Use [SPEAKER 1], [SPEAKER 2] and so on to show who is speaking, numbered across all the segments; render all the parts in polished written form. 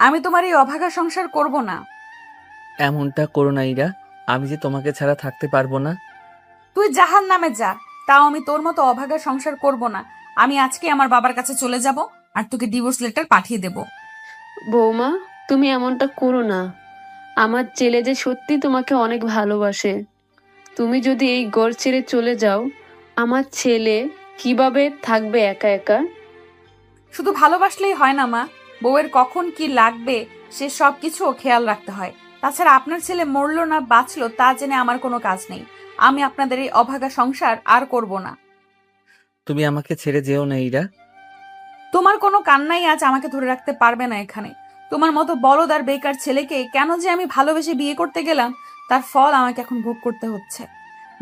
[SPEAKER 1] আমি তোমার এই অভাগা সংসার করব না।
[SPEAKER 2] এমনটা করো না ইরা, আমি যে তোমাকে ছাড়া থাকতে পারবো না।
[SPEAKER 1] তুই জাহান্নামে যা, তাও আমি তোর মতো অভাগা সংসার করব না। আমি আজকে আমার বাবার কাছে চলে যাব আর তোকে ডিভোর্স লেটার পাঠিয়ে দেব।
[SPEAKER 3] বৌমা, তুমি এমনটা করো না। আমার ছেলে যে সত্যি তোমাকে অনেক ভালোবাসে। তুমি যদি এই ঘর ছেড়ে চলে যাও, আমার ছেলে কিভাবে থাকবে একা একা?
[SPEAKER 1] শুধু ভালোবাসলেই হয় না মা, বউয়ের কখন কি লাগবে সে সব কিছু খেয়াল রাখতে হয়। তাছাড়া আপনার ছেলে মরলো না বাঁচলো তা জেনে আমার কোনো কাজ নেই। আমি আপনাদের এই অভাগা সংসার আর করব না।
[SPEAKER 2] তুমি আমাকে ছেড়ে যেও না ইরা।
[SPEAKER 1] তোমার কোনো কান্নাই আজ আমাকে ধরে রাখতে পারবে না এখানে। তোমার মতো বলদ আর বেকার ছেলেকে কেন যে আমি ভালোবেসে বিয়ে করতে গেলাম, তার ফল আমাকে এখন ভোগ করতে হচ্ছে।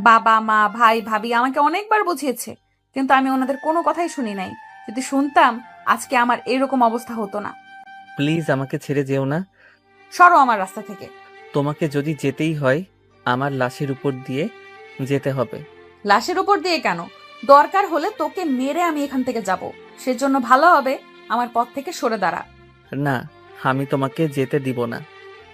[SPEAKER 1] বাবা মা ভাই ভাবি আমাকে অনেকবার বুঝিয়েছে, কিন্তু আমি ওনাদের কোনো কথাই শুনি নাই। যদি শুনতাম আজকে আমার এরকম অবস্থা হতো না।
[SPEAKER 2] প্লিজ আমাকে ছেড়ে যেও না।
[SPEAKER 1] সরো আমার রাস্তা থেকে।
[SPEAKER 2] তোমাকে যদি যেতেই হয় আমার লাশের উপর দিয়ে যেতে হবে।
[SPEAKER 1] লাশের উপর দিয়ে কেন? দরকার হলে তোকে মেরে আমি এখান থেকে যাব। সেজন্য ভালো হবে আমার পথ থেকে সরে দাঁড়া।
[SPEAKER 2] না, আমি তোমাকে যেতে দিব না।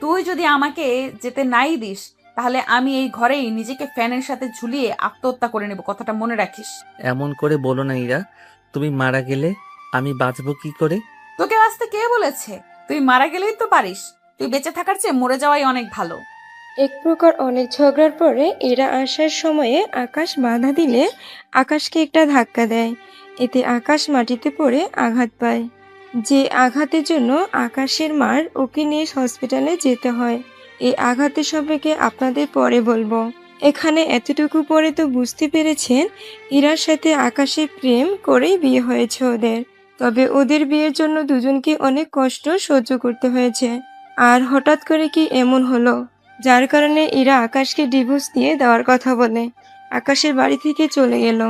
[SPEAKER 1] তুই যদি আমাকে যেতে নাই দিস, তাহলে আমি এই ঘরেই নিজেকে ফ্যানের সাথে ঝুলিয়ে আত্মহত্যা করে নেব, কথাটা মনে রাখিস।
[SPEAKER 2] এমন করে বলো না ইরা, তুমি মারা গেলে আমি বাঁচবো কি করে?
[SPEAKER 1] তোকে বাঁচতে কে বলেছে? তুই মারা গেলেই তো পারিস। তুই বেঁচে থাকার চেয়ে মরে যাওয়াই অনেক ভালো।
[SPEAKER 4] এক প্রকার অনেক ঝগড়ার পরে এরা আসার সময়ে আকাশ বাধা দিলে আকাশকে একটা ধাক্কা দেয়। এতে আকাশ মাটিতে পড়ে আঘাত পায়। যে আঘাতের জন্য আকাশের মার ওকে নিয়ে হসপিটালে যেতে হয়। এই আঘাতের সম্পর্কে আপনাদের পরে বলবো। এখানে এতটুকু পরে তো বুঝতে পেরেছেন ইরার সাথে আকাশের প্রেম করেই বিয়ে হয়েছে ওদের। তবে ওদের বিয়ের জন্য দুজনকে অনেক কষ্ট সহ্য করতে হয়েছে। আর হঠাৎ করে কি এমন হলো যার কারণে এরা আকাশকে ডিভোর্স দিয়ে দেওয়ার কথা বলে আকাশের বাড়ি থেকে চলে গেল।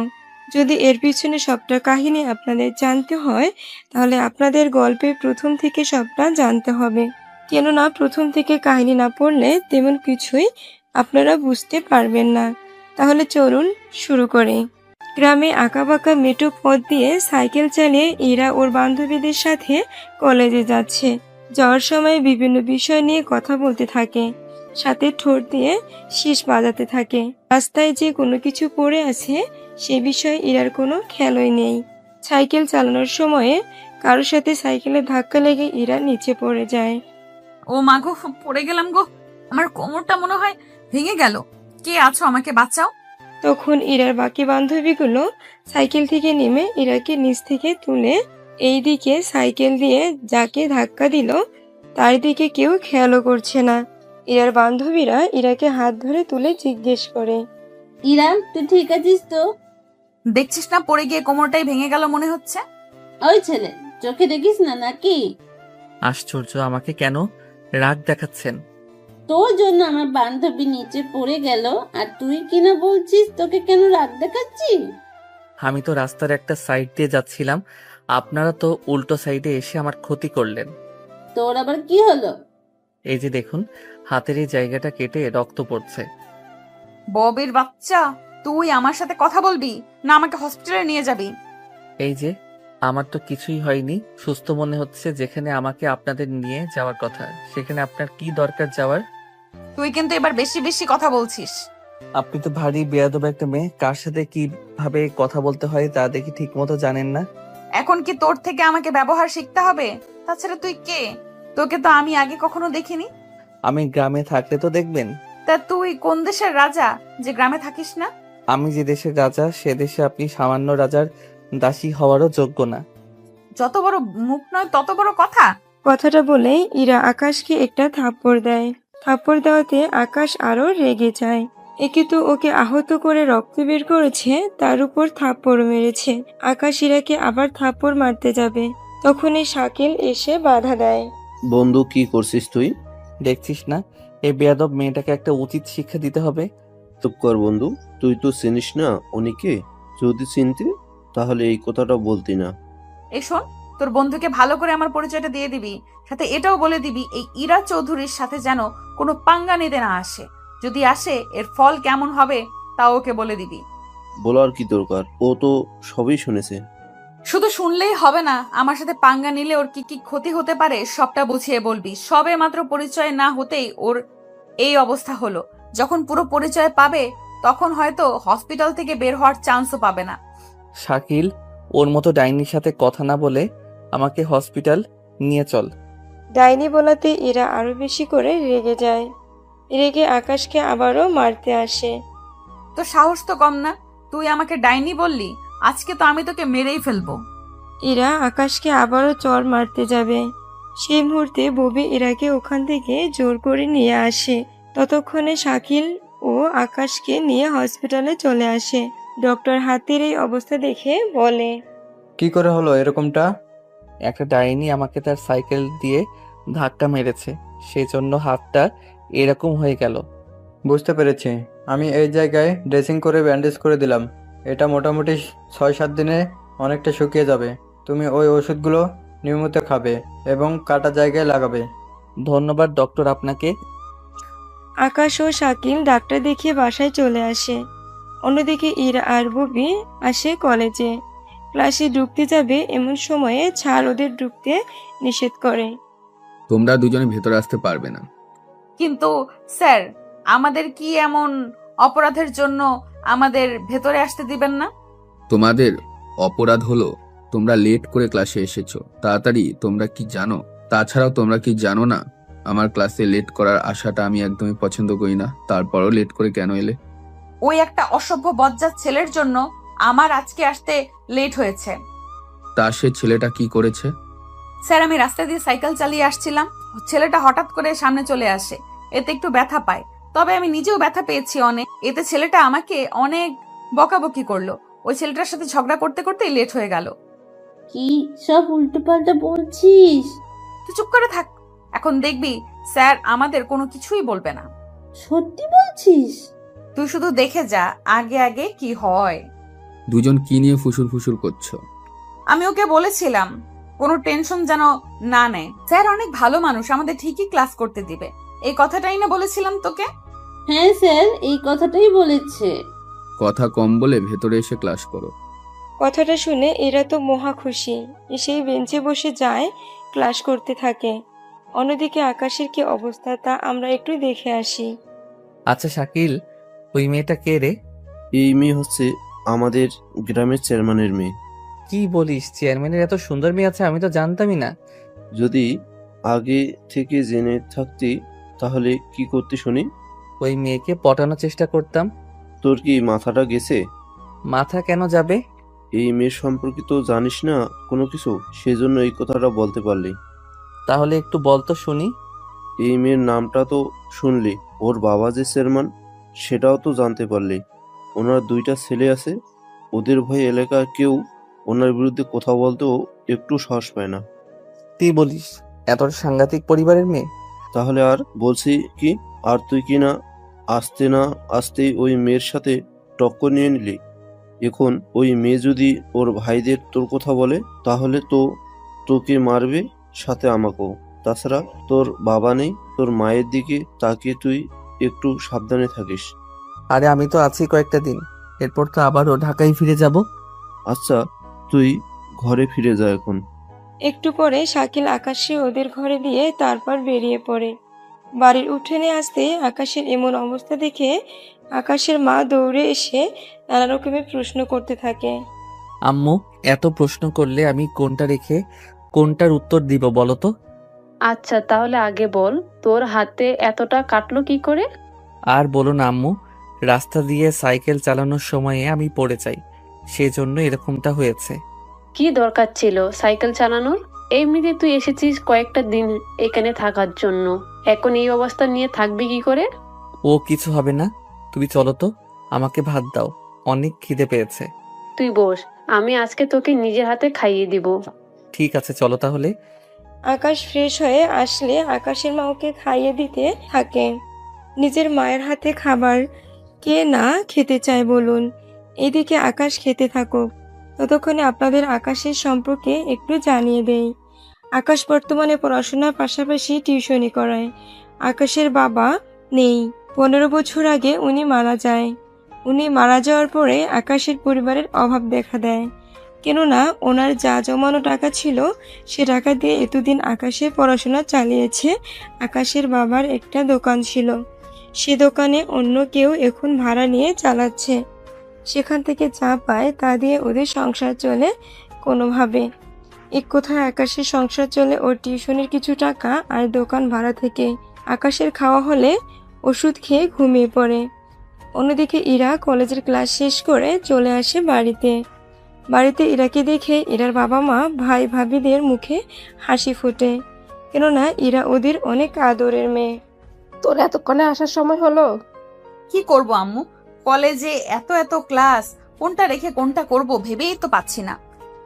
[SPEAKER 4] যদি এর পিছনে সবটা কাহিনী আপনাদের জানতে হয়, তাহলে আপনাদের গল্পের প্রথম থেকে সবটা জানতে হবে। কেননা প্রথম থেকে কাহিনী না পড়লে তেমন কিছুই আপনারা বুঝতে পারবেন না। তাহলে চলুন শুরু করি। গ্রামে আঁকাবাঁকা মেঠো পথ দিয়ে সাইকেল চালিয়ে এরা ওর বান্ধবীদের সাথে কলেজে যাচ্ছে। যাওয়ার সময় বিভিন্ন বিষয় নিয়ে কথা বলতে থাকে, সাথে ঠোঁট দিয়ে শীষ বাজাতে থাকে। রাস্তায় যে কোনো কিছু পড়ে আছে সে বিষয়ে ইরার কোনো খেয়ালই নেই। সাইকেল চালানোর সময়ে কারোর সাথে সাইকেলে ধাক্কা লেগে ইরা নিচে পড়ে যায়।
[SPEAKER 1] ও মা গো, পড়ে গেলাম গো। আমার কোমরটা মনে হয় ভেঙে গেল। কে আছো, আমাকে বাঁচাও।
[SPEAKER 4] তখন ইরার বাকি বান্ধবীগুলো সাইকেল থেকে নেমে ইরাকে নিচ থেকে তুলে এইদিকে সাইকেল দিয়ে যাকে ধাক্কা দিল তার দিকে কেউ খেয়ালও করছে না। ইরার বান্ধবীরা ইরাকে হাত ধরে তুলে জিজ্ঞেস করে,
[SPEAKER 5] ইরা, তুই ঠিক আছিস তো?
[SPEAKER 1] দেখছিস না পড়ে গিয়ে কোমরটাই ভেঙে গেল মনে হচ্ছে।
[SPEAKER 5] ওই ছেলে, চোখে দেখিস না নাকি?
[SPEAKER 2] আশ্চর্য, আমাকে কেন রাগ দেখাচ্ছেন?
[SPEAKER 5] তোর জন্য আমার বান্ধবী নিচে পড়ে গেল আর তুই কিনা বলছিস তোকে কেন রাগ দেখাচ্ছি?
[SPEAKER 2] আমি তো রাস্তার একটা সাইড দিয়ে যাচ্ছিলাম, আপনারা তো উল্টো সাইডে এসে আমার ক্ষতি করলেন।
[SPEAKER 5] তোর আবার কি হলো?
[SPEAKER 2] এই যে দেখুন, হাতের এই জায়গাটা কেটে রক্ত পড়ছে।
[SPEAKER 1] ববের বাচ্চা, তুই আমার সাথে কথা বলবি না আমাকে হসপিটালে নিয়ে যাবি?
[SPEAKER 2] এই যে, আমার তো কিছুই হয়নি, সুস্থ মনে হচ্ছে। যেখানে আমাকে আপনাদের নিয়ে যাওয়ার কথা সেখানে আপনার কি দরকার যাওয়ার?
[SPEAKER 1] তুই কিন্তু এবার বেশি বেশি কথা বলছিস।
[SPEAKER 2] আপনি তো ভারী বেয়াদব একটা মেয়ে, কার সাথে কিভাবে কথা বলতে হয় তা দেখি ঠিক মতো জানেন না।
[SPEAKER 1] এখন কি তোর থেকে আমাকে ব্যবহার শিখতে হবে? তাছাড়া তুই কে? তোকে তো আমি আগে কখনো দেখিনি।
[SPEAKER 2] আমি গ্রামে থাকলে তো দেখবেন।
[SPEAKER 1] তা তুই কোন দেশের রাজা যে গ্রামে থাকিস না?
[SPEAKER 2] আমি যে দেশের রাজা সে দেশে আপনি সামান্য রাজার দাসী হওয়ারও যোগ্য না।
[SPEAKER 1] যত বড় মুখ নয় তত বড় কথা।
[SPEAKER 4] কথাটা বলেই ইরা আকাশকে একটা থাপ্পড় দেয়। থাপ্পড় দেওয়াতে আকাশ আরো রেগে যায়। একে তো ওকে আহত করে রক্ত বের করেছে, তার উপর থাপ্পড় মেরেছে। আকাশ ইরাকে আবার থাপ্পড় মারতে যাবে, তখনই শাকিল এসে বাধা দেয়।
[SPEAKER 6] বন্ধু, কি করছিস তুই?
[SPEAKER 2] দেখছিস না, এই বেয়াদব মেয়েটাকে একটা উচিত শিক্ষা দিতে হবে।
[SPEAKER 6] চুপ কর বন্ধু, তুই তো চিনিস না উনিকে। যদি চিনতি তাহলে এই কথাটা বলতি না।
[SPEAKER 1] এই শোন, তোর বন্ধুকে ভালো করে আমার পরিচয়টা দিয়ে দিবি, সাথে এটাও বলে দিবি এই ইরা চৌধুরীর সাথে যেন কোনো পাঙ্গা নিতে না আসে। যদি আসে এর ফল কেমন হবে তাও ওকে বলে দিবি।
[SPEAKER 6] বলার কি দরকার, ও তো সবই শুনেছে।
[SPEAKER 1] শুধু শুনলেই হবে না, আমার সাথে পাঙ্গা নিলে ওর কি কি ক্ষতি হতে পারে সবটা বুঝিয়ে বলবি। সবে মাত্র পরিচয় না হতেই ওর এই অবস্থা হলো। যখন পুরো পরিচয় পাবে তখন হয়তো হসপিটাল থেকে বের হওয়ার চান্সও পাবে না।
[SPEAKER 2] শাকিল, ওর মতো ডাইনির সাথে কথা না বলে আমাকে হসপিটাল নিয়ে চল।
[SPEAKER 4] ডাইনি বলাতে এরা আরো বেশি করে রেগে যায়। রেগে আকাশকে আবারও মারতে আসে।
[SPEAKER 1] তো সাহস তো কম না, তুই আমাকে ডাইনি বললি, আজকে তো আমি তোকে মেরেই ফেলবো।
[SPEAKER 4] এরা আকাশকে আবারও চড় মারতে যাবে। সেই মুহূর্তে ববি এরাকে ওখান থেকে জোর করে নিয়ে আসে। ততক্ষণে শাকিল ও আকাশকে নিয়ে হসপিটালে চলে আসে। ডক্টর হাতির এই অবস্থা দেখে বলে,
[SPEAKER 7] কি করে হলো এরকমটা?
[SPEAKER 2] একটা ডাইনি আমাকে তার সাইকেল দিয়ে ধাক্কা মেরেছে, সেজন্য হাতটা এরকম হয়ে গেল।
[SPEAKER 7] বুঝতে পেরেছি। আমি এই জায়গায় ড্রেসিং করে ব্যান্ডেজ করে দিলাম। এটা মোটামুটি 6-7 দিনে অনেকটা শুকিয়ে যাবে। তুমি ওই ওষুধগুলো নিয়মিত খাবে এবং কাটা জায়গায় লাগাবে।
[SPEAKER 2] ধন্যবাদ ডক্টর আপনাকে।
[SPEAKER 4] আকাশ ও শাকিল ডাক্তার দেখিয়ে বাসায় চলে আসে। অন্যদিকে ইরা আর ববি আসে কলেজে। ক্লাসে ঢুকতে যাবে এমন সময়ে ছাড় ওদের ঢুকতে নিষেধ করে।
[SPEAKER 8] তোমরা দুজনে ভেতরে আসতে পারবে না।
[SPEAKER 1] কিন্তু স্যার, আমাদের কি এমন অপরাধের জন্য আমাদের ভেতরে আসতে দিবেন না?
[SPEAKER 8] তোমাদের অপরাধ হলো তোমরা লেট করে ক্লাসে এসেছো। তাড়াতাড়ি তোমরা কি জানো? তাছাড়াও তোমরা কি জানো না আমার ক্লাসে লেট করার আশাটা আমি একদমই পছন্দ করি না। তারপরও লেট করে কেন এলে?
[SPEAKER 1] ওই একটা অসভ্য বজ্জাত ছেলের জন্য আমার আজকে আসতে লেট হয়েছে।
[SPEAKER 8] তা সে ছেলেটা কি করেছে?
[SPEAKER 1] স্যার, আমি রাস্তা দিয়ে সাইকেল চালিয়ে আসছিলাম, ছেলেটা হঠাৎ করে সামনে চলে আসে। এতে একটু ব্যথা পায়, তবে আমি নিজেও ব্যথা পেয়েছি অনেক। এতে ছেলেটা আমাকে অনেক বকাবকি করলো। ওই ছেলেটার সাথে ঝগড়া করতে করতেই লেট হয়ে গেল।
[SPEAKER 5] কি সব উল্টোপাল্টা বলছিস?
[SPEAKER 1] তুই চুপ করে থাক, এখন দেখবি স্যার আমাদের কোনো কিছুই বলবে না।
[SPEAKER 5] সত্যি বলছিস?
[SPEAKER 1] তুই শুধু দেখে যা আগে আগে কি হয়।
[SPEAKER 8] দুজন কি নিয়ে ফুসুর ফুসুর করছো?
[SPEAKER 1] আমি ওকে বলেছিলাম কোনো টেনশন যেন না নেয়। স্যার অনেক ভালো মানুষ, আমাদের ঠিকই ক্লাস করতে দিবে, এই কথাটাই না বলেছিলাম তোকে?
[SPEAKER 5] হ্যাঁ স্যার, এই কথাটাই বলেছে।
[SPEAKER 8] কথা কম বলে ভেতরে এসে ক্লাস করো।
[SPEAKER 4] কথাটা শুনে এরা তো মহা খুশি। এসেই বেঞ্চে বসে যায়, ক্লাস করতে থাকে। অন্যদিকে আকাশের কি অবস্থা তা আমরা একটু দেখে আসি।
[SPEAKER 2] আচ্ছা শাকিল, ওই মেয়েটা কে রে?
[SPEAKER 6] এই মেয়ে হচ্ছে আমাদের গ্রামের চেয়ারম্যানের মেয়ে।
[SPEAKER 2] কি বলিস, চেয়ারম্যানের এত সুন্দর মেয়ে আছে? আমি তো জানতামই না।
[SPEAKER 6] যদি আগে থেকে জেনে থাকতি তাহলে কি করতে শুনি?
[SPEAKER 2] ওই মেয়েকে পটানোর চেষ্টা করতাম।
[SPEAKER 6] তোর কি মাথাটা গেছে?
[SPEAKER 2] মাথা কেন যাবে?
[SPEAKER 6] এই মেয়ের সম্পর্কে তো জানিস না কোনো কিছু, সেজন্য এই কথাটা বলতে পারলি।
[SPEAKER 2] তাহলে একটু বল তো শুনি।
[SPEAKER 6] এই মেয়ের নামটা তো শুনলি, ওর বাবা যে চেয়ারম্যান সেটাও তো জানতে পারলি। ওনার 2টা ছেলে আছে, ওদের ভয়ে এলাকার কেউ ওনার বিরুদ্ধে কথা বলতেও একটু সাহস পায় না।
[SPEAKER 2] তুই বলিস এত সাংঘাতিক পরিবারের মেয়ে?
[SPEAKER 6] তাহলে আর বলছি কি, আর তুই কি না আসতেই ওই মেয়ের সাথে টক্কর নিয়ে নিলি। এখন ওই মেয়ে যদি ওর ভাইদের তোর কথা বলে তাহলে তো তোকে মারবে, সাথে আমাকেও। তাছাড়া তোর বাবা নেই, তোর মায়ের দিকে তাকিয়ে তুই একটু সাবধানে থাকিস।
[SPEAKER 2] আরে আমি তো আছি কয়েকটা দিন, এরপর তো আবারও ঢাকায় ফিরে যাব।
[SPEAKER 6] আচ্ছা, তুই ঘরে ফিরে যা এখন।
[SPEAKER 4] একটু পরে শাকিল আকাশকে ওদের ঘরে দিয়ে তারপর বেরিয়ে পড়ে। বাড়ির উঠোনে আসতে আকাশের এমন অবস্থা দেখে আকাশের মা দৌড়ে এসে নানা রকমের প্রশ্ন করতে থাকে।
[SPEAKER 2] আম্মু, এত প্রশ্ন করলে আমি কোনটা রেখে কোনটার উত্তর দিব বলো তো?
[SPEAKER 3] আচ্ছা তাহলে আগে বল, তোর হাতে এতটা কাটলো কি করে?
[SPEAKER 2] আর বলো না আম্মু, রাস্তা দিয়ে সাইকেল চালানোর সময়ে আমি পড়ে যাই, সেজন্য এরকমটা হয়েছে।
[SPEAKER 3] কি দরকার ছিল সাইকেল চালানোর? এমনিতে তুই এসেছিস কয়েকটা দিন এখানে থাকার জন্য, এখন এই অবস্থা নিয়ে থাকবি কি করে?
[SPEAKER 2] ও কিছু হবে না, তুমি চলো তো, আমাকে ভাত দাও, অনেক খিদে পেয়েছে।
[SPEAKER 3] তুই বস, আমি আজকে তোকে নিজের হাতে খাইয়ে দিব।
[SPEAKER 2] ঠিক আছে চলো তাহলে।
[SPEAKER 4] আকাশ ফ্রেশ হয়ে আসলে আকাশের মা ওকে খাইয়ে দিতে থাকে। নিজের মায়ের হাতে খাবার কে না খেতে চায় বলুন। এদিকে আকাশ খেতে থাকুক, ততক্ষণে আপনাদের আকাশের সম্পর্কে একটু জানিয়ে দেই। আকাশ বর্তমানে পড়াশোনার পাশাপাশি টিউশনি করায়। আকাশের বাবা নেই, 15 বছর আগে উনি মারা যায়। উনি মারা যাওয়ার পরে আকাশের পরিবারের অভাব দেখা দেয়। কেননা ওনার যা জমানো টাকা ছিল সে টাকা দিয়ে এতদিন আকাশের পড়াশোনা চালিয়েছে। আকাশের বাবার একটা দোকান ছিল, সে দোকানে অন্য কেউ এখন ভাড়া নিয়ে চালাচ্ছে। সেখান থেকে যা পায় তা দিয়ে ওদের সংসার চলে কোনোভাবে। এক কথায় আকাশের সংসার চলে ওর টিউশনের কিছু টাকা আর দোকান ভাড়া থেকে। আকাশের খাওয়া হলে ওষুধ খেয়ে ঘুমিয়ে পড়ে। অন্যদিকে ইরা কলেজের ক্লাস শেষ করে চলে আসে বাড়িতে ইরাকে দেখে ইরার বাবা মা ভাই ভাবিদের মুখে হাসি ফোটে, কেননা ইরা ওদের অনেক আদরের মেয়ে।
[SPEAKER 9] তোর এতক্ষণে আসার সময় হলো?
[SPEAKER 1] কি করব আম্মু, কলেজে এত এত ক্লাস, কোনটা রেখে কোনটা করব ভেবেই তো পাচ্ছি না।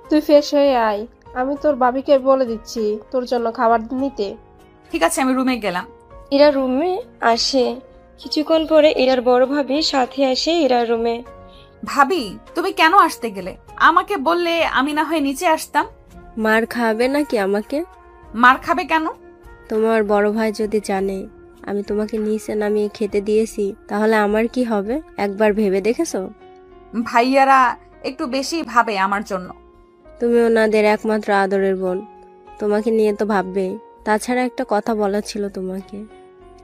[SPEAKER 9] তুই ফ্রেশ হয়ে আয়, আমি তোর ভাবিকে বলে দিচ্ছি তোর জন্য খাবার নিতে।
[SPEAKER 1] ঠিক আছে, আমি রুমে গেলাম।
[SPEAKER 4] ইরা রুমে আসে। কিছুক্ষণ পরে ইরার বড় ভাবি সাথে আসে ইরার রুমে।
[SPEAKER 1] ভাবি, তুমি কেন আসতে গেলে? আমাকে বললে আমি না হয় নিচে আসতাম।
[SPEAKER 10] মার খাবে নাকি আমাকে?
[SPEAKER 1] মার খাবে কেন?
[SPEAKER 10] তোমার বড় ভাই যদি জানে আমি তোমাকে নিচে নামিয়ে খেতে দিয়েছি তাহলে আমার কি হবে একবার ভেবে দেখেছো?
[SPEAKER 1] ভাইয়ারা একটু বেশি ভাবে আমার জন্য।
[SPEAKER 10] তুমি ওনাদের একমাত্র আদরের বোন, তোমাকে নিয়ে তো ভাববেই। তাছাড়া একটা কথা বলার ছিল তোমাকে।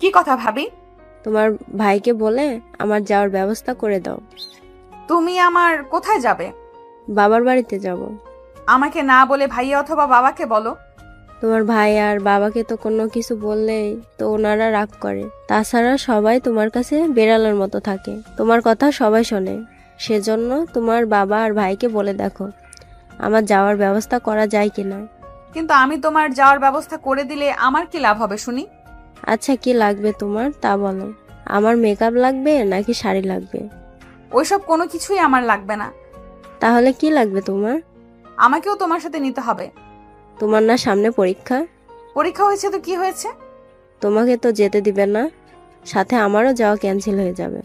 [SPEAKER 1] কি কথা ভাবি?
[SPEAKER 10] তোমার ভাইকে বলে আমার যাওয়ার ব্যবস্থা করে দাও।
[SPEAKER 1] তুমি আমার কোথায় যাবে?
[SPEAKER 10] বাবার বাড়িতে যাব।
[SPEAKER 1] আমাকে না বলে ভাইয়া অথবা বাবাকে বলো।
[SPEAKER 10] তোমার ভাই আর বাবাকে তো কোনো কিছু বললেই তো ওনারা রাগ করে। তাছাড়া সবাই তোমার কাছে বেড়ালের মতো থাকে, তোমার কথা সবাই শোনে। সেজন্য তোমার বাবা আর ভাইকে বলে দেখো আমার যাওয়ার ব্যবস্থা করা যায় কিনা।
[SPEAKER 1] কিন্তু আমি তোমার যাওয়ার ব্যবস্থা করে দিলে আমার কি লাভ হবে শুনি?
[SPEAKER 10] আচ্ছা, কি লাগবে তোমার তা বলো। আমার মেকআপ লাগবে নাকি শাড়ি লাগবে?
[SPEAKER 1] ওইসব কোনো কিছুই আমার লাগবে না।
[SPEAKER 10] তাহলে কি লাগবে তোমার?
[SPEAKER 1] আমাকেও তোমার সাথে নিতে হবে।
[SPEAKER 10] তোমার না সামনে পরীক্ষা?
[SPEAKER 1] পরীক্ষা হয়েছে তো কি হয়েছে?
[SPEAKER 10] তোমাকে তো যেতে দিবে না, সাথে আমারও যাওয়া ক্যান্সেল হয়ে যাবে।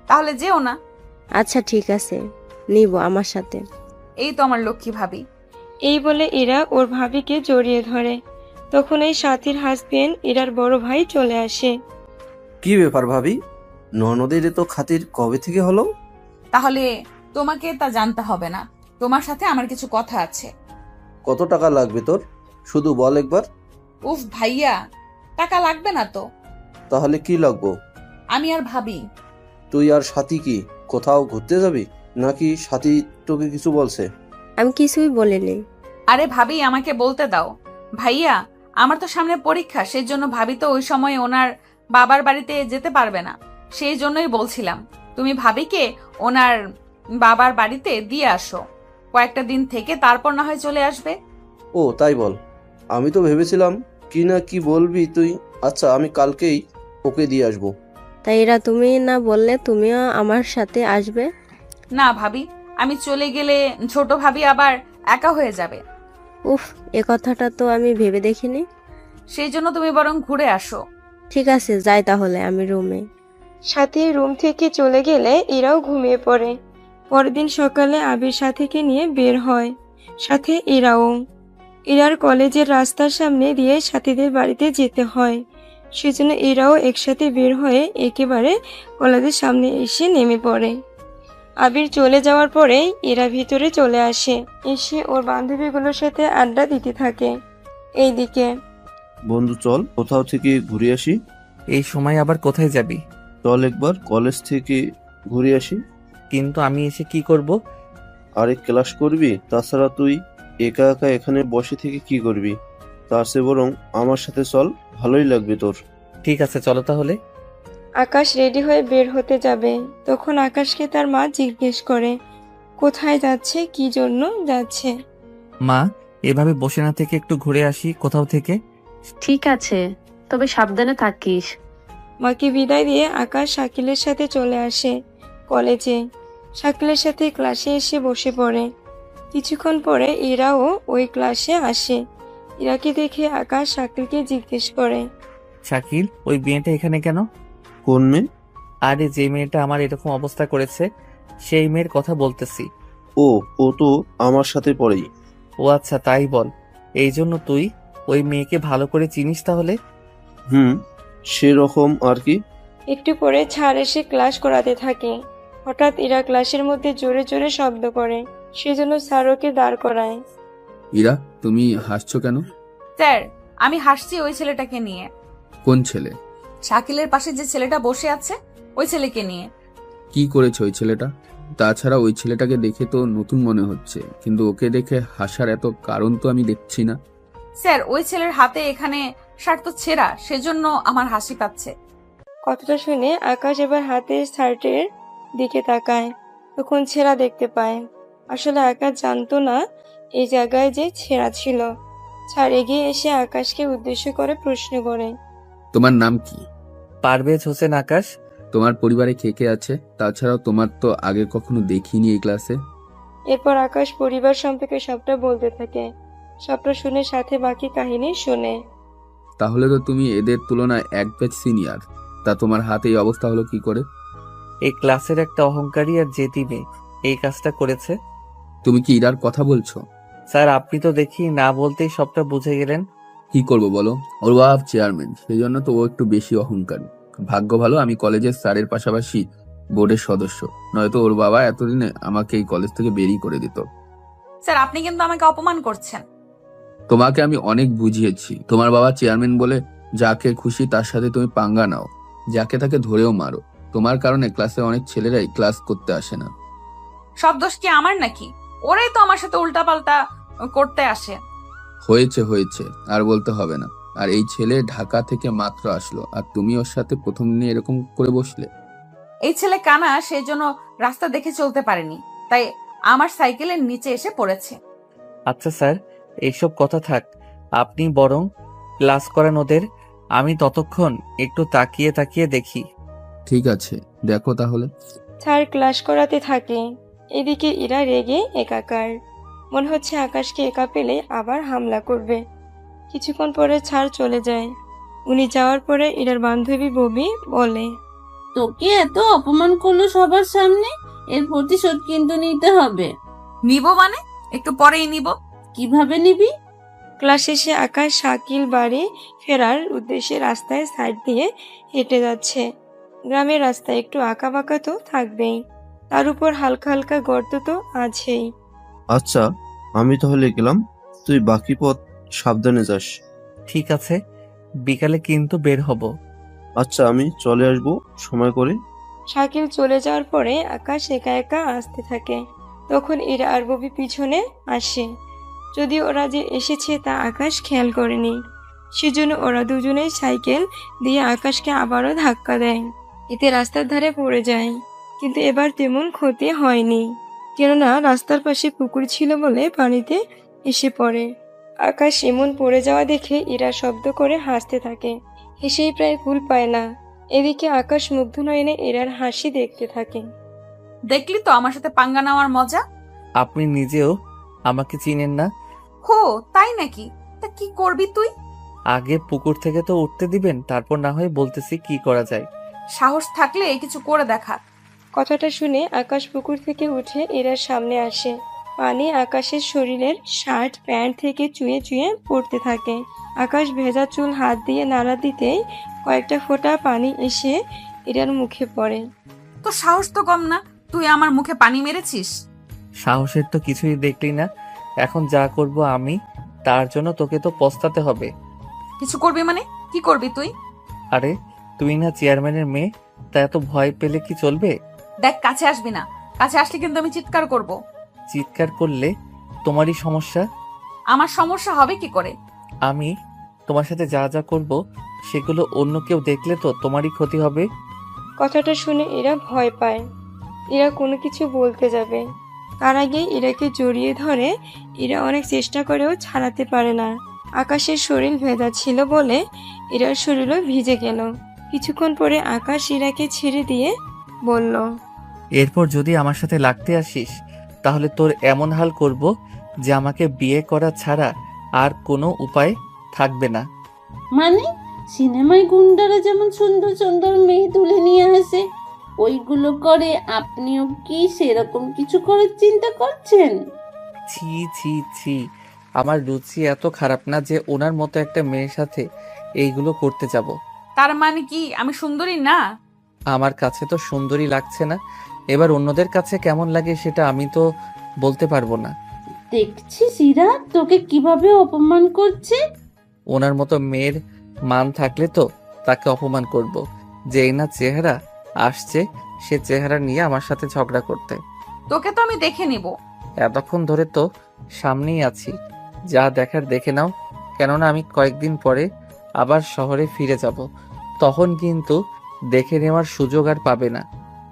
[SPEAKER 1] তাহলে যেও না।
[SPEAKER 10] আচ্ছা ঠিক আছে, নিব আমার সাথে।
[SPEAKER 1] এই তো আমার লক্ষ্মী ভাবি।
[SPEAKER 4] এই বলে ইরা ওর ভাবিকে জড়িয়ে ধরে। তখন এই সাথীর হাজবেন্ড ইরার বড় ভাই চলে আসে।
[SPEAKER 6] কি ব্যাপার ভাবি, ননদের তো খাতির কবে থেকে হলো?
[SPEAKER 1] তাহলে তোমাকে তা জানতে হবে না, তোমার সাথে আমার কিছু কথা আছে।
[SPEAKER 6] কত টাকা লাগবে তোর, শুধু বল একবার।
[SPEAKER 1] উফ ভাইয়া, টাকা লাগবে না তো।
[SPEAKER 6] তাহলে কি লাগবো?
[SPEAKER 1] আমি আর ভাবি।
[SPEAKER 6] তুই আর সাথী কি কোথাও ঘুরতে যাবি নাকি সাথী তোকে কিছু বলছে?
[SPEAKER 10] আমি কিছুই বলিনি।
[SPEAKER 1] আরে ভাবি, আমাকে বলতে দাও। ভাইয়া, আমার তো সামনে পরীক্ষা, সেই জন্য ভাবি তো ওই সময় ওনার বাবার বাড়িতে যেতে পারবে না। সেই জন্যই বলছিলাম তুমি ভাবিকে ওনার বাবার বাড়িতে দিয়ে আসো, কয়েকটা দিন থেকে তারপর না হয় চলে আসবে।
[SPEAKER 6] ও তাই বল, আমি তো ভেবেছিলাম কি না কি বলবি তুই। আচ্ছা, আমি কালকেই ওকে দিয়ে আসবো।
[SPEAKER 10] তাই এরা তুমি না বললে তুমিও আমার সাথে আসবে?
[SPEAKER 1] না ভাবি, আমি চলে গেলে ছোট ভাবি আবার একা হয়ে যাবে।
[SPEAKER 10] উফ, এ কথাটা তো আমি ভেবে দেখিনি।
[SPEAKER 1] সেই জন্য তুমি বরং ঘুরে আসো।
[SPEAKER 10] ঠিক আছে, যাই তাহলে আমি রুমে।
[SPEAKER 4] সাথী রুম থেকে চলে গেলে ইরাও ঘুমিয়ে পড়ে। পরের দিন সকালে আবির সাথীকে নিয়ে বের হয়, সাথে ইরাও। ইরার কলেজের রাস্তার সামনে দিয়ে সাথীদের বাড়িতে যেতে হয়, সেজন্য ইরাও একসাথে বের হয়ে একেবারে কলেজের সামনে এসে নেমে পড়ে। আবির চলে যাওয়ার পরে ইরা ভিতরে চলে আসে, এসে ওর বান্ধবীগুলোর সাথে আড্ডা দিতে থাকে। এইদিকে
[SPEAKER 6] বন্ধু চল কোথাও থেকে ঘুরে আসি।
[SPEAKER 2] এই সময় আবার কোথায় যাবি?
[SPEAKER 6] চল একবার কলেজ থেকে ঘুরে আসি।
[SPEAKER 2] কিন্তু আমি এসে কি করব?
[SPEAKER 6] আরেক ক্লাস করবি, তাছাড়া তুই একা একা এখানে বসে থেকে কি করবি? তার চেয়ে বরং আমার সাথে চল, ভালোই লাগবে তোর।
[SPEAKER 2] ঠিক আছে, চলো তাহলে।
[SPEAKER 4] আকাশ রেডি হয়ে বের হতে যাবে, তখন আকাশকে তার মা জিজ্ঞেস করে কোথায় যাচ্ছে, কি জন্য যাচ্ছে।
[SPEAKER 2] মা, এভাবে বসে না থেকে একটু ঘুরে আসি কোথাও থেকে।
[SPEAKER 3] ঠিক আছে, তবে সাবধানে থাকিস।
[SPEAKER 4] মাকে বিদায় দিয়ে আকাশ শাকিলের সাথে চলে আসে কলেজে। শাকিলের সাথে ক্লাসে এসে বসে পড়ে। কিছুক্ষণ পরে ইরাও ওই ক্লাসে আসে। ইরাকে দেখে আকাশ শাকিলকে জিজ্ঞেস করে
[SPEAKER 2] শাকিল, ওই মেয়েটা এখানে কেন?
[SPEAKER 6] কোন মেয়ে?
[SPEAKER 2] আরে যে মেয়েটা আমার এরকম অবস্থা করেছে সেই মেয়ের কথা বলতেছি।
[SPEAKER 6] ও তো আমার সাথে পড়েই।
[SPEAKER 2] ও আচ্ছা, তাই বল। এই জন্য তুই ওই মেয়েকে ভালো করে চিনিস তাহলে?
[SPEAKER 6] সেরকম আর কি।
[SPEAKER 4] একটু পরে ছাড় এসে ক্লাস করাতে থাকে। হঠাৎ ইরা ক্লাসের মধ্যে জোরে জোরে শব্দ করে। সেজন্য স্যার ওকে দাঁড় করায়।
[SPEAKER 8] ইরা, তুমি হাসছো কেন?
[SPEAKER 1] স্যার, আমি হাসছি ওই ছেলেটাকে নিয়ে।
[SPEAKER 8] কোন ছেলে?
[SPEAKER 1] শাকিলের পাশে যে ছেলেটা বসে আছে ওই ছেলেকে নিয়ে।
[SPEAKER 8] কি করেছে ওই ছেলেটা? তাছাড়া ওই ছেলেটাকে দেখে তো নতুন মনে হচ্ছে, কিন্তু ওকে দেখে হাসার এত কারণ তো আমি দেখছি না।
[SPEAKER 1] স্যার, ওই ছেলের হাতে এখানে শার্ট তো ছেঁড়া, সেজন্য আমার হাসি পাচ্ছে।
[SPEAKER 4] কথাটা শুনে আকাশ এবার হাতের শার্টের দিকে তাকায়, তখন ছেঁড়া দেখতে পায়। আসলে আকাশ জানতো না এই জায়গায় যে ছেঁড়া ছিল। স্যার এগিয়ে এসে আকাশকে উদ্দেশ্য করে প্রশ্ন করে।
[SPEAKER 8] তোমার নাম কি?
[SPEAKER 2] পারভেজ হোসেন আকাশ।
[SPEAKER 8] তোমার পরিবারে কে কে আছে? তাছাড়াও তোমার তো আগে কখনো দেখিনি এই ক্লাসে।
[SPEAKER 4] এরপর আকাশ পরিবার সম্পর্কে সবটা বলতে থাকে। সবটা শুনে সাথে বাকি কাহিনী শোনে।
[SPEAKER 8] তাহলে তো তুমি এদের তুলনায় এক ব্যাচ সিনিয়র। তা তোমার হাতে এই অবস্থা হলো কি করে?
[SPEAKER 2] এই ক্লাসের একটা অহংকারী আর জেদি মেয়ে এই কাজটা করেছে।
[SPEAKER 8] তুমি কি ইরার কথা বলছো?
[SPEAKER 2] স্যার, আপনি তো দেখি না বলতেই সবটা বুঝে গেলেন।
[SPEAKER 8] কি করব বলো, ওর বাবা চেয়ারম্যান, সেই জন্য তো ও একটু বেশি অহংকারী। ভাগ্য ভালো আমি কলেজের স্যারের পাশাপাশি বোর্ডের সদস্য, নয়তো ওর বাবা এতদিনে আমাকে এই কলেজ থেকে বেরিয়ে করে দিত।
[SPEAKER 1] স্যার, আপনি কিন্তু আমাকে অপমান করছেন।
[SPEAKER 8] তোমাকে আমি অনেক বুঝিয়েছি, তোমার বাবা চেয়ারম্যান বলে যাকে খুশি তার সাথে তুমি পাঙ্গা নাও, যাকে তাকে ধরেও মারো। তোমার কারণে ক্লাসে অনেক ছেলেরাই ক্লাস করতে আসে না।
[SPEAKER 1] সব দোষ কি আমার নাকি? ওরাই তো আমার সাথে উল্টাপাল্টা করতে আসে।
[SPEAKER 8] হয়েছে হয়েছে, আর বলতে হবে না। আর এই ছেলে ঢাকা থেকে মাত্র আসলো, আর তুমি ওর সাথে প্রথম দিনে এরকম করে বসলে।
[SPEAKER 1] এই ছেলে কানা, সেই জন্য রাস্তা দেখে চলতে পারেনি, তাই আমার সাইকেলের নিচে এসে পড়েছে।
[SPEAKER 2] আচ্ছা স্যার, এইসব কথা থাক, আপনি বরং ক্লাস করান ওদের। আমি ততক্ষণ একটু তাকিয়ে তাকিয়ে দেখি।
[SPEAKER 8] ঠিক আছে, দেখো তাহলে।
[SPEAKER 4] স্যার ক্লাস করাতে থাকে। এদিকে ইরা রেগে একাকার। মনে হচ্ছে আকাশকে একা পেলে আবার হামলা করবে। কিছুক্ষণ পরে স্যার চলে যায়। উনি যাওয়ার পরে ইরার বান্ধবী ববি বলে,
[SPEAKER 5] তোকে এত অপমান করলো সবার সামনে, এর প্রতিশোধ কিন্তু নিতে হবে।
[SPEAKER 1] নিব মানে? একটু পরেই নিব।
[SPEAKER 5] কিভাবে নিবি?
[SPEAKER 4] ক্লাস শেষে আকাশ শাকিল বাড়ি ফেরার উদ্দেশ্যে রাস্তায় সাইড দিয়ে হেঁটে যাচ্ছে। গ্রামের রাস্তা একটু আঁকা বাঁকা তো থাকবেই, তার উপর হালকা হালকা গর্ত তো আছেই।
[SPEAKER 6] আচ্ছা, আমি তাহলে গেলাম, তুই বাকি পথ সাবধানে যাস।
[SPEAKER 2] ঠিক আছে, বিকালে কিন্তু বের হব।
[SPEAKER 6] আচ্ছা, আমি চলে আসবো সময় করে।
[SPEAKER 4] শাকিল চলে যাওয়ার পরে আকাশ একা একা আসতে থাকে। তখন ইরা আর ববি পিছনে আসে। যদি ওরা যে এসেছে তা আকাশ খেয়াল করেনি, সেজন্য ওরা দুজনেই সাইকেল দিয়ে আকাশকে আবারও ধাক্কা দেয়। এতে রাস্তার ধারে পড়ে যায়, কিন্তু এবার তেমন ক্ষতি হয়নি, কেননা রাস্তার পাশে পুকুর ছিল বলে পানিতে এসে পড়ে। আকাশ এমন পড়ে যাওয়া দেখে ইরা শব্দ করে হাসতে থাকে। হেসেই প্রায় কুল পায় না। এদিকে আকাশ মুগ্ধ নয়নে ইরার হাসি দেখতে থাকে।
[SPEAKER 1] দেখলি তো আমার সাথে পাঙ্গা নেওয়ার মজা।
[SPEAKER 2] আপনি নিজেও আমাকে চিনেন না।
[SPEAKER 1] হো, তাই নাকি? তা কি করবি তুই?
[SPEAKER 2] আগে পুকুর থেকে তো উঠতে দিবেন, তারপর না হয় বলতেছি কি করা যায়।
[SPEAKER 1] সাহস থাকলে কিছু করে দেখা।
[SPEAKER 4] কথাটা শুনে আকাশ পুকুর থেকে উঠে ইরার সামনে আসে। পানি আকাশের শরীরের শার্ট প্যান্ট থেকে চুয়ে চুয়ে পড়তে থাকে। আকাশ ভেজা চুল হাত দিয়ে নাড়া দিতেই কয়েকটা ফোঁটা পানি এসে ইরার মুখে পড়ে।
[SPEAKER 1] তো সাহস তো কম না, তুই আমার মুখে পানি মেরেছিস।
[SPEAKER 2] সাহসের তো কিছুই দেখলি না। এখন যা করব আমি, তার জন্য তোকে তো পস্তাতে হবে।
[SPEAKER 1] কিছু করবি মানে? কি করবি তুই?
[SPEAKER 2] আরে তুই না চেয়ারম্যানের মেয়ে, তা এত ভয় পেলে কি চলবে?
[SPEAKER 1] দেখ, কাছে আসবি না। কাছে আসলে কিন্তু আমি চিৎকার করব।
[SPEAKER 2] চিৎকার করলে তোমারই সমস্যা।
[SPEAKER 1] আমার সমস্যা হবে কি করে?
[SPEAKER 2] আমি তোমার সাথে যা যা করব সেগুলো অন্য কেউ দেখলে তো তোমারই ক্ষতি হবে।
[SPEAKER 4] কথাটা শুনে ইরা ভয় পায়। ইরা কোনো কিছু বলতে যাবে, তার আগে ইরাকে জড়িয়ে ধরে। ইরা অনেক চেষ্টা করেও ছাড়াতে পারে না। আকাশের শরীর ভেজা ছিল বলে ইরার শরীরও ভিজে গেল। কিছুক্ষণ পরে আকাশ ইরাকে ছেড়ে দিয়ে বলল,
[SPEAKER 2] এরপর যদি আমার সাথে লাগতে আসিস তাহলে তোর এমন হাল করব যে আমাকে বিয়ে করা ছাড়া আর কোনো উপায় থাকবে না।
[SPEAKER 5] মানে সিনেমায় গুন্ডারা যেমন সুন্দর সুন্দর মেয়ে তুলে নিয়ে আসে, ওইগুলো করে আপনিও কি সেরকম কিছু করার চিন্তা করছেন?
[SPEAKER 2] ছি ছি ছি, আমার রুচি এত খারাপ না যে ওনার মতো একটা মেয়ের সাথে এইগুলো করতে যাব।
[SPEAKER 1] তার মানে কি আমি সুন্দরী না?
[SPEAKER 2] আমার কাছে তো সুন্দরী লাগছে না, এবার অন্যদের কাছে কেমন লাগে সেটা আমি তো বলতে পারবো না।
[SPEAKER 5] দেখছিস ইরা তোকে কিভাবে অপমান করছে।
[SPEAKER 2] ওনার মতো মেয়ের মান থাকলে তো তাকে অপমান করব। যেই না চেহারা আসছে সে চেহারা নিয়ে আমার সাথে ঝগড়া করতে।
[SPEAKER 1] তোকে তো আমি দেখে নিব।
[SPEAKER 2] এতক্ষণ ধরে তো সামনেই আছি, যা দেখার দেখে নাও। কেননা আমি কয়েকদিন পরে আবার শহরে ফিরে যাব, তখন কিন্তু দেখে নেওয়ার সুযোগ আর পাবে না।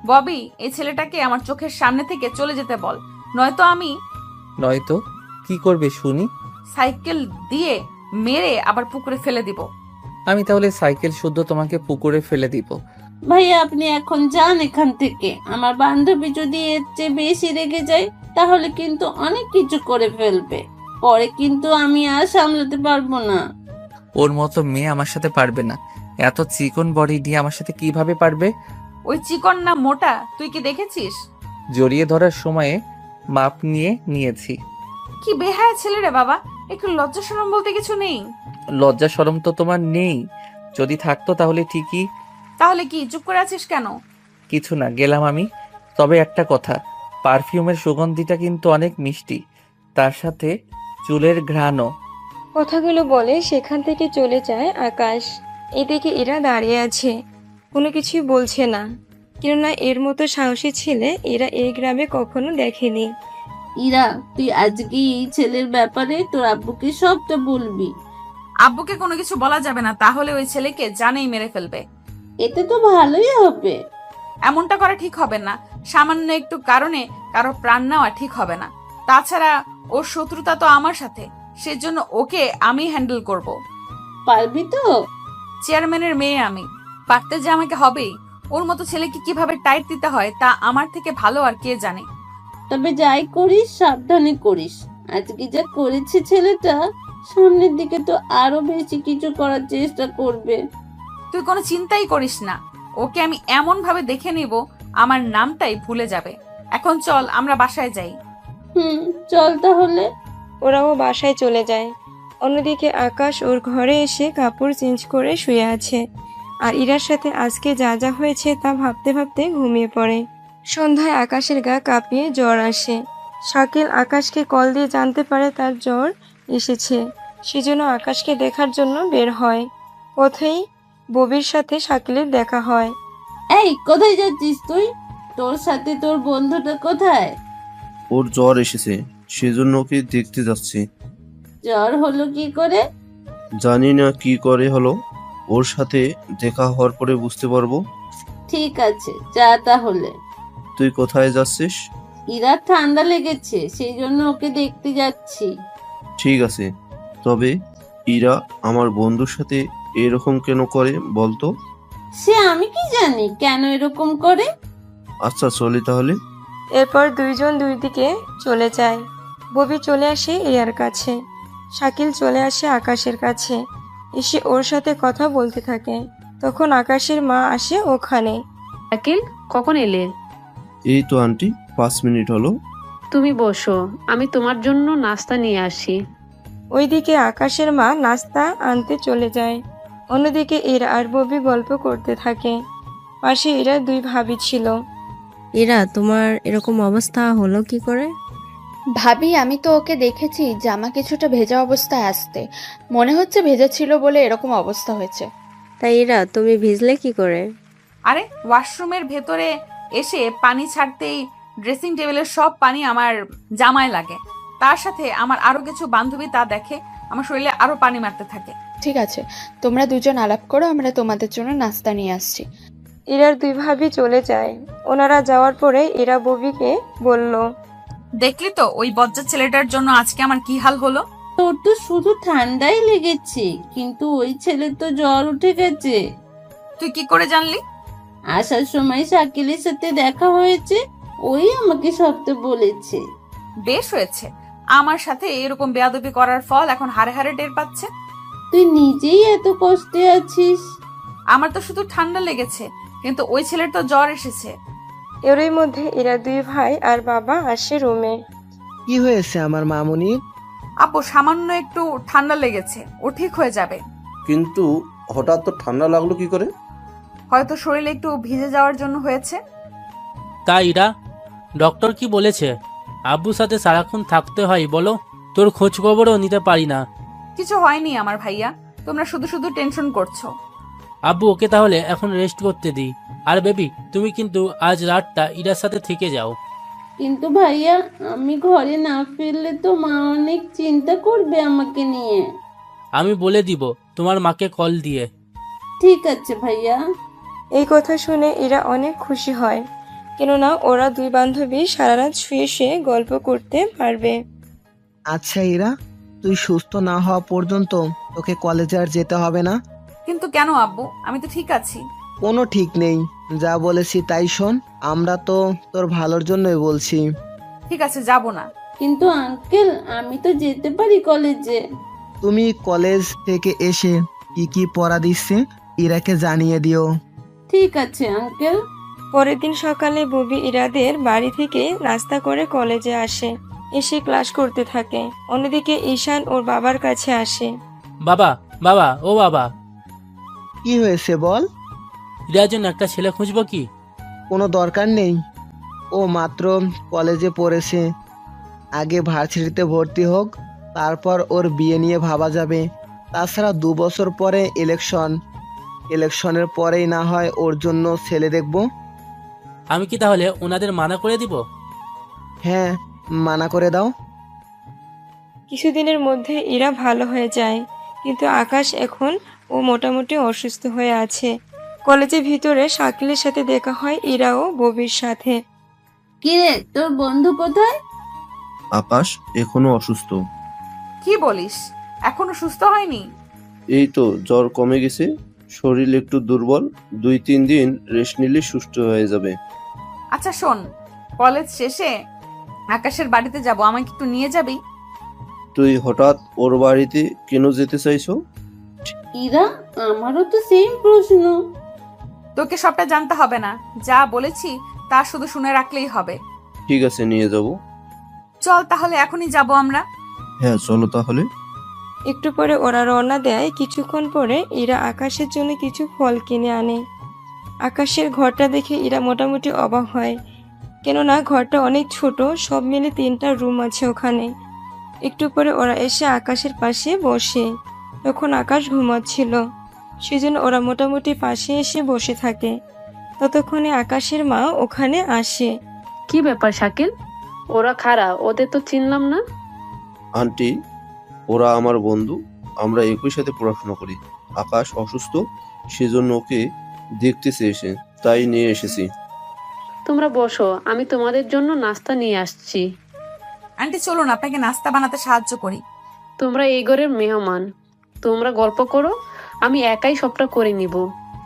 [SPEAKER 1] ববি, এই ছেলেটাকে আমার চোখের সামনে থেকে চলে যেতে বল, নয়তো আমি
[SPEAKER 2] নয়তো কি করবে শুনি?
[SPEAKER 1] সাইকেল দিয়ে মেরে আবার পুকুরে ফেলে দিব।
[SPEAKER 2] আমি তাহলে সাইকেল শুদ্ধ তোমাকে পুকুরে ফেলে দিব।
[SPEAKER 5] ভাইয়া আপনি এখন যান এখান থেকে। আমার বান্ধবী যদি এর চেয়ে বেশি রেগে যায় তাহলে কিন্তু অনেক কিছু করে ফেলবে, পরে কিন্তু আমি আর সামলাতে পারবো না।
[SPEAKER 2] ওর মতো মেয়ে আমার সাথে পারবে না। এত চিকন বডি নিয়ে আমার সাথে কিভাবে পারবে?
[SPEAKER 1] ওই চিকন না মোটা তুই কি দেখেছিস?
[SPEAKER 2] জড়িয়ে ধরার সময়ে মাপ নিয়েছি।
[SPEAKER 1] কি বেহায়া ছেলে রে বাবা, একটু লজ্জা শরম বলতে কিছু নেই?
[SPEAKER 2] লজ্জা শরম তো তোমার নেই। যদি থাকতো তাহলে ঠিকই।
[SPEAKER 1] তাহলে কি চুপ করে আছিস কেন?
[SPEAKER 2] কিছু না, গেলাম আমি। তবে একটা কথা, পারফিউমের সুগন্ধিটা কিন্তু অনেক মিষ্টি, তার সাথে চুলের ঘ্রাণও।
[SPEAKER 4] কথাগুলো বলে সেখান থেকে চলে যায় আকাশ। এদিকে এরা দাঁড়িয়ে আছে, কোনো কিছুই বলছে না, কেননা এর মতো সাহসী ছেলে এরা এই গ্রামে কখনো দেখেনি।
[SPEAKER 5] ইরা তুই আজকে এই ছেলের ব্যাপারে তোর আব্বুকে সবটা বলবি।
[SPEAKER 1] আব্বুকে কোনো কিছু বলা যাবে না, তাহলে ওই ছেলেকে জানেই মেরে ফেলবে।
[SPEAKER 5] এতে তো ভালোই হবে।
[SPEAKER 1] এমনটা করা ঠিক হবে না। সামান্য একটু কারণে কারো প্রাণ নেওয়া ঠিক হবে না। তাছাড়া ওর শত্রুতা তো আমার সাথে, সেজন্য ওকে আমি হ্যান্ডেল করব।
[SPEAKER 5] পারবি তো?
[SPEAKER 1] চেয়ারম্যানের মেয়ে আমি, পারতে যে আমাকে হবেই। ওর মতো ছেলেকে কিভাবে টাইট দিতে হয় তা আমার থেকে ভালো আর কে জানে।
[SPEAKER 5] তবে যাই করিস সাবধানে করিস। আজকে যা করেছে ছেলেটা, সামনের দিকে তো আরো বেশি কিছু করার চেষ্টা করবে।
[SPEAKER 1] তুই কোনো চিন্তাই করিস না, ওকে আমি এমন ভাবে দেখে নিব আমার নামটাই ভুলে যাবে। এখন চল আমরা বাসায় যাই।
[SPEAKER 5] চল তাহলে।
[SPEAKER 4] ওরাও বাসায় চলে যায়। অন্যদিকে আকাশ ওর ঘরে এসে কাপড় চেঞ্জ করে শুয়ে আছে, আর ইরার সাথে আজকে যা যা হয়েছে তা ভাবতে ভাবতে ঘুমিয়ে পড়ে। সন্ধ্যায় আকাশের গা কাঁপিয়ে জ্বর আসে। শাকিল আকাশকে কল দিয়ে জানতে পারে তার জ্বর এসেছে, সেজন্য আকাশকে দেখার জন্য বের হয়। পথেই ববির সাথে শাকিলের দেখা হয়।
[SPEAKER 5] এই কোথায় যাচ্ছিস তুই? তোর সাথে তোর বন্ধুটা কোথায়?
[SPEAKER 6] ওর জ্বর এসেছে, সেজন্য ওকে দেখতে যাচ্ছি।
[SPEAKER 5] জ্বর হলো কি করে?
[SPEAKER 6] জানি না কি করে হলো, ওর সাথে দেখা হওয়ার পরে বুঝতে পারবো।
[SPEAKER 5] ঠিক আছে যা তাহলে।
[SPEAKER 6] তুই কোথায় যাচ্ছিস?
[SPEAKER 5] ইরা ঠান্ডা লেগেছে, সেই জন্য ওকে দেখতে যাচ্ছি।
[SPEAKER 6] ঠিক আছে, তবে ইরা আমার বন্ধুর সাথে এরকম কেন করে বলতো?
[SPEAKER 5] সে আমি কি জানি কেন এরকম করে।
[SPEAKER 6] আচ্ছা চলি তাহলে।
[SPEAKER 4] এরপর দুইজন দুই দিকে চলে যায়। ববি চলে আসে ইরার কাছে, শাকিল চলে আসে আকাশের কাছে, এসে ওর সাথে কথা বলতে থাকে। তখন আকাশের মা আসে ওখানে।
[SPEAKER 3] শাকিল, কখন এলে?
[SPEAKER 6] এই তো আন্টি, 5 মিনিট হলো।
[SPEAKER 3] তুমি বসো, আমি তোমার জন্য নাস্তা নিয়ে আসি।
[SPEAKER 4] ওইদিকে আকাশের মা নাস্তা আনতে চলে যায়। অন্যদিকে এরা আর ববি গল্প করতে থাকে। পাশে এরা দুই ভাবি ছিল।
[SPEAKER 10] এরা তোমার এরকম অবস্থা হলো কি করে?
[SPEAKER 11] ভাবি, আমি তো ওকে দেখেছি জামা কিছুটা ভেজা অবস্থায় আসতে, মনে হচ্ছে ভেজা ছিল বলে এরকম অবস্থা হয়েছে।
[SPEAKER 10] তাই এরা তুমি ভিজলে কি করে?
[SPEAKER 1] আরে ওয়াশরুমের ভেতরে এসে পানি ছাড়তেই ড্রেসিং টেবিলের সব পানি আমার জামায় লাগে। তার সাথে আমার আরো কিছু বান্ধবী তা দেখে আমার শরীরে আরো পানি মারতে থাকে।
[SPEAKER 11] ঠিক আছে, তোমরা দুজন আলাপ করো, আমরা তোমাদের জন্য নাস্তা নিয়ে আসছি।
[SPEAKER 4] এরার দুই ভাবি চলে যায়। ওনারা যাওয়ার পরে এরা ববিকে বলল,
[SPEAKER 1] দেখলি তো ওই বজ্জাত ছেলেটার জন্য আজকে আমার কি হাল হলো।
[SPEAKER 5] তোর তো শুধু ঠান্ডাই লেগেছে, কিন্তু ওই ছেলের তো জ্বর উঠে গেছে।
[SPEAKER 1] তুই কি করে জানলি?
[SPEAKER 5] আসার সময় শাকিলের সাথে দেখা হয়েছে, ওই আমাকে সবটা বলেছে।
[SPEAKER 1] বেশ হয়েছে, আমার সাথে এরকম বেয়াদবি করার ফল এখন হারে হারে টের পাচ্ছে।
[SPEAKER 5] তুই নিজেই এত কষ্টে আছিস।
[SPEAKER 1] আমার তো শুধু ঠান্ডা লেগেছে, কিন্তু ওই ছেলের তো জ্বর এসেছে।
[SPEAKER 4] এরই মধ্যে এরা দুই ভাই আর বাবা আসে রুমে।
[SPEAKER 12] কি হয়েছে আমার মামুনি?
[SPEAKER 1] আপু, সামান্য একটু ঠান্ডা লেগেছে, ও ঠিক হয়ে যাবে।
[SPEAKER 6] কিন্তু হঠাৎ তো ঠান্ডা লাগলো কি করে?
[SPEAKER 1] হয়তো শরীরে একটু ভিজে যাওয়ার জন্য হয়েছে।
[SPEAKER 13] তাই ইরা, ডক্টর কি বলেছে? আব্বুর সাথে সারাক্ষণ থাকতে হয় বলো? তোর খোঁজ খবরও নিতে পারি না।
[SPEAKER 1] কিছু হয়নি আমার ভাইয়া, তোমরা শুধু শুধু টেনশন করছো।
[SPEAKER 13] আব্বু ওকে তাহলে এখন রেস্ট করতে দিই। আর বেবি, তুমি কিন্তু আজ রাতটা ইরার সাথে থেকে যাও।
[SPEAKER 5] কিন্তু ভাইয়া, আমি ঘরে না ফিরলে তো মা অনেক চিন্তা করবে আমাকে নিয়ে।
[SPEAKER 13] আমি বলে দিব তোমার মাকে কল দিয়ে।
[SPEAKER 5] ঠিক আছে ভাইয়া।
[SPEAKER 4] এই কথা শুনে ইরা অনেক খুশি হয়, কেননা ওরা দুই বান্ধবী সারা রাত শুয়ে শুয়ে গল্প করতে পারবে।
[SPEAKER 12] আচ্ছা ইরা, তুই সুস্থ না হওয়া পর্যন্ত তোকে কলেজে আর যেতে হবে না?
[SPEAKER 1] কিন্তু কেন আব্বু, আমি তো ঠিক আছি।
[SPEAKER 12] কোনো ঠিক নেই, যা বলেছি তাই শোন। আমরা তো তোর ভালোর জন্যই বলছি।
[SPEAKER 1] ঠিক আছে, যাব না।
[SPEAKER 5] কিন্তু আঙ্কেল, আমি তো যেতে পারি কলেজে।
[SPEAKER 12] তুমি কলেজ থেকে এসে কি কি পড়া দিচ্ছে ইরাকে জানিয়ে দিও।
[SPEAKER 5] ঠিক আছে আঙ্কেল।
[SPEAKER 4] পরের দিন সকালে ববি ইরাদের বাড়ি থেকে নাস্তা করে কলেজে আসে, এসে ক্লাস করতে থাকে। অন্যদিকে ঈশান ওর বাবার কাছে আসে।
[SPEAKER 13] বাবা, বাবা, ও বাবা,
[SPEAKER 12] কি হয়েছে বল?
[SPEAKER 13] ইরার জন্য একটা ছেলে খুঁজবো কি?
[SPEAKER 12] কোনো দরকার নেই, ও মাত্র কলেজে পড়েছে। আগে ভার্সিটিতে ভর্তি হোক, তারপর ওর বিয়ে নিয়ে ভাবা যাবে। তাছাড়া 2 বছর পরে ইলেকশনের পরেই না হয় ওর জন্য ছেলে দেখব।
[SPEAKER 13] আমি কি তাহলে ওনাদের মানা করে দিব?
[SPEAKER 12] হ্যাঁ, মানা করে দাও।
[SPEAKER 4] কিছুদিনের মধ্যে ইরা ভালো হয়ে যায়, কিন্তু আকাশ এখন ও মোটামুটি অসুস্থ হয়ে আছে। কলেজের ভিতরে শাকিলের সাথে দেখা হয় ইরা ও ববির সাথে।
[SPEAKER 5] কিরে, তোর বন্ধু কোথায়?
[SPEAKER 6] আকাশ এখনো অসুস্থ।
[SPEAKER 1] কি বলিস, এখনো সুস্থ হয়নি?
[SPEAKER 6] এই তো জ্বর কমে গেছে, শরীর একটু দুর্বল, 2-3 দিন রেস্ট নিলে সুস্থ হয়ে যাবে।
[SPEAKER 1] আচ্ছা শোন, কলেজ শেষে আকাশের বাড়িতে যাব, আমাকে একটু নিয়ে যাবি?
[SPEAKER 6] তুই হঠাৎ ওর বাড়িতে কেন যেতে চাইছো?
[SPEAKER 5] ইরা, আমারও তো সেম প্রশ্ন।
[SPEAKER 1] তোকে সবটা জানতে হবে না, যা বলেছি তা শুধু শুনে রাখলেই হবে।
[SPEAKER 6] ঠিক আছে, নিয়ে যাব।
[SPEAKER 1] চল তাহলে, এখনই যাব আমরা।
[SPEAKER 6] হ্যাঁ চলো তাহলে।
[SPEAKER 4] একটু পরে ওরা রওনা দেয়। কিছুক্ষণ পরে ইরা আকাশের জন্য কিছু ফল কিনে আনে। আকাশের ঘরটা দেখে ইরা মোটামুটি অবাক হয়, কেননা ঘরটা অনেক ছোট, সব মিলে 3টা রুম আছে ওখানে। একটু পরে ওরা এসে আকাশের পাশে বসে। তখন আকাশ ঘুমাচ্ছিল, সেজন্য ওরা মোটামুটি পাশে এসে বসে থাকে। ততক্ষণে আকাশের মা ওখানে আসে।
[SPEAKER 3] কি ব্যাপার শাকিল? ওরা খারাপ, ওদের তো চিনলাম না।
[SPEAKER 6] আন্টি, ওরা আমার বন্ধু, আমরা একই সাথে পড়াশোনা করি। আকাশ অসুস্থ, সেজন্য ওকে দেখতে চেয়েছে, তাই নিয়ে এসেছি।
[SPEAKER 3] তোমরা বসো, আমি তোমাদের জন্য নাস্তা নিয়ে আসছি।
[SPEAKER 1] আন্টি চলুন, আপনাকে নাস্তা বানাতে সাহায্য করি।
[SPEAKER 3] তোমরা এই ঘরের মেহমান, তোমরা গল্প করো, আমি একাই সবটা করে নিব।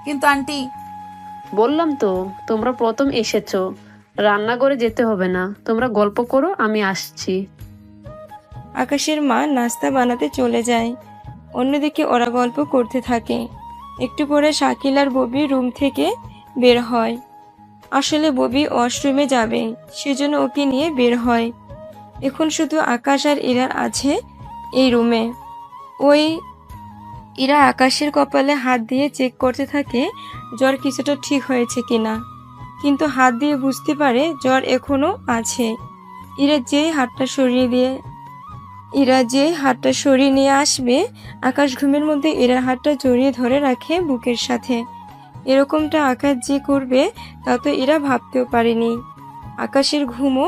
[SPEAKER 1] কিন্তু আন্টি,
[SPEAKER 3] বললাম তো তোমরা প্রথম এসেছো, রান্নাঘরে যেতে হবে না, তোমরা গল্প করো, আমি আসছি।
[SPEAKER 4] আকাশের মা নাস্তা বানাতে চলে যায়। অন্যদিকে ওরা গল্প করতে থাকে। একটু পরে শাকিল আর ববি রুম থেকে বের হয়। আসলে ববি ওয়াশরুমে যাবে, সেজন্য ওকে নিয়ে বের হয়। এখন শুধু আকাশ আর ইরা আছে এই রুমে। ইরা আকাশের কপালে হাত দিয়ে চেক করতে থাকে জ্বর কিছুটা ঠিক হয়েছে কিনা, কিন্তু হাত দিয়ে বুঝতে পারে জ্বর এখনো আছে। ইরা যেই হাতটা সরিয়ে নিয়ে আসবে, আকাশ ঘুমের মধ্যে ইরার হাতটা জড়িয়ে ধরে রাখে বুকের সাথে। এরকমটা আকাশ যে করবে তা তো ইরা ভাবতেও পারেনি। আকাশের ঘুমও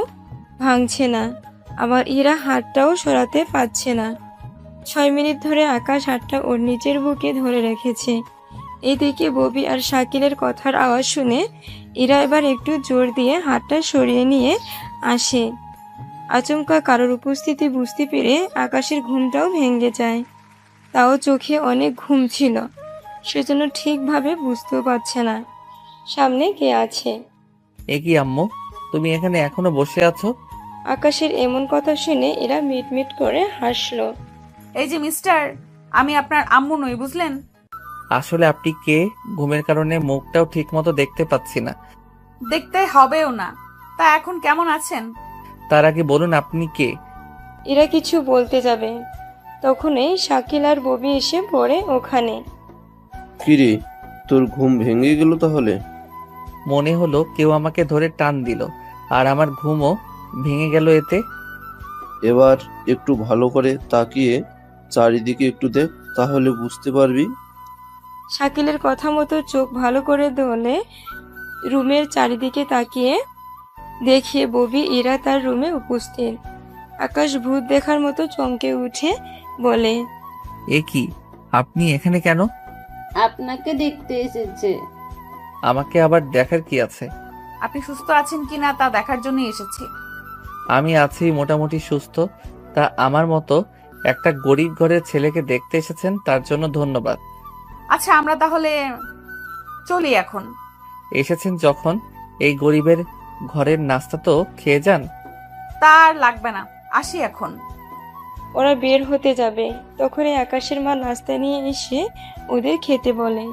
[SPEAKER 4] ভাঙছে না, আবার ইরা হাতটাও সরাতে পারছে না। 6 মিনিট ধরে আকাশ হাতটা ওর নিচের বুকে ধরে রেখেছে। এদিকে ববি আর শাকিলের কথার আওয়াজ শুনে ইরা এবার একটু জোর দিয়ে হাতটা সরিয়ে নিয়ে আসে। আচমকা কারোর উপস্থিতি বুঝতে পেরে আকাশের ঘুমটাও ভেঙে যায়। তাও চোখে অনেক ঘুম ছিল, সেজন্য ঠিকভাবে বুঝতেও পারছে না সামনে কে আছে।
[SPEAKER 2] এ কি আম্মু, তুমি এখানে এখনো বসে আছো?
[SPEAKER 4] আকাশের এমন কথা শুনে এরা মিটমিট করে হাসলো।
[SPEAKER 1] এই যে মিস্টার, আমি আপনার আম্মু নই, বুঝলেন?
[SPEAKER 2] আসলে আপনি কে? ঘুমের কারণে মুখটাও ঠিক মতো দেখতে পাচ্ছি না।
[SPEAKER 1] দেখতে হবেও না। তা এখন কেমন আছেন?
[SPEAKER 2] তার আগে বলুন আপনি কে?
[SPEAKER 4] এরা কিছু বলতে যাবে, তখনই শাকিল আর ববি এসে পড়ে ওখানে।
[SPEAKER 6] কিরে, তোর ঘুম ভেঙে গেল তাহলে?
[SPEAKER 2] মনে হলো কেউ আমাকে ধরে টান দিল, আর আমার ঘুমও ভেঙে গেল এতে?
[SPEAKER 6] এবার একটু ভালো করে তাকিয়ে চারিদিকে একটু দেখ, তাহলে বুঝতে পারবি।
[SPEAKER 4] শাকিলের কথা মতো চোখ ভালো করে ধরে রুমের চারিদিকে তাকিয়ে দেখে ববি ইরা তার রুমে উপস্থিত। আকাশ ভূত দেখার মতো চমকে উঠে বলে,
[SPEAKER 2] এ কি, আপনি এখানে কেন?
[SPEAKER 5] আপনাকে দেখতে এসেছে।
[SPEAKER 2] আমাকে আবার দেখার কি আছে?
[SPEAKER 1] আপনি সুস্থ আছেন কিনা তা দেখার জন্য এসেছি।
[SPEAKER 2] আমি আছি মোটামুটি সুস্থ। তা আমার মতো একটা গরিব ঘরের ছেলেকে দেখতে এসেছেন, তার জন্য ধন্যবাদ।
[SPEAKER 1] আচ্ছা আমরা তাহলে চলি এখন।
[SPEAKER 2] এসেছেন যখন এই গরিবের ঘরের নাস্তা তো খেয়ে যান।
[SPEAKER 1] তার লাগবে না, আসি এখন।
[SPEAKER 4] ওরা বের হতে যাবে, তখনই আকাশের মা নাস্তা নিয়ে এসে ওদের খেতে বলে।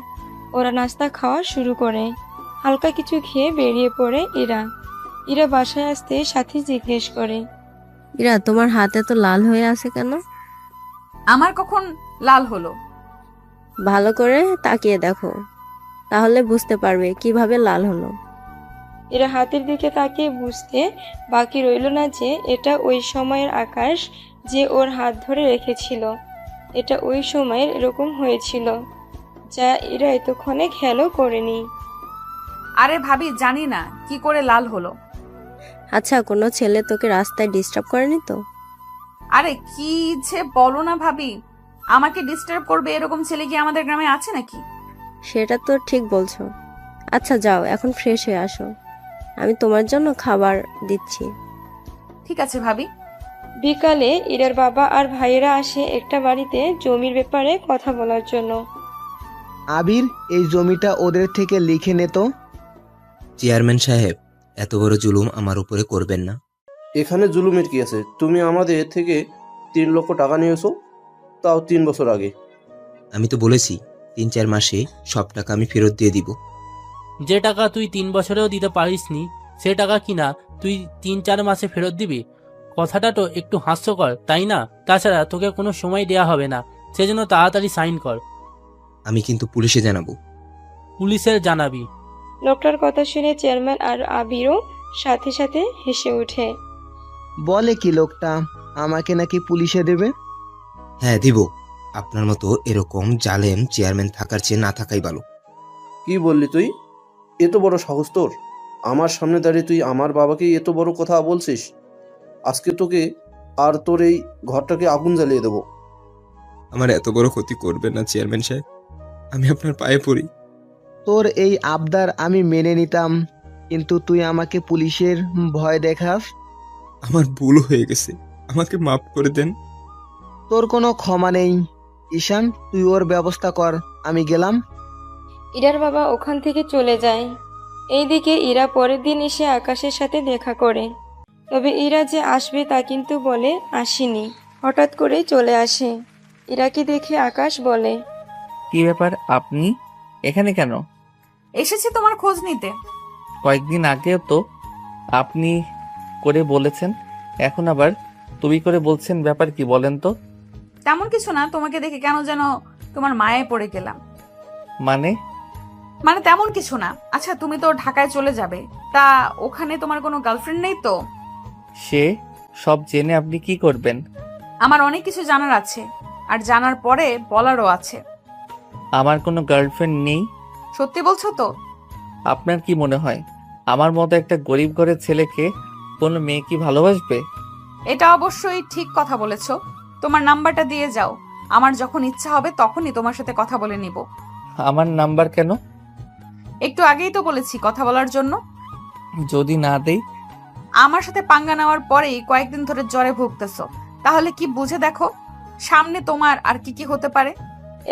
[SPEAKER 4] ওরা নাস্তা খাওয়া শুরু করে। হালকা কিছু খেয়ে বেরিয়ে পড়ে ইরা। ইরা বাসায় আসতে সাথী জিজ্ঞেস করে,
[SPEAKER 10] ইরা, তোমার হাতে তো লাল হয়ে আছে কেন?
[SPEAKER 1] আমার কখন লাল হলো?
[SPEAKER 10] ভালো করে তাকিয়ে দেখো, তাহলে বুঝতে পারবে কিভাবে লাল হলো।
[SPEAKER 4] এরা হাতের দিকে তাকিয়ে বুঝতে বাকি রইল না যে এটা ওই সময়ের আকাশ যে ওর হাত ধরে রেখেছিল। এটা ওই সময়ের এরকম হয়েছিল, যা এরা এতক্ষণে খেয়ালও করেনি।
[SPEAKER 1] আরে ভাবি, জানি না কি করে লাল হলো।
[SPEAKER 10] আচ্ছা, কোনো ছেলে তোকে রাস্তায় ডিস্টার্ব করেনি তো?
[SPEAKER 1] আরে কি যে বলো না ভাবি, আমাকে ডিস্টার্ব করবে এরকম ছেলে কি আমাদের গ্রামে আছে নাকি?
[SPEAKER 10] সেটা তো ঠিক বলছো। আচ্ছা যাও, এখন ফ্রেশ হয়ে আসো, আমি তোমার জন্য খাবার দিচ্ছি।
[SPEAKER 1] ঠিক আছে ভাবি।
[SPEAKER 4] বিকালে ইরার বাবা আর ভাইয়েরা আসে একটা বাড়িতে জমির ব্যাপারে কথা বলার জন্য।
[SPEAKER 12] আবির, এই জমিটা ওদের থেকে লিখে নে তো।
[SPEAKER 14] চেয়ারম্যান সাহেব, এত বড় জুলুম আমার উপরে করবেন না।
[SPEAKER 6] এখানে জুলুমের কি আছে? তুমি আমাদের থেকে 3 লক্ষ টাকা নিয়েছো, তাও 3 বছর আগে।
[SPEAKER 14] আমি তো বলেছি 3-4 মাসে সব টাকা আমি ফেরত দিয়ে দিব।
[SPEAKER 13] যে টাকা তুই 3 বছরেও দিতে পারিসনি, সে টাকা কিনা তুই 3-4 মাসে ফেরত দিবি? কথাটা তো একটু হাস্যকর, তাই না? তাছাড়া তোকে কোনো সময় দেয়া হবে না, সেজন্য তাড়াতাড়ি সাইন কর।
[SPEAKER 14] আমি কিন্তু পুলিশে জানাবো।
[SPEAKER 13] পুলিশের জানাবি?
[SPEAKER 4] লোকটার কথা শুনে চেয়ারম্যান আর আবিরও সাথে সাথে হেসে ওঠে।
[SPEAKER 12] বলে কি লোকটা, আমাকে নাকি পুলিশে দেবে?
[SPEAKER 14] হ্যাঁ দিব। আপনার মতো এরকম জালেম চেয়ারম্যান থাকার চেয়ে না থাকাই ভালো।
[SPEAKER 6] কি বললি তুই? এত বড় সাহস তোর? আমার সামনে দাঁড়িয়ে তুই আমার বাবাকে এত বড় কথা বলছিস? আজকে তোকে আর তোর এই ঘরটাকে আগুন জ্বালিয়ে দেবো।
[SPEAKER 14] আমার এত বড় ক্ষতি করবেন না চেয়ারম্যান সাহেব, আমি আপনার পায়ে পড়ি।
[SPEAKER 12] তোর এই আবদার আমি মেনে নিতাম, কিন্তু তুই আমাকে পুলিশের ভয় দেখাস।
[SPEAKER 14] আমার ভুল হয়ে গেছে, আমাকে মাফ করে দেন।
[SPEAKER 12] তোর কোনো ক্ষমা নেই। ঈশান, তুই ওর ব্যবস্থা কর, আমি গেলাম।
[SPEAKER 4] ইরার বাবা ওখান থেকে চলে যায়। এইদিকে ইরা পরের দিন এসে আকাশের সাথে দেখা করে। তবে ইরা যে আসবে তা কিন্তু বলে আসেনি, হঠাৎ করে চলে আসে। ইরাকে দেখে আকাশ বলে,
[SPEAKER 2] কি ব্যাপার, আপনি এখানে কেন?
[SPEAKER 1] এসেছি তোমার খোঁজ নিতে।
[SPEAKER 2] কয়েকদিন আগেও তো আপনি করে বলেছেন, এখন আবার তুমি করে বলছেন, ব্যাপার কি বলেন তো?
[SPEAKER 1] তেমন কিছু না, তোমাকে দেখে কেন যেন তোমার মায়ায় পড়ে গেলাম।
[SPEAKER 2] মানে?
[SPEAKER 1] মানে তেমন কিছু না। আচ্ছা তুমি তো ঢাকায় চলে যাবে, তা ওখানে তোমার কোনো গার্লফ্রেন্ড নেই তো?
[SPEAKER 2] সে সব জেনে আপনি কি করবেন?
[SPEAKER 1] আমার অনেক কিছু জানার আছে, আর জানার পরে বলারও আছে।
[SPEAKER 2] আমার কোনো গার্লফ্রেন্ড নেই।
[SPEAKER 1] সত্যি বলছো তো?
[SPEAKER 2] আপনার কি মনে হয় আমার মতো একটা গরিব ঘরের ছেলেকে কোনো মেয়ে কি ভালোবাসবে?
[SPEAKER 1] এটা অবশ্যই ঠিক কথা বলেছো। তোমার নাম্বারটা দিয়ে যাও, আমার যখন ইচ্ছা হবে তখনই তোমার সাথে কথা বলে নিব।
[SPEAKER 2] আমার নাম্বার কেন?
[SPEAKER 1] একটু আগেই তো বলেছি কথা বলার জন্য।
[SPEAKER 2] যদি না দেই?
[SPEAKER 1] আমার সাথে পাঙ্গা নেওয়ার পরেই কয়েকদিন ধরে জ্বরে ভুগতেছো, তাহলে কি বুঝে দেখো সামনে তোমার আর কি কি হতে পারে।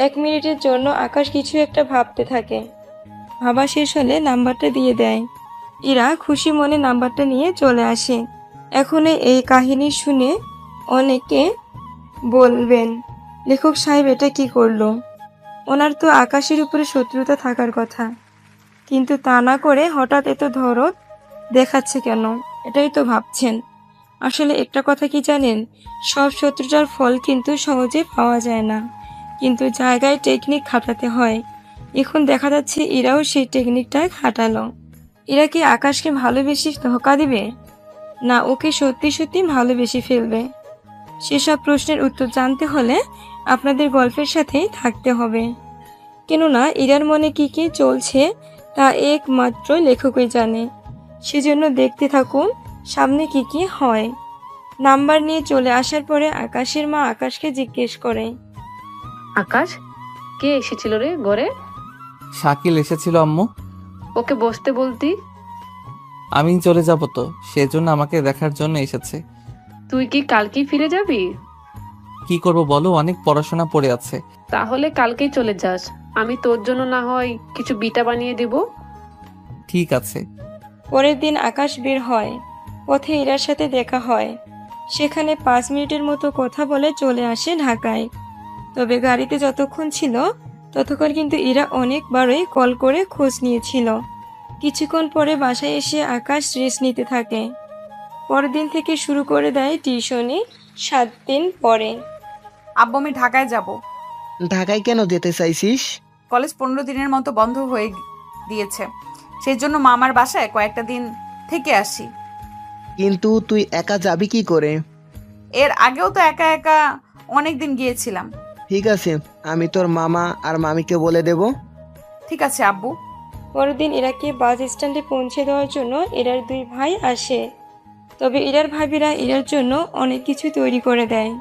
[SPEAKER 4] 1 মিনিটের জন্য আকাশ কিছু একটা ভাবতে থাকে। ভাবা শেষ হলে নাম্বারটা দিয়ে দেয়। ইরা খুশি মনে নাম্বারটা নিয়ে চলে আসে। এখন এই কাহিনী শুনে অনেকে বলবেন, লেখক সাহেব এটা কি করলো? ওনার তো আকাশের উপরে শত্রুতা থাকার কথা, কিন্তু তা না করে হঠাৎ এত দরদ দেখাচ্ছে কেন? এটাই তো ভাবছেন। আসলে একটা কথা কি জানেন, সব শত্রুতার ফল কিন্তু সহজে পাওয়া যায় না, কিন্তু জায়গায় টেকনিক খাটাতে হয়। এখন দেখা যাচ্ছে এরাও সেই টেকনিকটা খাটালো। এরা কি আকাশকে ভালোবেসে ধোঁকা দিবে? না ওকে সত্যি সত্যি ভালোবেসে ফেলবে? সেসব প্রশ্নের উত্তর জানতে হলে আপনাদের গল্পের সাথেই থাকতে হবে। কেননা ইরার মনে কি কি চলছে তা একমাত্র লেখকই জানে। সেজন্য দেখতে থাকুন সামনে কি কি হয়। নাম্বার নিয়ে চলে আসার পরে আকাশের মা আকাশকে জিজ্ঞেস করে,
[SPEAKER 3] আকাশ, কে এসেছিল রে ঘরে?
[SPEAKER 2] শাকিল এসেছিল আম্মু।
[SPEAKER 3] ওকে বসতে বলতি।
[SPEAKER 2] আমি চলে যাব তো, সেজন্য আমাকে দেখার জন্য এসেছে।
[SPEAKER 3] তুই কি কালকেই ফিরে যাবি?
[SPEAKER 2] কি করব বলো, অনেক পড়াশোনা পড়ে আছে।
[SPEAKER 3] তাহলে কালকেই চলে যাস। আমি তোর জন্য না হয় কিছু বিটা বানিয়ে দেব।
[SPEAKER 2] ঠিক আছে।
[SPEAKER 4] পরের দিন আকাশ বের হয়। পথে ইরার সাথে দেখা হয়। সেখানে 5 মিনিটের মতো কথা বলে চলে আসে ঢাকায়। তবে গাড়িতে যতক্ষণ ছিল ততক্ষণ কিন্তু ইরা অনেকবারই কল করে খোঁজ নিয়েছিল। কিছুক্ষণ পরে বাসায় এসে আকাশ রেস্ট নিতে থাকে। পরের দিন থেকে শুরু করে দেয় টিউশনি। 7 দিন পরে
[SPEAKER 1] আব্বু আমি ঢাকায় যাব।
[SPEAKER 12] ঢাকায় কেন যেতে চাইছিস?
[SPEAKER 1] কলেজ 15 দিনের মতো বন্ধ হয়ে দিয়েছে, সেই জন্য মামার বাসায় কয়েকটা দিন থেকে আসি।
[SPEAKER 12] কিন্তু তুই একা যাবি কি করে?
[SPEAKER 1] এর আগেও তো একা একা অনেক দিন গিয়েছিলাম।
[SPEAKER 12] ঠিক আছে, আমি তোর মামা আর মামিকে বলে দেব।
[SPEAKER 1] ঠিক আছে আব্বু।
[SPEAKER 4] পরের দিন ইরাকে বাস স্ট্যান্ডে পৌঁছে দেওয়ার জন্য ইরার 2 ভাই আসে। তবে ইরার ভাবিরা ইরার জন্য অনেক কিছু তৈরি করে দেয়।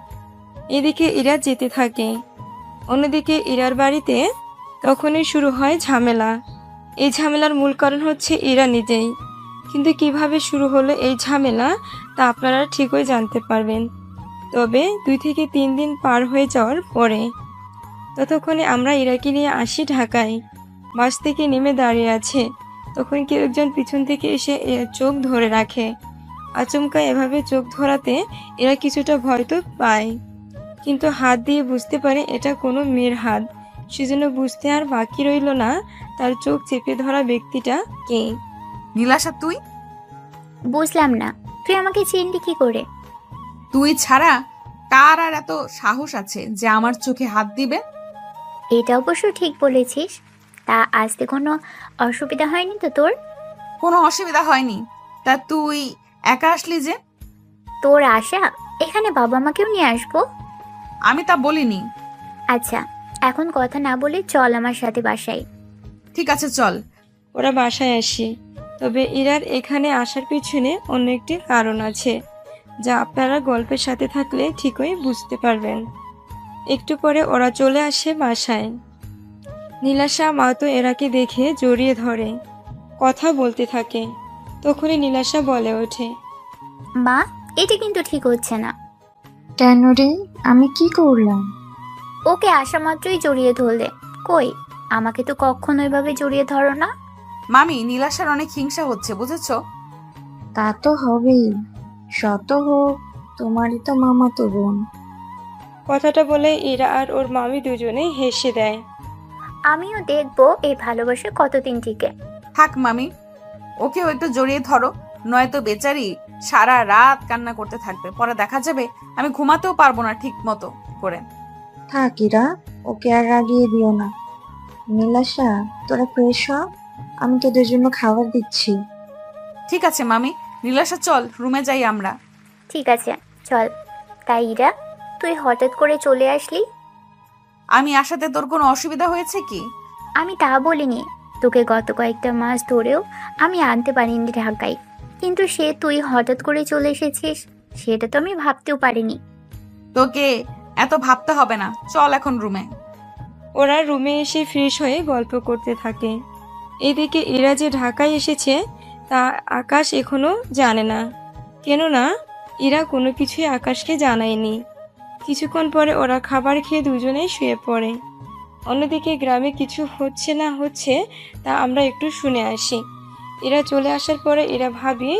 [SPEAKER 4] এদিকে ইরা যেতে থাকে। অন্যদিকে ইরার বাড়িতে তখনই শুরু হয় ঝামেলা। এই ঝামেলার মূল কারণ হচ্ছে ইরা নিজেই। কিন্তু কিভাবে শুরু হলো এই ঝামেলা তা আপনারা ঠিকই জানতে পারবেন। তবে 2 থেকে 3 দিন পার হয়ে যাওয়ার পরে ততক্ষণে আমরা ইরাকে নিয়ে আসি ঢাকায়। বাস থেকে নেমে দাঁড়িয়ে আছে, তখন কেউ একজন পিছন থেকে এসে এর চোখ ধরে রাখে। আচমকা এভাবে চোখ ধরাতে এরা কিছুটা ভয় তো পায়, কিন্তু হাত দিয়ে বুঝতে পারে এটা কোনো মেয়ের হাত। সেজন্য বুঝতে আর বাকি রইল না তার চোখ চেপে ধরা ব্যক্তিটা কে।
[SPEAKER 1] নীলাশা তুই?
[SPEAKER 15] বুঝলাম না, তুই আমাকে চিনলি কি করে?
[SPEAKER 1] তুই ছাড়া কার আর এত সাহস আছে যে আমার চোখে হাত দিবে?
[SPEAKER 15] এটা অবশ্য ঠিক বলেছিস। তা আসতে কোনো অসুবিধা হয়নি তো তোর?
[SPEAKER 1] কোনো অসুবিধা হয়নি। তা তুই একা আসলি যে?
[SPEAKER 15] তোর আশা এখানে বাবা মাকেও নিয়ে আসবো?
[SPEAKER 1] আমি তা বলিনি।
[SPEAKER 15] আচ্ছা, এখন কথা না বলে চল আমার সাথে বাসায়।
[SPEAKER 1] ঠিক আছে চল।
[SPEAKER 4] ওরা বাসায় আসে। তবে ইরার এখানে আসার পিছনে অন্য একটি কারণ আছে, যা আপনারা গল্পের সাথে থাকলে ঠিকই বুঝতে পারবেন। একটু পরে ওরা চলে আসে বাসায়। নীলাশা মা তো এরাকে দেখে জড়িয়ে ধরে, কথা বলতে থাকে। তখনই নীলাশা বলে ওঠে,
[SPEAKER 15] মা, এটা কিন্তু ঠিক হচ্ছে না।
[SPEAKER 16] কেন রে, আমি কি করলাম?
[SPEAKER 15] ওকে আসা মাত্রই জড়িয়ে ধরলে। কই, আমাকে তো কখনো এভাবে জড়িয়ে ধরো না।
[SPEAKER 1] মামি, নীলাশার অনেক হিংসা হচ্ছে, বুঝেছো?
[SPEAKER 16] তা তো হবেই, শত হোক তোমারই তো মামাতো বোন।
[SPEAKER 4] কথাটা বলে ইরা আর ওর মামি দুজনেই হেসে দেয়।
[SPEAKER 15] আমিও দেখবো এই ভালোবাসা কতদিন টিকে।
[SPEAKER 1] থাক মামি, ওকেও একটু জড়িয়ে ধরো, নয়তো বেচারি সারা রাত কান্না করতে থাকবে। পরে দেখা যাবে আমি ঘুমাতেও পারবো না ঠিক মতো করে।
[SPEAKER 16] থাক ইরা, ওকে আর রাগিয়ে দিও না। নীলাশা, তোরা ফ্রেশ হ, আমি তোদের জন্য খাবার দিচ্ছি।
[SPEAKER 1] ঠিক আছে মামি। নীলাশা চল, রুমে যাই আমরা।
[SPEAKER 15] ঠিক আছে চল। তাই ইরা, তুই হঠাৎ করে চলে আসলি?
[SPEAKER 1] আমি আসাতে তোর কোনো অসুবিধা হয়েছে কি?
[SPEAKER 15] আমি তা বলিনি। তোকে গত কয়েকটা মাস ধরেও আমি আনতে পারিনি ঢাকায়, কিন্তু সে তুই হঠাৎ করে চলে এসেছিস সেটা তো আমি ভাবতেও পারিনি।
[SPEAKER 1] তোকে এত ভাবতে হবে না, চল এখন রুমে।
[SPEAKER 4] ওরা রুমে এসে ফ্রেশ হয়ে গল্প করতে থাকে। এদিকে ইরা যে ঢাকায় এসেছে তা আকাশ এখনো জানে না, কেননা ইরা কোনো কিছুই আকাশকে জানায়নি। কিছুক্ষণ পরে ওরা খাবার খেয়ে দুজনেই শুয়ে পড়ে। অন্যদিকে গ্রামে কিছু হচ্ছে না হচ্ছে তা আমরা একটু শুনে আসি। এরা চলে আসার পরে এরা ভাবি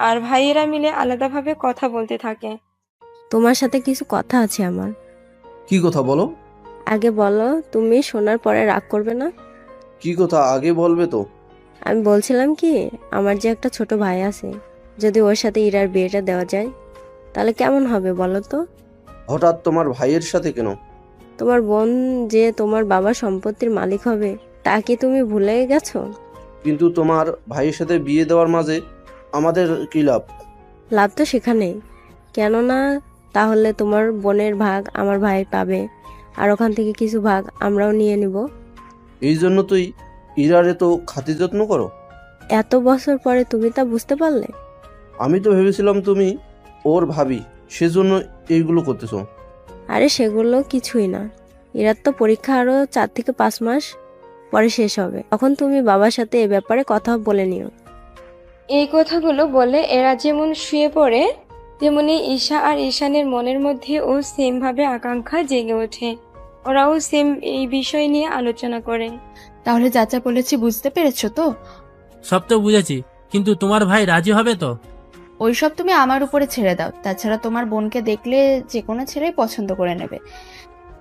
[SPEAKER 4] আর ভাইয়েরা মিলে আলাদাভাবে কথা বলতে থাকে।
[SPEAKER 10] তোমার সাথে কিছু কথা আছে আমার।
[SPEAKER 6] কি কথা বলো?
[SPEAKER 10] আগে বলো, তুমি শোনার পরে রাগ করবে না?
[SPEAKER 6] কি কথা আগে বলবে তো?
[SPEAKER 10] আমি বলছিলাম কি, আমার যে একটা ছোট ভাই আছে, যদি ওর সাথে ইরার বিয়েটা দেওয়া যায় তাহলে কেমন হবে বলো তো?
[SPEAKER 6] হঠাৎ তোমার ভাইয়ের সাথে কেন?
[SPEAKER 10] তোমার বোন যে তোমার বাবার সম্পত্তির মালিক হবে তা কি তুমি ভুলে গেছো?
[SPEAKER 6] কিন্তু তোমার ভাইয়ের সাথে বিয়ে দেওয়ার মাঝে আমাদের কি লাভ?
[SPEAKER 10] লাভ তো সেখানেই। কেননা তাহলে তোমার বোনের ভাগ আমার ভাই পাবে, আর ওখান থেকে কিছু ভাগ আমরাও নিয়ে নিব।
[SPEAKER 6] এই জন্য তুই ইরার এত খাতির যত্ন করো?
[SPEAKER 10] এত বছর পরে তুমি তা বুঝতে পারলে?
[SPEAKER 6] আমি তো ভেবেছিলাম তুমি ওর ভাবি, সেজন্য এইগুলো করতেছো।
[SPEAKER 10] আরে সেগুলো কিছুই না। এরা তো পরীক্ষা আরো 4 থেকে 5 মাস পরে শেষ হবে, তখন তুমি বাবার সাথে এ ব্যাপারে কথা বলে নিও।
[SPEAKER 4] এই কথাগুলো বলে এরা যেমন শুয়ে পড়ে, তেমনি ঈশা আর ঈশানের মনের মধ্যেও সেম ভাবে আকাঙ্ক্ষা জেগে ওঠে। ওরাও সেম এই বিষয় নিয়ে আলোচনা করে।
[SPEAKER 11] তাহলে চাচা বলেছি বুঝতে পেরেছো তো?
[SPEAKER 13] সব তো বুঝেছি, কিন্তু তোমার ভাই রাজি হবে তো?
[SPEAKER 11] ওইসব তুমি আমার উপরে ছেড়ে দাও। তাছাড়া তোমার বোনকে দেখলে যে কোনো ছেলেই পছন্দ করে নেবে।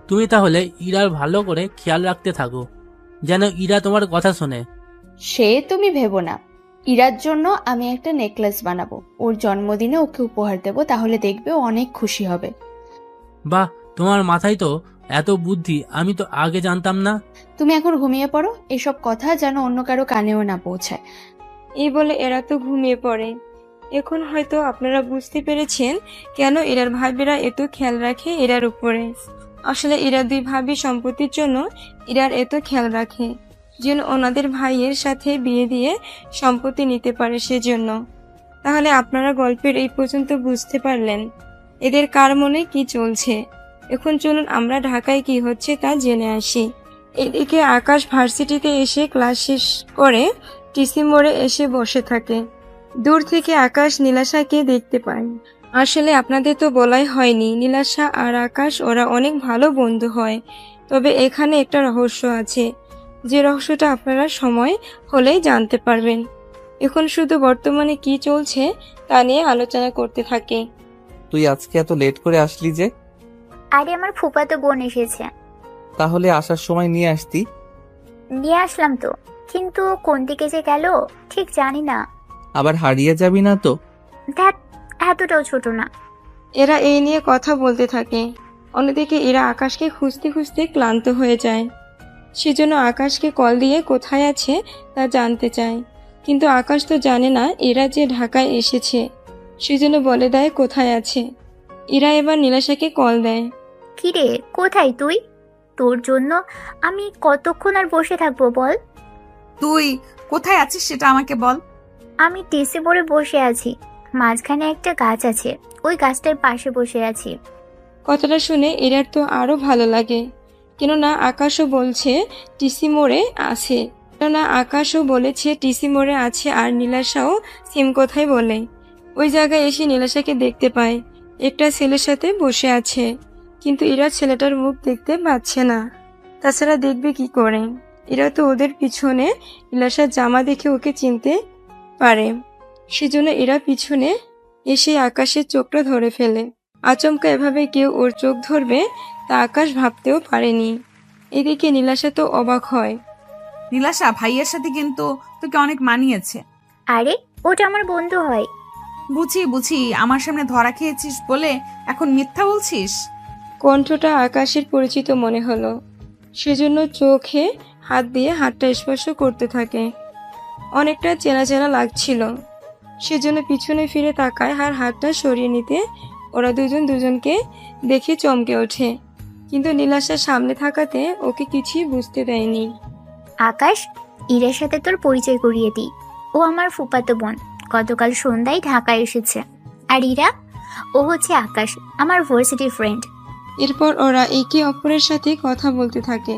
[SPEAKER 13] তুমি তাহলে ইরার ভালো করে খেয়াল রাখতে থাকো, যেন ইরা তোমার কথা শোনে।
[SPEAKER 11] সে তুমি ভেবো না। ইরার জন্য আমি একটা নেকলেস বানাবো, ওর জন্মদিনে ওকে উপহার দেবো, তাহলে দেখবে ও অনেক খুশি হবে।
[SPEAKER 13] বাহ, তোমার মাথায় তো এত বুদ্ধি, আমি তো আগে জানতাম না।
[SPEAKER 11] তুমি এখন ঘুমিয়ে পড়ো, এসব কথা যেন অন্য কারো কানেও না পৌঁছায়।
[SPEAKER 4] এই বলে এরা তো ঘুমিয়ে পড়ে। এখন হয়তো আপনারা বুঝতে পেরেছেন কেন এরার ভাবিরা এত খেয়াল রাখে এরার উপরে। আসলে এরা দুই ভাবি সম্পত্তির জন্য এরার এত খেয়াল রাখে, যেন ওনাদের ভাইয়ের সাথে বিয়ে দিয়ে সম্পত্তি নিতে পারে সেজন্য। তাহলে আপনারা গল্পের এই পর্যন্ত বুঝতে পারলেন এদের কার মনে কি চলছে। এখন চলুন আমরা ঢাকায় কি হচ্ছে তা জেনে আসি। এদিকে আকাশ ভার্সিটিতে এসে ক্লাস শেষ করে টিসি মোড়ে এসে বসে থাকে। দূর থেকে আকাশ নীলাশাকে দেখতে পায়। আসলে আপনাদের তো বলাই হয়নি, নীলাশা আর আকাশ ওরা অনেক ভালো বন্ধু হয়। তবে এখানে একটা রহস্য আছে, যে রহস্যটা আপনারা সময় হলেই জানতে পারবেন। এখন শুধু বর্তমানে কি চলছে তা নিয়ে আলোচনা করতে থাকে।
[SPEAKER 2] তুই আজকে এত লেট করে আসলি যে?
[SPEAKER 15] আরে আমার ফুফাতো বোন এসেছে।
[SPEAKER 2] তাহলে আসার সময় নিয়ে আসতি।
[SPEAKER 15] নিয়ে আসলাম তো, কিন্তু কোন দিকে যে গেল ঠিক জানি না।
[SPEAKER 2] আবার হারিয়ে যাবি না তো?
[SPEAKER 15] ধ্যাৎ, এতটাও ছোট না।
[SPEAKER 4] এরা এই নিয়ে কথা বলতে থাকে। অন্যদিকে এরা আকাশকে খুঁজতে খুঁজতে ক্লান্ত হয়ে যায়। সেজন্য আকাশকে কল দিয়ে কোথায় আছে তা জানতে চায়, কিন্তু আকাশ তো জানে না এরা যে ঢাকায় এসেছে। সেজন্য বলে দেয় কোথায় আছে। এরা এবার নীলাশাকে কল দেয়।
[SPEAKER 15] কিরে, কোথায় তুই? তোর জন্য আমি কতক্ষণ আর বসে থাকবো বল?
[SPEAKER 1] তুই কোথায় আছিস সেটা আমাকে বল।
[SPEAKER 15] আমি টিসি মোড়ে বসে আছি, মাঝখানে একটা গাছ আছে, ওই গাছটার পাশে বসে আছি।
[SPEAKER 4] কথাটা শুনে এরার তো আরো ভালো লাগে, কেননা আকাশও বলছে টিসি মোড়ে আছে। আর নীলাশাও সেম কথাই বলে। ওই জায়গায় এসে নীলাশাকে দেখতে পায় একটা ছেলের সাথে বসে আছে, কিন্তু এরা ছেলেটার মুখ দেখতে পাচ্ছে না। তাছাড়া দেখবে কি করে? এরা তো ওদের পিছনে নীলাশার জামা দেখে ওকে চিনতে পারে, সেজন্য এরা পিছনে এসে আকাশের চোখটা ধরে ফেলে। আচমকা এভাবে কেউ ওর চোখ ধরবে তা আকাশ ভাবতেও পারেনি। এদিকে নীলাশা তো অবাক হয়।
[SPEAKER 1] নীলাশা, ভাইয়ের সাথে কিন্তু তোকে অনেক মানিয়েছে।
[SPEAKER 15] আরে ওটা আমার বন্ধু হয়।
[SPEAKER 1] বুঝি আমার সামনে ধরা খেয়েছিস বলে এখন মিথ্যা বলছিস?
[SPEAKER 4] কণ্ঠটা আকাশের পরিচিত মনে হলো, সেজন্য চোখে হাত দিয়ে হাতটা স্পর্শ করতে থাকে। অনেকটা চেনা চেনা লাগছিল, সেজন্য পিছনে ফিরে তাকায় আর হাতটা সরিয়ে নিতে ওরা দুজন দুজনকে দেখে চমকে ওঠে, কিন্তু নীলাশার সামনে থাকাতে ওকে কিছুই বুঝতে দেয়নি।
[SPEAKER 15] আকাশ, ইরার সাথে তোর পরিচয় করিয়ে দিই। ও আমার ফুফাতো বোন, গতকাল সন্ধ্যায় ঢাকায় এসেছে। আর ইরা, ও হচ্ছে আকাশ, আমার ভার্সিটি ফ্রেন্ড।
[SPEAKER 4] এরপর ওরা একে অপরের সাথে কথা বলতে থাকে।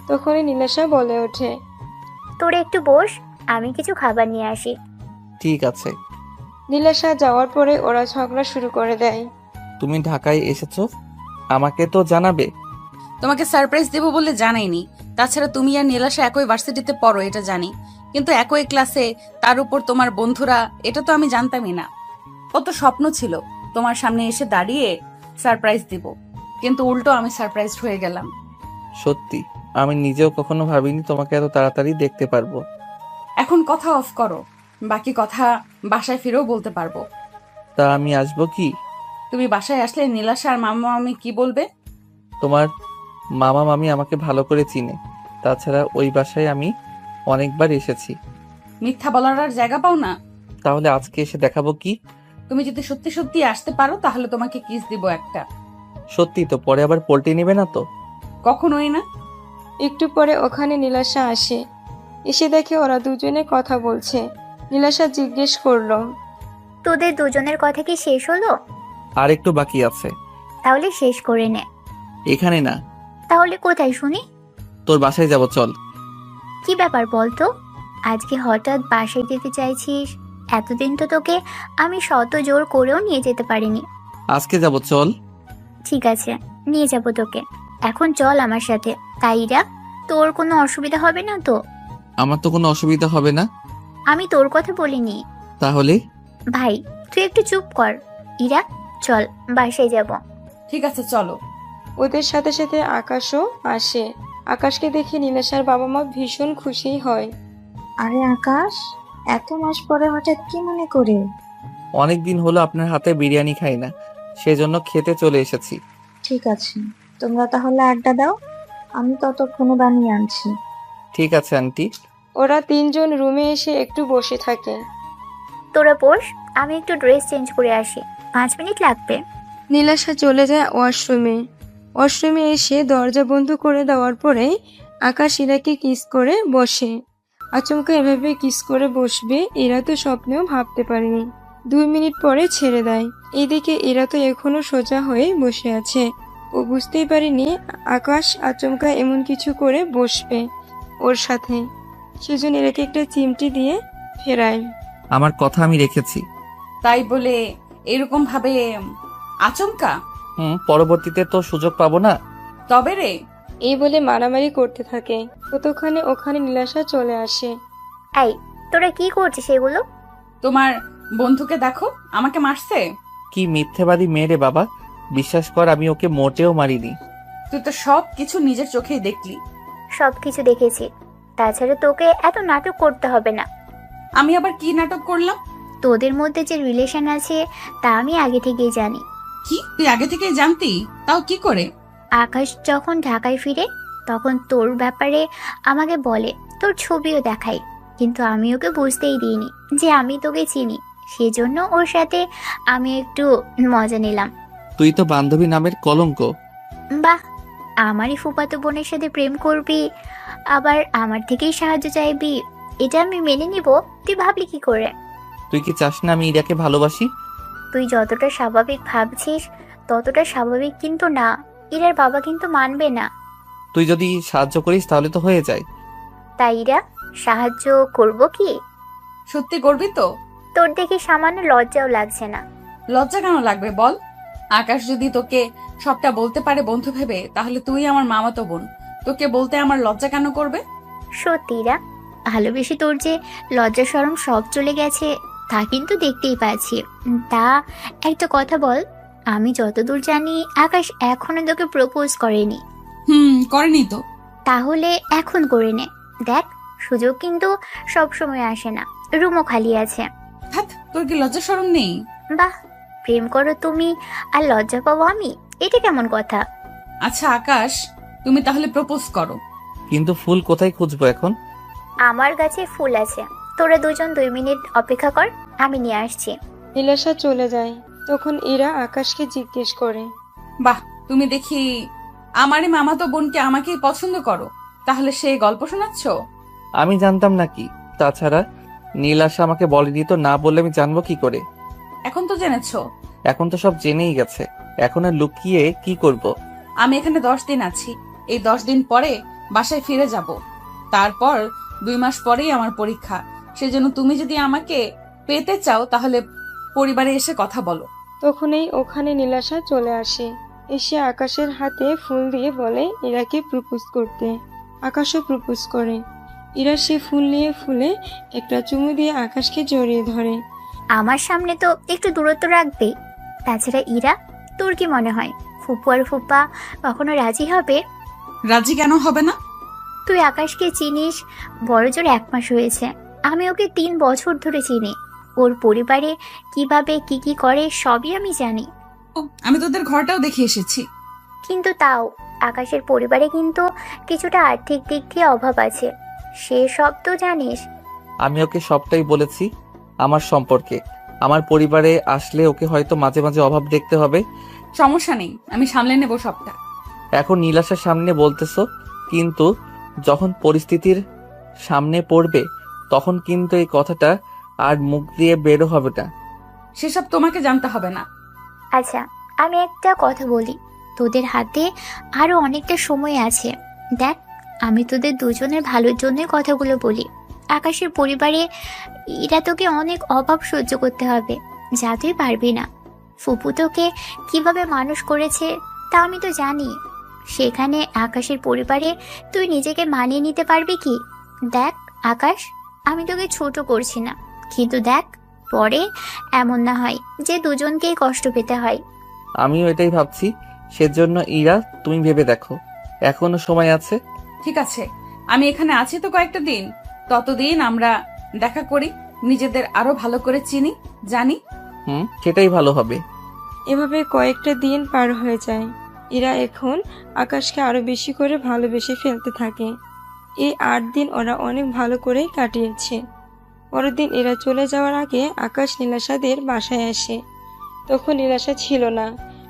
[SPEAKER 4] তখনই নীলাশা বলে ওঠে,
[SPEAKER 15] তোরা একটু বস, আমি কিছু খাবার নিয়ে আসি।
[SPEAKER 2] ঠিক আছে।
[SPEAKER 4] নীলাশা যাওয়ার পরে ওরা ঝগড়া শুরু করে দেয়।
[SPEAKER 2] তুমি ঢাকায় এসেছো, আমাকে তো জানাবে।
[SPEAKER 1] তোমাকে সারপ্রাইজ দেবো বলে জানাইনি। তাছাড়া তুমি আর নীলাশা একই ভার্সিটিতে পড়ো এটা জানি, কিন্তু একই ক্লাসে, তার উপর তোমার বন্ধুরা, এটা তো আমি জানতামই না। কত স্বপ্ন ছিল তোমার সামনে এসে দাঁড়িয়ে সারপ্রাইজ দিব, কিন্তু উল্টো আমি সারপ্রাইজড হয়ে গেলাম।
[SPEAKER 2] সত্যি আমি নিজেও কখনো ভাবিনি তোমাকে এত তাড়াতাড়ি দেখতে পারবো।
[SPEAKER 1] এখন কথা অফ করো, বাকি কথা বাসায় ফিরেও বলতে পারবো।
[SPEAKER 2] তা আমি আসবো কি?
[SPEAKER 1] তুমি বাসায় আসলে নীলাশা আর মামা মামি কি বলবে?
[SPEAKER 2] তোমার মামা মামি আমাকে ভালো করে চিনে, তাছাড়া ওই বাসায় আমি অনেকবার এসেছি।
[SPEAKER 1] মিথ্যা বলার আর জায়গা পাও না।
[SPEAKER 2] তাহলে আজকে এসে দেখাবো কি?
[SPEAKER 1] তুমি যদি সত্যি সত্যি আসতে পারো তাহলে তোমাকে কিস দিব একটা।
[SPEAKER 2] সত্যি তো? পরে আবার পোল্টি নেবে না তো?
[SPEAKER 1] কখনোই না।
[SPEAKER 4] একটু পরে ওখানে নীলাশা আসে। এসে দেখে ওরা দুজনে কথা বলছে। নীলাশা জিজ্ঞেস করলো,
[SPEAKER 15] তোদের দুজনের কথা কি শেষ হলো?
[SPEAKER 2] আর একটু বাকি আছে।
[SPEAKER 15] তাহলে শেষ করে নে।
[SPEAKER 2] এখানে না,
[SPEAKER 15] তাহলে কোথায় শুনি?
[SPEAKER 2] তোর বাসায় যাব, চল।
[SPEAKER 15] কি ব্যাপার বলতো? আজকে হঠাৎ বাসায় যেতে চাইছিস? এতদিন তো তোকে আমি শত জোর করেও নিয়ে যেতে পারিনি।
[SPEAKER 2] আজকে যাব, চল।
[SPEAKER 15] ঠিক আছে, নিয়ে যাব তোকে। এখন চল আমার সাথে। তাইরা, তোর কোনো অসুবিধা হবে না তো?
[SPEAKER 2] আমার তো কোনো অসুবিধা হবে না।
[SPEAKER 15] আমি তোর কথা বলিনি।
[SPEAKER 2] তাহলে?
[SPEAKER 15] ভাই, তুই একটু চুপ কর। ইরা, চল বাসায় যাব।
[SPEAKER 1] ঠিক আছে, চলো।
[SPEAKER 4] ওদের সাথে সাথে আকাশও আসে। আকাশকে দেখে নীলাশার বাবা মা ভীষণ খুশি হয়।
[SPEAKER 16] আরে আকাশ, এত মাস পরে হঠাৎ কি মনে করে?
[SPEAKER 2] অনেক দিন হলো আপনার হাতে বিরিয়ানি খাই না, সেজন্য খেতে চলে এসেছি।
[SPEAKER 16] ঠিক আছে, তোমরা তাহলে আড্ডা দাও, আমি ততক্ষণে বানিয়ে আনছি।
[SPEAKER 2] ঠিক আছে আন্টি।
[SPEAKER 4] ওরা তিনজন রুমে এসে একটু বসে থাকে।
[SPEAKER 15] তোরা বস, আমি একটু ড্রেস চেঞ্জ করে আসি। 5 মিনিট লাগবে।
[SPEAKER 4] নীলাশা চলে যায় ওয়াশরুমে। ওয়াশরুমে এসে দরজা বন্ধ করে দেওয়ার পরে আকাশ ইরাকে কিস করে বসে। আচমকা এভাবে কিস করে বসবে এরা তো স্বপ্নেও ভাবতে পারেনি। 2 মিনিট পরে ছেড়ে দেয়। এদিকে এরা তো এখনো সোজা হয়ে বসে আছে। ও বুঝতেই পারেনি আকাশ আচমকা এমন কিছু করে বসবে ওর সাথে। সেজন্য এরাকে একটা চিমটি দিয়ে ফেরায়।
[SPEAKER 2] আমার কথা আমি রেখেছি।
[SPEAKER 1] তাই বলে এরকম ভাবে আচমকা?
[SPEAKER 2] পরবর্তীতে তো সুযোগ পাবো না।
[SPEAKER 1] তবে রে,
[SPEAKER 4] এই বলে মারামারি করতে থাকে। ততক্ষণে ওখানে নীলাশা চলে আসে।
[SPEAKER 15] এই, তোরা কি করছিস এগুলো?
[SPEAKER 1] তোমার বন্ধুকে দেখো, আমাকে মারছে।
[SPEAKER 2] কি মিথ্যেবাদী মেয়ে রে বাবা, বিশ্বাস কর আমি ওকে মোটেও মারিনি।
[SPEAKER 1] তুই তো সব কিছু নিজের চোখেই দেখলি।
[SPEAKER 15] সব কিছু দেখেছি, তাছাড়া তোকে এত নাটক করতে হবে না।
[SPEAKER 1] আমি আবার কি নাটক করলাম?
[SPEAKER 15] তোদের মধ্যে যে রিলেশন আছে তা আমি আগে থেকেই জানি।
[SPEAKER 1] কি, তুই আগে থেকেই জানতি? তাও কি করে?
[SPEAKER 15] আকাশ যখন ঢাকায় ফিরে তখন তোর ব্যাপারে আমাকে বলে, তোর ছবিও দেখাই, কিন্তু আমি ওকে বুঝতেই দিইনি যে আমি তোকে চিনি। সেজন্য ওর সাথে আমি একটু মজা নিলাম।
[SPEAKER 2] তুই তো বান্ধবী নামের কলঙ্ক।
[SPEAKER 15] বাহ, আমারই ফুফাতো বোনের সাথে প্রেম করবি, আবার আমার থেকেই সাহায্য চাইবি? এটা আমি মেনে নিব? তুই ভাবলি কি করে?
[SPEAKER 2] তুই কি চাস না আমি ইরাকে ভালোবাসি?
[SPEAKER 15] তুই যতটা স্বাভাবিক ভাবছিস ততটা স্বাভাবিক কিন্তু না। ইরার বাবা কিন্তু মানবে না।
[SPEAKER 2] তুই যদি সাহায্য করিস তাহলে তো হয়ে যায়।
[SPEAKER 15] তাই ইরা, সাহায্য করব কি?
[SPEAKER 1] সত্যি করবি তো?
[SPEAKER 15] তোর দেখি সামান্য লজ্জাও লাগছে না।
[SPEAKER 1] লজ্জা কেন লাগবে বল? আকাশ যদি তোকে সবটা বলতে পারে বন্ধু ভেবে, তাহলে তুই আমার মামাতো বোন, তোকে বলতে আমার লজ্জা কেন করবে?
[SPEAKER 15] সত্যি ইরা, ভালোবেসে তোর যে লজ্জা শরম সব চলে গেছে তা কিন্তু দেখতেই পাচ্ছি। তা একটা কথা বল, আমি যতদূর জানি আকাশ এখনো তোকে প্রপোজ করেনি।
[SPEAKER 1] করেনি তো।
[SPEAKER 15] তাহলে এখন করে নে। দেখ, সুযোগ কিন্তু সব সময় আসে না, রুমও খালি আছে।
[SPEAKER 1] তোর কি লজ্জা শরম নেই?
[SPEAKER 15] বাহ, প্রেম করো তুমি আর লজ্জা পাবো আমি? এটা কেমন কথা?
[SPEAKER 1] আচ্ছা আকাশ, তুমি তাহলে প্রপোজ করো।
[SPEAKER 2] কিন্তু ফুল কোথায় খুঁজবো এখন?
[SPEAKER 15] আমার কাছে ফুল আছে, তোরা দুজন 2 মিনিট অপেক্ষা কর, আমি নিয়ে আসছি।
[SPEAKER 4] নীলাশা চলে যায়। তখন এরা আকাশকে জিজ্ঞেস করে,
[SPEAKER 1] বাহ, তুমি দেখি আমারই মামাতো বোনকে আমাকেই পছন্দ করো, তাহলে সেই গল্প শোনাচ্ছ?
[SPEAKER 2] আমি জানতাম নাকি? তাছাড়া নীলাশা আমাকে বলেনি তো, না বললে আমি জানবো কি করে?
[SPEAKER 1] এখন তো জেনেছো।
[SPEAKER 2] এখন তো সব জেনেই গেছে, এখন আর লুকিয়ে কি করব?
[SPEAKER 1] আমি এখানে 10 দিন আছি। এই 10 দিন পরে বাসায় ফিরে যাব। তারপর 2 মাস পরেই আমার পরীক্ষা। সেজন্য তুমি যদি আমাকে পেতে চাও তাহলে পরিবারে এসে কথা বলো।
[SPEAKER 4] তখনই ওখানে নীলাশা চলে আসে। এসে আকাশের হাতে ফুল দিয়ে বলে ইরাকে প্রপোজ করতে। আকাশও প্রপোজ করে। ইরা সে ফুল নিয়ে ফুলে একটা চুমু দিয়ে আকাশকে জড়িয়ে ধরে।
[SPEAKER 15] আমার সামনে তো একটু দূরত্ব রাখবে। তাছাড়া ইরা, তোর কি মনে হয় ফুপু আর ফুপা কখনো রাজি হবে?
[SPEAKER 1] রাজি কেন হবে না?
[SPEAKER 15] তুই আকাশকে চিনিস, বড় জোর 1 মাস হয়েছে। আমি ওকে 3 বছর ধরে চিনি। ওর পরিবারে কিভাবে কি কি করে সবই আমি জানি।
[SPEAKER 1] আমি তোদের ঘরটাও দেখে এসেছি।
[SPEAKER 15] কিন্তু তাও আকাশের পরিবারে কিন্তু কিছুটা আর্থিক দিক দিয়ে অভাব আছে, সে সব তো জানিস।
[SPEAKER 2] আমি ওকে সবটাই বলেছি আমার সম্পর্কে, আমার পরিবারে আসলে ওকে হয়তো মাঝে মাঝে অভাব দেখতে হবে।
[SPEAKER 1] সমস্যা নেই, আমি সামলে নেব সবটা।
[SPEAKER 2] এখন নীলাশার সামনে বলতেছো, কিন্তু যখন পরিস্থিতির সামনে পড়বে তখন কিন্তু এই কথাটা আর মুখ দিয়ে বেরো হবে না।
[SPEAKER 1] সেসব তোমাকে জানতে হবে না।
[SPEAKER 15] আচ্ছা, আমি একটা কথা বলি, তোদের হাতে আরো অনেকটা সময় আছে। দেখ, আমি তোদের দুজনের ভালোর জন্যই কথাগুলো বলি। আকাশের পরিবারে এরা তোকে অনেক অভাব সহ্য করতে হবে, যা তুই পারবি না। ফুপু তোকে কিভাবে মানুষ করেছে তা আমি তো জানি। সেখানে আকাশের পরিবারে তুই নিজেকে মানিয়ে নিতে পারবি কি? দেখ আকাশ, আমি তোকে ছোট করছি না, কিন্তু দেখ পরে এমন না হয় যে দুজনকেই কষ্ট পেতে হয়।
[SPEAKER 2] আমিও এটাই ভাবছি, সেজন্য ইরা তুমি ভেবে দেখো, এখনো সময় আছে।
[SPEAKER 1] ঠিক আছে, আমি এখানে আছি তো কয়েকটা দিন, ততদিন আমরা দেখা করি, নিজেদের আরো ভালো করে চিনি, জানি।
[SPEAKER 2] সেটাই ভালো হবে।
[SPEAKER 4] এভাবে কয়েকটা দিন পার হয়ে যায়। এরা এখন আকাশকে আরো বেশি করে ভালোবেসে ফেলতে থাকে। এই 8 দিন ওরা অনেক ভালো করেই কাটিয়েছে। পরের দিন এরা চলে যাওয়ার আগে আকাশ নীলাশাদের বাসায় আসে। তখন নীলাশা ছিল না,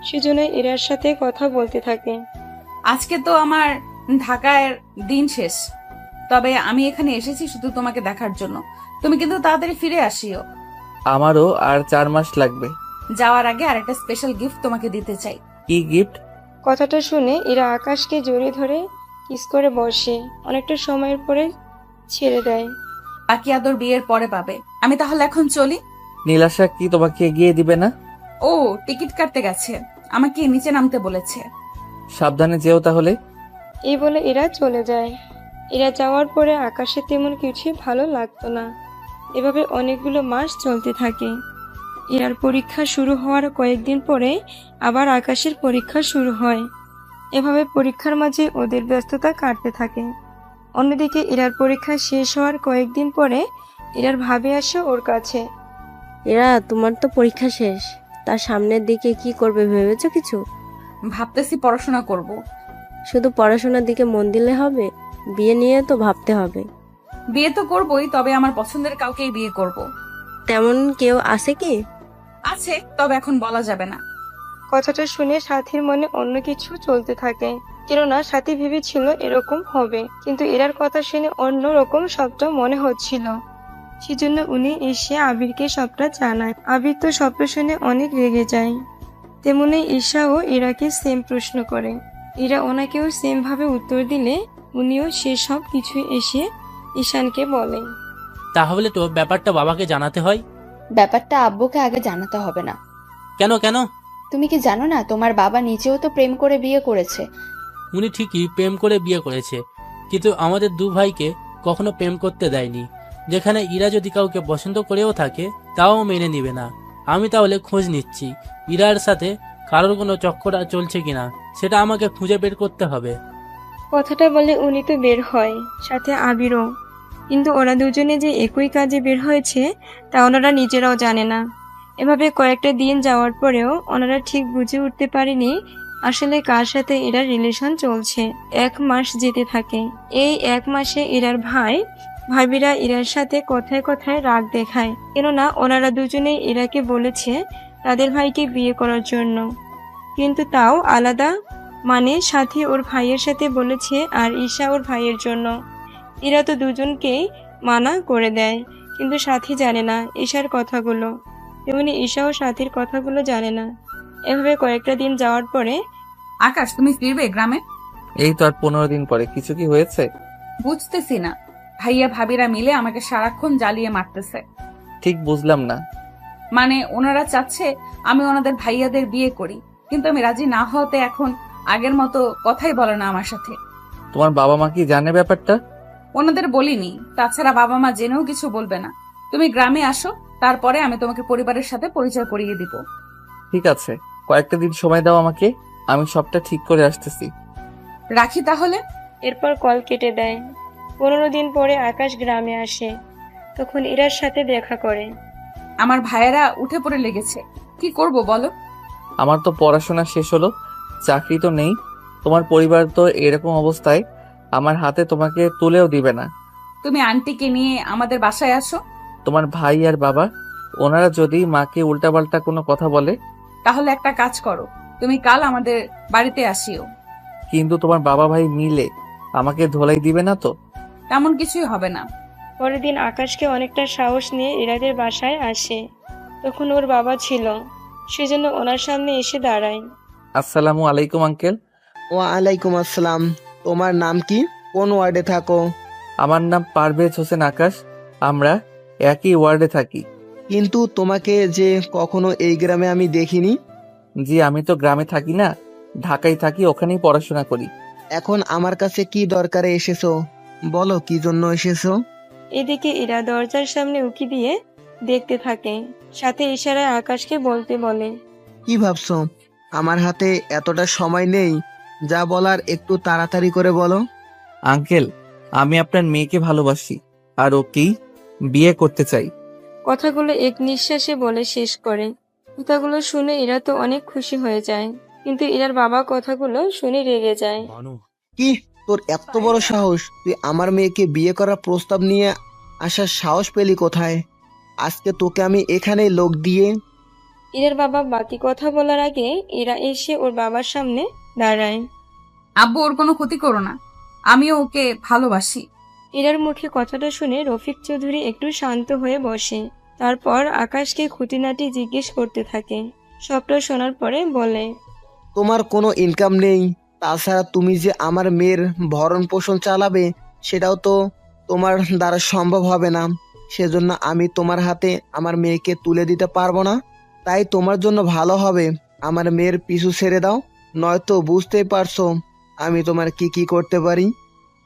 [SPEAKER 4] সেজন্য এরার সাথে কথা বলতে থাকে।
[SPEAKER 1] আজকে তো আমার ঢাকায় দিন শেষ, তবে আমি এখানে এসেছি শুধু তোমাকে দেখার জন্য। তুমি কিন্তু তাড়াতাড়ি ফিরে আসিও।
[SPEAKER 2] আমারও আর 4 মাস লাগবে।
[SPEAKER 1] যাওয়ার আগে আরেকটা স্পেশাল গিফট তোমাকে দিতে চাই।
[SPEAKER 2] কি গিফট?
[SPEAKER 4] কথাটা শুনে এরা আকাশকে জড়িয়ে ধরে কিস করে বসে। অনেকটা সময়ের পরে ছেড়ে দেয়।
[SPEAKER 1] বাকি আদর বিয়ের পরে পাবে। আমি তাহলে এখন চলি।
[SPEAKER 2] নীলাশা কি তোমাকে এগিয়ে দিবে না?
[SPEAKER 1] ও টিকিট কাটতে গেছে, আমাকে নিচে নামতে বলেছে।
[SPEAKER 2] সাবধানে যেও তাহলে।
[SPEAKER 4] এই বলে এরা চলে যায়। এরা যাওয়ার পরে আকাশে তেমন কিছুই ভালো লাগতো না। এভাবে অনেকগুলো মাস চলতে থাকে। এরার পরীক্ষা শুরু হওয়ার কয়েকদিন পরে আবার আকাশের পরীক্ষা শুরু হয়। এভাবে পরীক্ষার মাঝে ওদের ব্যস্ততা কাটতে থাকে। অন্যদিকে এরার পরীক্ষা শেষ হওয়ার কয়েকদিন পরে এরার ভাবে আসে ওর কাছে।
[SPEAKER 10] এরা, তোমার তো পরীক্ষা শেষ, তার সামনের দিকে কি করবে ভেবেছো কিছু?
[SPEAKER 1] ভাবতেছি পড়াশোনা করব।
[SPEAKER 10] শুধু পড়াশোনার দিকে মন দিলে হবে? বিয়ে নিয়ে তো ভাবতে হবে।
[SPEAKER 1] বিয়ে তো করবই, তবে আমার পছন্দের কাউকেই বিয়ে করব।
[SPEAKER 10] তেমন কেউ আছে কি?
[SPEAKER 1] আছে, তবে এখন বলা যাবে না।
[SPEAKER 4] কথাটা শুনে সাথীর মনে অন্য কিছু চলতে থাকে। কেননা সাথী ভেবেছিল এরকম হবে, কিন্তু এরার কথা শুনে অন্য রকম সবটা মনে হচ্ছিল। সেজন্য উনি এসে আবিরকে সবটা জানায়। আবির তো সবটা শুনে অনেক রেগে যায়। তেমনি ঈশাও ইরাকে সেম প্রশ্ন করে। ইরা ওনাকেও সেম ভাবে উত্তর দিলে উনিও সে সব কিছু এসে ঈশানকে বলে।
[SPEAKER 13] তাহলে তো ব্যাপারটা বাবাকে জানাতে হয়।
[SPEAKER 11] ব্যাপারটা আব্বুকে আগে জানাতে হবে না।
[SPEAKER 13] কেন কেন?
[SPEAKER 11] তুমি কি জানো না তোমার বাবা নিজেও তো প্রেম করে বিয়ে করেছে?
[SPEAKER 13] উনি ঠিকই প্রেম করে বিয়ে করেছে, কিন্তু আমাদের দু ভাইকে কখনো প্রেম করতে দেয়নি। যেখানে ইরা যদি কাউকে পছন্দ করেও থাকে তাও মেনে নিবে না। আমি তাহলে খোঁজ নিচ্ছি ইরার সাথে কারোর কোনো চক্কর চলছে কিনা, সেটা আমাকে খুঁজে বের করতে হবে।
[SPEAKER 4] কথাটা বলে উনি তো বের হয়, সাথে আবিরও। কিন্তু ওরা দুজনে যে একই কাজে বের হয়েছে তা ওনারা নিজেরাও জানে না। এভাবে কয়েকটা দিন যাওয়ার পরেও ওনারা ঠিক বুঝে উঠতে পারেনি আসলে কার সাথে এরা রিলেশন চলছে। 1 মাস যেতে থাকে। এই 1 মাসে এরার ভাবিরা ইরার সাথে কথায় কথায় রাগ দেখায়, কেননা ওনারা দুজনেই ইরাকে বলেছে তাদের ভাইকে বিয়ে করার জন্য, কিন্তু তাও আলাদা, মানে সাথী ওর ভাইয়ের সাথে বলেছে আর ঈশা ওর ভাইয়ের জন্য। ইরা তো দুজনকেই মানা করে দেয়, কিন্তু সাথী জানে না ঈশার কথাগুলো, তেমনি ঈশাও সাথীর কথাগুলো জানে না। এভাবে কয়েকটা দিন যাওয়ার পরে
[SPEAKER 1] আকাশ, তুমি ফিরবে গ্রামে?
[SPEAKER 2] এই তো আর 15 দিন পরে। কিছু কি হয়েছে?
[SPEAKER 1] বুঝতেছি না, ভাইয়া ভাবিরা মিলে আমাকে সারাক্ষণ জ্বালিয়ে মারতেছে।
[SPEAKER 2] ঠিক বুঝলাম না।
[SPEAKER 1] মানে ওনারা চাচ্ছে আমি ওনাদের ভাইয়াদের বিয়ে করি, কিন্তু আমি রাজি না হতে এখন আগের মতো কথাই বলে না আমার সাথে।
[SPEAKER 2] তোমার বাবা মা কি জানে ব্যাপারটা?
[SPEAKER 1] ওনাদের বলিনি, তাছাড়া বাবা মা জেনেও কিছু বলবে না। তুমি গ্রামে আসো, তারপরে আমি তোমাকে পরিবারের সাথে পরিচয় করিয়ে দিব।
[SPEAKER 2] ঠিক আছে, কয়েকটা দিন সময় দাও আমাকে, আমি সবটা ঠিক করে আসতেছি।
[SPEAKER 1] রাখি তাহলে।
[SPEAKER 4] এরপর কল কেটে দেয়। 15 দিন পরে আকাশ গ্রামে আসে। তখন ইরার সাথে দেখা করে।
[SPEAKER 1] আমার ভাইয়েরা উঠে পড়ে লেগেছে, কি করব বলো?
[SPEAKER 2] আমার তো পড়াশোনা শেষ হলো, চাকরি তো নেই। তোমার পরিবার তো এরকম অবস্থায় আমার হাতে তোমাকে তুলেও দিবে না।
[SPEAKER 1] তুমি আন্টিকে নিয়ে আমাদের বাসায় আসো।
[SPEAKER 2] তোমার ভাই আর বাবা ওনারা যদি মাকে উল্টাপাল্টা কোনো কথা বলে?
[SPEAKER 1] তাহলে একটা কাজ করো, তুমি কাল আমাদের বাড়িতে আসিও।
[SPEAKER 2] কিন্তু তোমার বাবা ভাই মিলে আমাকে ধোলাই দিবে না তো?
[SPEAKER 1] তেমন কিছুই হবে না।
[SPEAKER 4] পরের দিন আকাশকে অনেকটা সাহস নিয়ে ইরাদের বাসায় আসে। তখন ওর বাবা ছিল, সেজন্য ওনার সামনে এসে দাঁড়ায়।
[SPEAKER 2] আসসালামু আলাইকুম আঙ্কেল।
[SPEAKER 12] ওয়ালাইকুম আসসালাম। তোমার নাম কি? কোন ওয়ার্ডে থাকো?
[SPEAKER 2] আমার নাম পারভেজ হোসেন আকাশ। আমরা একই ওয়ার্ডে থাকি।
[SPEAKER 12] কিন্তু তোমাকে যে কখনো এই গ্রামে আমি দেখিনি।
[SPEAKER 2] জি, আমি তো গ্রামে থাকি না, ঢাকায় থাকি, ওখানেই পড়াশোনা করি।
[SPEAKER 12] এখন আমার কাছে কি দরকারে এসেছো? বলো কি জন্য এসেছো?
[SPEAKER 4] এদিকে ইরা দরজার সামনে উকি দিয়ে দেখতে থাকে, সাথে ইশারায় আকাশকে বলতে বলে।
[SPEAKER 12] কি ভাবছো? আমার হাতে এতটা সময় নেই, যা বলার একটু তাড়াতাড়ি করে বলো।
[SPEAKER 2] আঙ্কেল, আমি আপনার মেয়েকে ভালোবাসি আর ওকেই বিয়ে করতে চাই।
[SPEAKER 4] কথাগুলো এক নিঃশ্বাসে বলে শেষ করে। কথাগুলো শুনে ইরা তো অনেক খুশি হয়ে যায়, কিন্তু ইরার বাবা কথাগুলো শুনে রেগে যায়।
[SPEAKER 12] কি তোর এত বড় সাহস? তুই আমার মেয়েকে বিয়ে করার প্রস্তাব নিয়ে আসার সাহস পেলি কোথায়? আজকে তোকে আমি এখানেই লোক দিয়ে।
[SPEAKER 4] ইরার বাবা বাকি কথা বলার আগে ইরা এসে ওর বাবার সামনে দাঁড়ায়।
[SPEAKER 1] আব্বু, ওর কোনো ক্ষতি করো না, আমিও ওকে ভালোবাসি।
[SPEAKER 4] ইরার মুখে কথাটা শুনে রফিক চৌধুরী একটু শান্ত হয়ে বসে। তারপর আকাশকে খুঁটিনাটি জিজ্ঞেস করতে থাকে। সবটা শোনার পরে বলে,
[SPEAKER 12] তোমার কোনো ইনকাম নেই, তাছাড়া তুমি যে আমার মেয়ের ভরণ পোষণ চালাবে সেটাও তো তোমার দ্বারা সম্ভব হবে না। সেজন্য আমি তোমার হাতে আমার মেয়েকে তুলে দিতে পারবো না। তাই তোমার জন্য ভালো হবে আমার মেয়ের পিছু ছেড়ে দাও, নয়তো বুঝতেই পারছো আমি তোমার কি কি করতে পারি।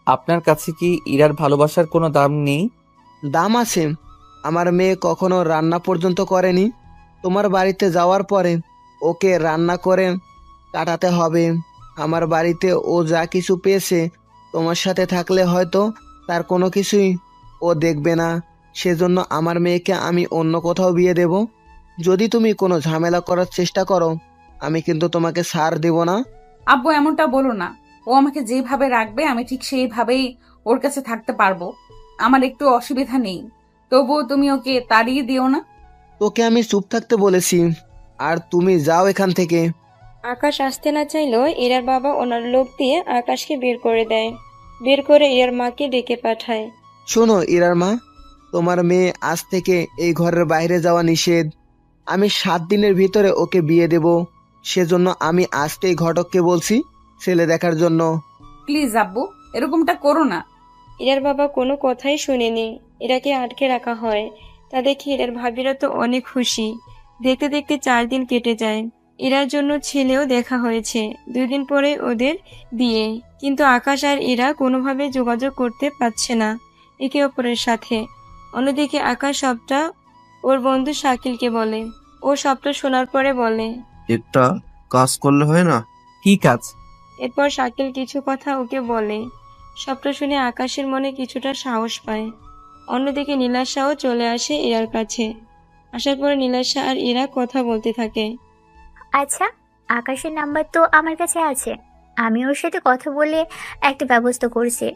[SPEAKER 2] আপনার কাছে কি ইরার ভালোবাসার কোনো দাম নেই?
[SPEAKER 12] দাম আছে। আমার মেয়ে কখনো রান্না পর্যন্ত করেনি। তোমার বাড়িতে যাওয়ার পরে ওকে রান্না করে কাটাতে হবে। আমার বাড়িতে ও যা কিছু পেয়েছে, তোমার সাথে থাকলে হয়তো তার কোনো কিছুই ও দেখবে না। সেজন্য আমার মেয়েকে আমি অন্য কোথাও বিয়ে দেব। যদি তুমি কোনো ঝামেলা করার চেষ্টা করো, আমি কিন্তু তোমাকে ছাড় দেব না।
[SPEAKER 1] আব্বু, এমনটা বলো না। ও আমাকে যেভাবে রাখবে আমি ঠিক সেইভাবেই ওর কাছে থাকতে পারবো। আমার একটু অসুবিধা নেই, তবুও তুমি ওকে তাড়িয়ে দিও না।
[SPEAKER 12] তোকে আমি চুপ থাকতে বলেছি, আর তুমি যাও এখান থেকে।
[SPEAKER 4] আকাশ আসতে না চাইলেও ইরার বাবা ওনার লোক দিয়ে আকাশকে বের করে দেয়। বের করে ইরার মাকে ডেকে পাঠায়।
[SPEAKER 12] শোনো ইরার মা, তোমার মেয়ে আজ থেকে এই ঘরের বাইরে যাওয়া নিষেধ। আমি 7 দিনের ভিতরে ওকে বিয়ে দেব। সেজন্য আমি আজকেই ঘটককে বলছি ছেলে দেখার জন্য।
[SPEAKER 1] প্লিজ আব্বু, এরকমটা করো না।
[SPEAKER 4] ইরার বাবা কোনো কথাই শুনেনি, ইরাকে আটকে রাখা হয়। তা দেখে ইরার ভাবিরা তো অনেক খুশি। দেখতে দেখতে 4 দিন কেটে যায়। ইরার জন্য ছেলেও দেখা হয়েছে। 2 দিন পরে ওদের বিয়ে। কিন্তু আকাশ আর ইরা কোনোভাবে যোগাযোগ করতে পারছে না একে অপরের সাথে। অন্যদিকে আকাশ সবটা ওর বন্ধু শাকিলকে বলে। ও সবটা শোনার পরে বলে,
[SPEAKER 6] একটা কাজ করলে হয় না?
[SPEAKER 2] কি কাজ?
[SPEAKER 4] এরপর শাকিল কিছু কথা ওকে বলে। সবটা শুনে আকাশের মনে কিছুটা সাহস পায়। অন্যদিকে নীলাশাও চলে আসে ইরার কাছে। আসার পরে নীলাশা আর ইরা কথা বলতে থাকে।
[SPEAKER 15] আচ্ছা, আকাশের নাম্বার তো আমার কাছে আছে, আমি ওর সাথে কথা বলে একটা ব্যবস্থা করছি।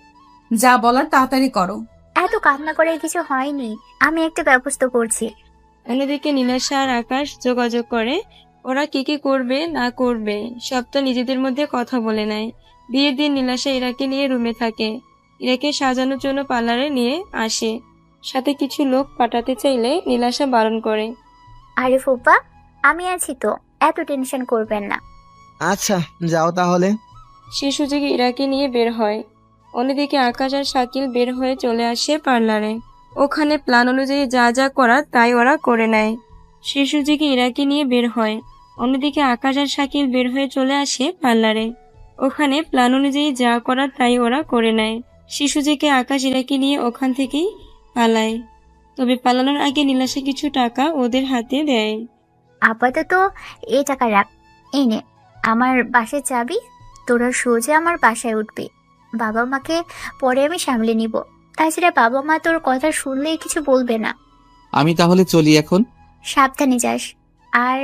[SPEAKER 1] যা বলার তাড়াতাড়ি করো।
[SPEAKER 15] এত কান্না করার কিছু হয়নি, আমি একটা ব্যবস্থা করছি।
[SPEAKER 4] অন্যদিকে নীলাশা আর আকাশ যোগাযোগ করে। ওরা কি কি করবে না করবে সবটা নিজেদের মধ্যে কথা বলে নেয়। বিয়ের দিন নীলাশা ইরাকে নিয়ে রুমে থাকে। ইরাকে সাজানোর জন্য পার্লারে নিয়ে আসে। সাথে কিছু লোক পাঠাতে চাইলে নীলাশা বারণ করে।
[SPEAKER 15] আরে ফুপা, আমি আছি তো, এত টেনশন করবেন না।
[SPEAKER 12] আচ্ছা যাও তাহলে।
[SPEAKER 4] সে সুযোগে ইরাকে নিয়ে বের হয়। অন্যদিকে আকাশ আর শাকিল বের হয়ে চলে আসে পার্লারে। ওখানে প্ল্যান অনুযায়ী যা যা করার তাই ওরা করে নেয়। সে সুযোগে ইরাকে নিয়ে বের হয়। অন্যদিকে আকাশ আর শাকিল বের হয়ে চলে আসে পার্লারে। ওখানে প্ল্যান অনুযায়ী যা করার তাই ওরা করে নেয়। সে সুযোগে আকাশ ইরাকে নিয়ে ওখান থেকেই পালায়। তবে পালানোর আগে নীলাশা কিছু টাকা ওদের হাতে দেয়।
[SPEAKER 15] আপাতত এই টাকা রাখ, এই নে আমার বাসায় চাবি, তোরা সোজা আমার বাসায় উঠবি। বাবা মাকে পরে আমি সামলে নিব। তাছাড়া বাবা মা তোর কথা শুনলেই কিছু বলবে না।
[SPEAKER 2] আমি তাহলে চলি এখন।
[SPEAKER 15] সাবধানে যাস। আর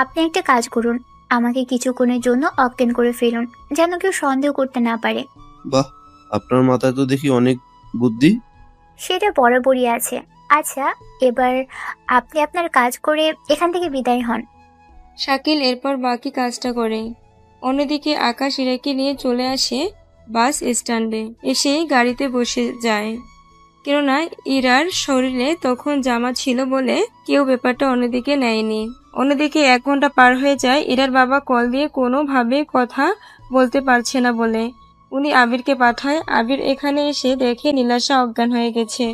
[SPEAKER 15] আপনি একটা কাজ করুন, আমাকে কিছুক্ষণের জন্য অজ্ঞান করে ফেলুন, যেন কেউ সন্দেহ করতে না পারে।
[SPEAKER 6] বাহ, আপনার মাথায় তো দেখি অনেক বুদ্ধি।
[SPEAKER 15] সেটা বরাবরই আছে, আচ্ছা, এবার আপনি আপনার কাজ করে এখান থেকে বিদায় হন।
[SPEAKER 4] শাকিল এরপর বাকি কাজটা করে। অন্যদিকে আকাশ ইরাকে নিয়ে চলে আসে বাস স্ট্যান্ডে। এসে গাড়িতে বসে যায়, কেননা ইরার শরীরে তখন জামা ছিল বলে কেউ ব্যাপারটা অন্যদিকে নেয়নি। অন্যদিকে 1 ঘন্টা পার হয়ে যায়। ইরার বাবা কল দিয়ে কোনোভাবে কথা বলতে পারছে না বলে উনি আবিরকে পাঠায়। আবির এখানে এসে দেখে নীলাশা অজ্ঞান হয়ে গেছে।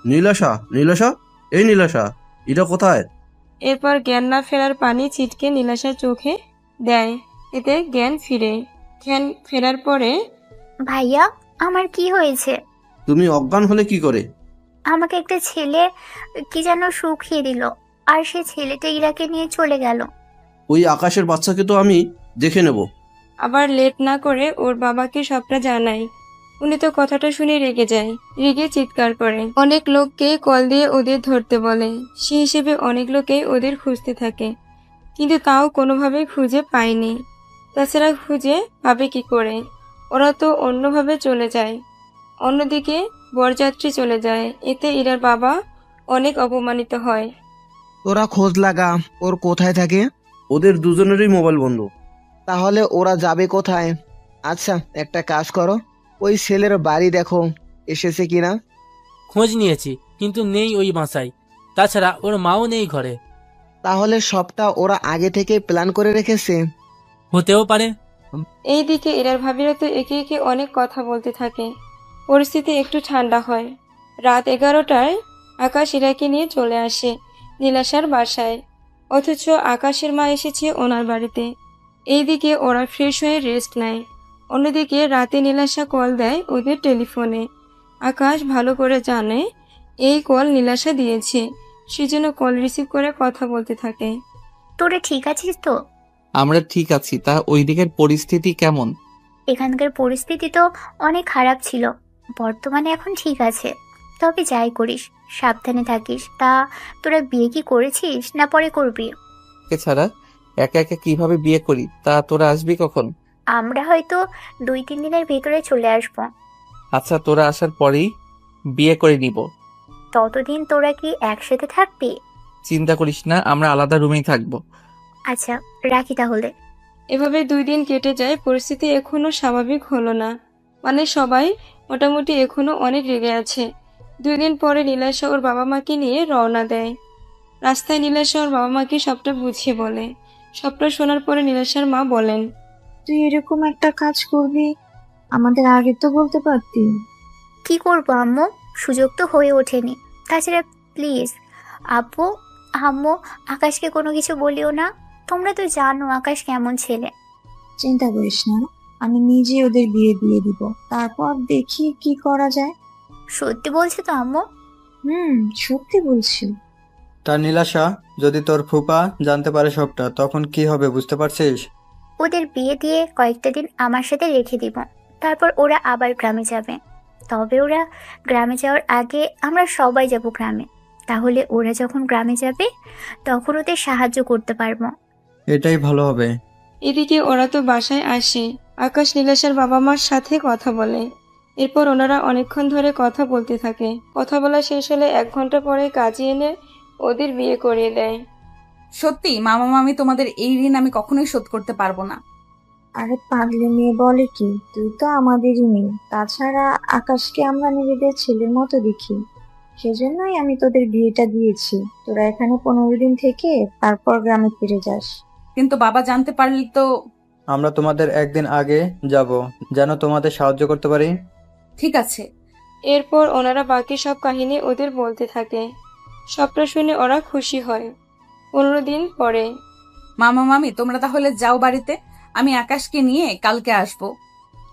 [SPEAKER 6] নীলাশা, নীলাশা, এই নীলাশা, এটা কোথায়?
[SPEAKER 4] এরপর জ্ঞান না ফেরার পানি ছিটকে নীলাশার চোখে দেয়, এতে জ্ঞান ফিরে। জ্ঞান ফেরার পরে,
[SPEAKER 15] ভাইয়া, আমার কি হয়েছে?
[SPEAKER 6] তুমি অজ্ঞান হলে কি করে?
[SPEAKER 15] আমাকে একটা ছেলে কি যেন শুকিয়ে দিল, আর সে ছেলেটা ইরাকে নিয়ে চলে গেল।
[SPEAKER 6] ওই আকাশের বাচ্চাকে তো আমি দেখে নেব।
[SPEAKER 4] আবার লেট না করে ওর বাবাকে সবটা জানায়। উনি তো কথাটা শুনে রেগে যায়, রেগে চিৎকার করে। অনেক লোককে কল দিয়ে ওদের ধরতে বলে। সেই হিসেবে অনেক লোকেই ওদের খুঁজতে থাকে, কিন্তু তাও কোনোভাবে খুঁজে পায়নি। তাছাড়া খুঁজে পাবে কি করে? ওরা তো অন্যভাবে চলে যায়। অন্যদিকে বরযাত্রী চলে যায়, এতে ইরার বাবা অনেক অপমানিত হয়।
[SPEAKER 12] তোরা খোঁজ লাগা ওর কোথায় থাকে।
[SPEAKER 6] ওদের দুজনেরই মোবাইল বন্ধ।
[SPEAKER 12] তাহলে ওরা যাবে কোথায়? আচ্ছা, একটা কাজ করো, ওই ছেলের বাড়ি দেখো এসেছে কিনা।
[SPEAKER 13] খোঁজ নিয়েছি, কিন্তু নেই ওই বাসায়। তাছাড়া ওর মাও নেই ঘরে।
[SPEAKER 12] তাহলে সবটা ওরা আগে থেকে প্ল্যান করে রেখেছে।
[SPEAKER 13] হতেও পারে।
[SPEAKER 4] এইদিকে ইরার ভাবিরা তো একে একে অনেক কথা বলতে থাকে। পরিস্থিতি একটু ঠান্ডা হয়। রাত 11টায় আকাশ ইরাকে নিয়ে চলে আসে নীলাশার বাসায়, অথচ আকাশের মা এসেছে ওনার বাড়িতে। এইদিকে ওরা ফ্রেশ হয়ে রেস্ট নেয়। অন্যদিকে রাতে নীলাশা কল দেয় ওদের টেলিফোনে। আকাশ ভালো করে জানে এই কল নীলাশা দিয়েছে, সেজন্য কল রিসিভ করে কথা বলতে থাকে।
[SPEAKER 15] তোরা ঠিক আছিস তো?
[SPEAKER 2] আমরা ঠিক আছি। তা ওই দিকের পরিস্থিতি কেমন?
[SPEAKER 15] এখানকার পরিস্থিতি তো অনেক খারাপ ছিল, বর্তমানে এখন ঠিক আছে। তবে যাই করিস সাবধানে থাকিস। তা তোরা বিয়ে কি করেছিস না পরে করবি?
[SPEAKER 2] এছাড়া একা একা কিভাবে বিয়ে করি? তা তোরা আসবি কখন?
[SPEAKER 15] আমরা হয়তো 2-3 দিনের ভেতরে চলে আসবো।
[SPEAKER 2] আচ্ছা, তোরা আসার পরেই বিয়ে করে নিব।
[SPEAKER 15] ততদিন তোরা কি একসাথে থাকবি?
[SPEAKER 2] চিন্তা করিস না, আমরা আলাদা রুমেই থাকবো।
[SPEAKER 15] আচ্ছা, রাখি তাহলে।
[SPEAKER 4] এভাবে 2 দিন কেটে যায়। পরিস্থিতি এখনো স্বাভাবিক হলো না, মানে সবাই মোটামুটি এখনো অনেক রেগে আছে। 2 দিন পরে নীলাশা ওর বাবা মাকে নিয়ে রওনা দেয়। রাস্তায় নীলাশা ওর বাবা মাকে সবটা বুঝিয়ে বলে। সবটা শোনার পরে নীলাশার মা বলেন,
[SPEAKER 16] তুই এরকম একটা কাজ করবি, আমাদের আগে তো বলতে পারতি।
[SPEAKER 15] কি করবো আম্মু, সুযোগ তো হয়ে ওঠেনি। তাছাড়া প্লিজ আব্বু আম্মু, আকাশকে কোনো কিছু বলিও না। তোমরা তো জানো আকাশ কেমন ছেলে।
[SPEAKER 16] চিন্তা করিস না, আমি নিজে ওদের বিয়ে দিয়ে দিব, তারপর দেখি কি করা যায়।
[SPEAKER 15] সত্যি বলছো তো আম্মু?
[SPEAKER 16] সত্যি বলছি।
[SPEAKER 7] তা নীলাশা, যদি তোর ফুপা জানতে পারে সবটা, তখন কি হবে বুঝতে পারছিস?
[SPEAKER 15] ওদের বিয়ে দিয়ে কয়েকটা দিন আমার সাথে রেখে দিব, তারপর ওরা আবার গ্রামে যাবে। তবে ওরা গ্রামে যাওয়ার আগে আমরা সবাই যাব গ্রামে। তাহলে ওরা যখন গ্রামে যাবে তখন ওদের সাহায্য করতে পারবো।
[SPEAKER 7] এটাই ভালো হবে।
[SPEAKER 4] এদিকে ওরা তো বাসায় আসে। আকাশ নীলাশার বাবা মার সাথে কথা বলে। এরপর ওনারা অনেকক্ষণ ধরে কথা বলতে থাকে। কথা বলা শেষ হলে 1 ঘন্টা পরে কাজী এনে ওদের বিয়ে করিয়ে দেয়।
[SPEAKER 1] সত্যি মামা মামি, তোমাদের এই ঋণ আমি কখনোই শোধ করতে পারবো না।
[SPEAKER 16] আরে পাগলি মেয়ে বলে কি, তুই তো আমাদেরই মেয়ে। তাছাড়া আকাশকে আমরা নিজেদের ছেলের মতো দেখি, সেজন্যই আমি তোদের বিয়েটা দিয়েছি। তোরা এখানে 15 দিন থেকে তারপর গ্রামে ফিরে যাস।
[SPEAKER 1] কিন্তু বাবা জানতে পারলে তো?
[SPEAKER 7] আমরা তোমাদের একদিন আগে যাব, যেন তোমাদের সাহায্য করতে পারি।
[SPEAKER 1] ঠিক আছে।
[SPEAKER 4] এরপর ওনারা বাকি সব কাহিনী ওদের বলতে থাকে। সবটা শুনে ওরা খুশি হয়। 15 দিন পরে,
[SPEAKER 1] মামা মামি তোমরা তাহলে যাও বাড়িতে, আমি আকাশকে নিয়ে কালকে আসবো।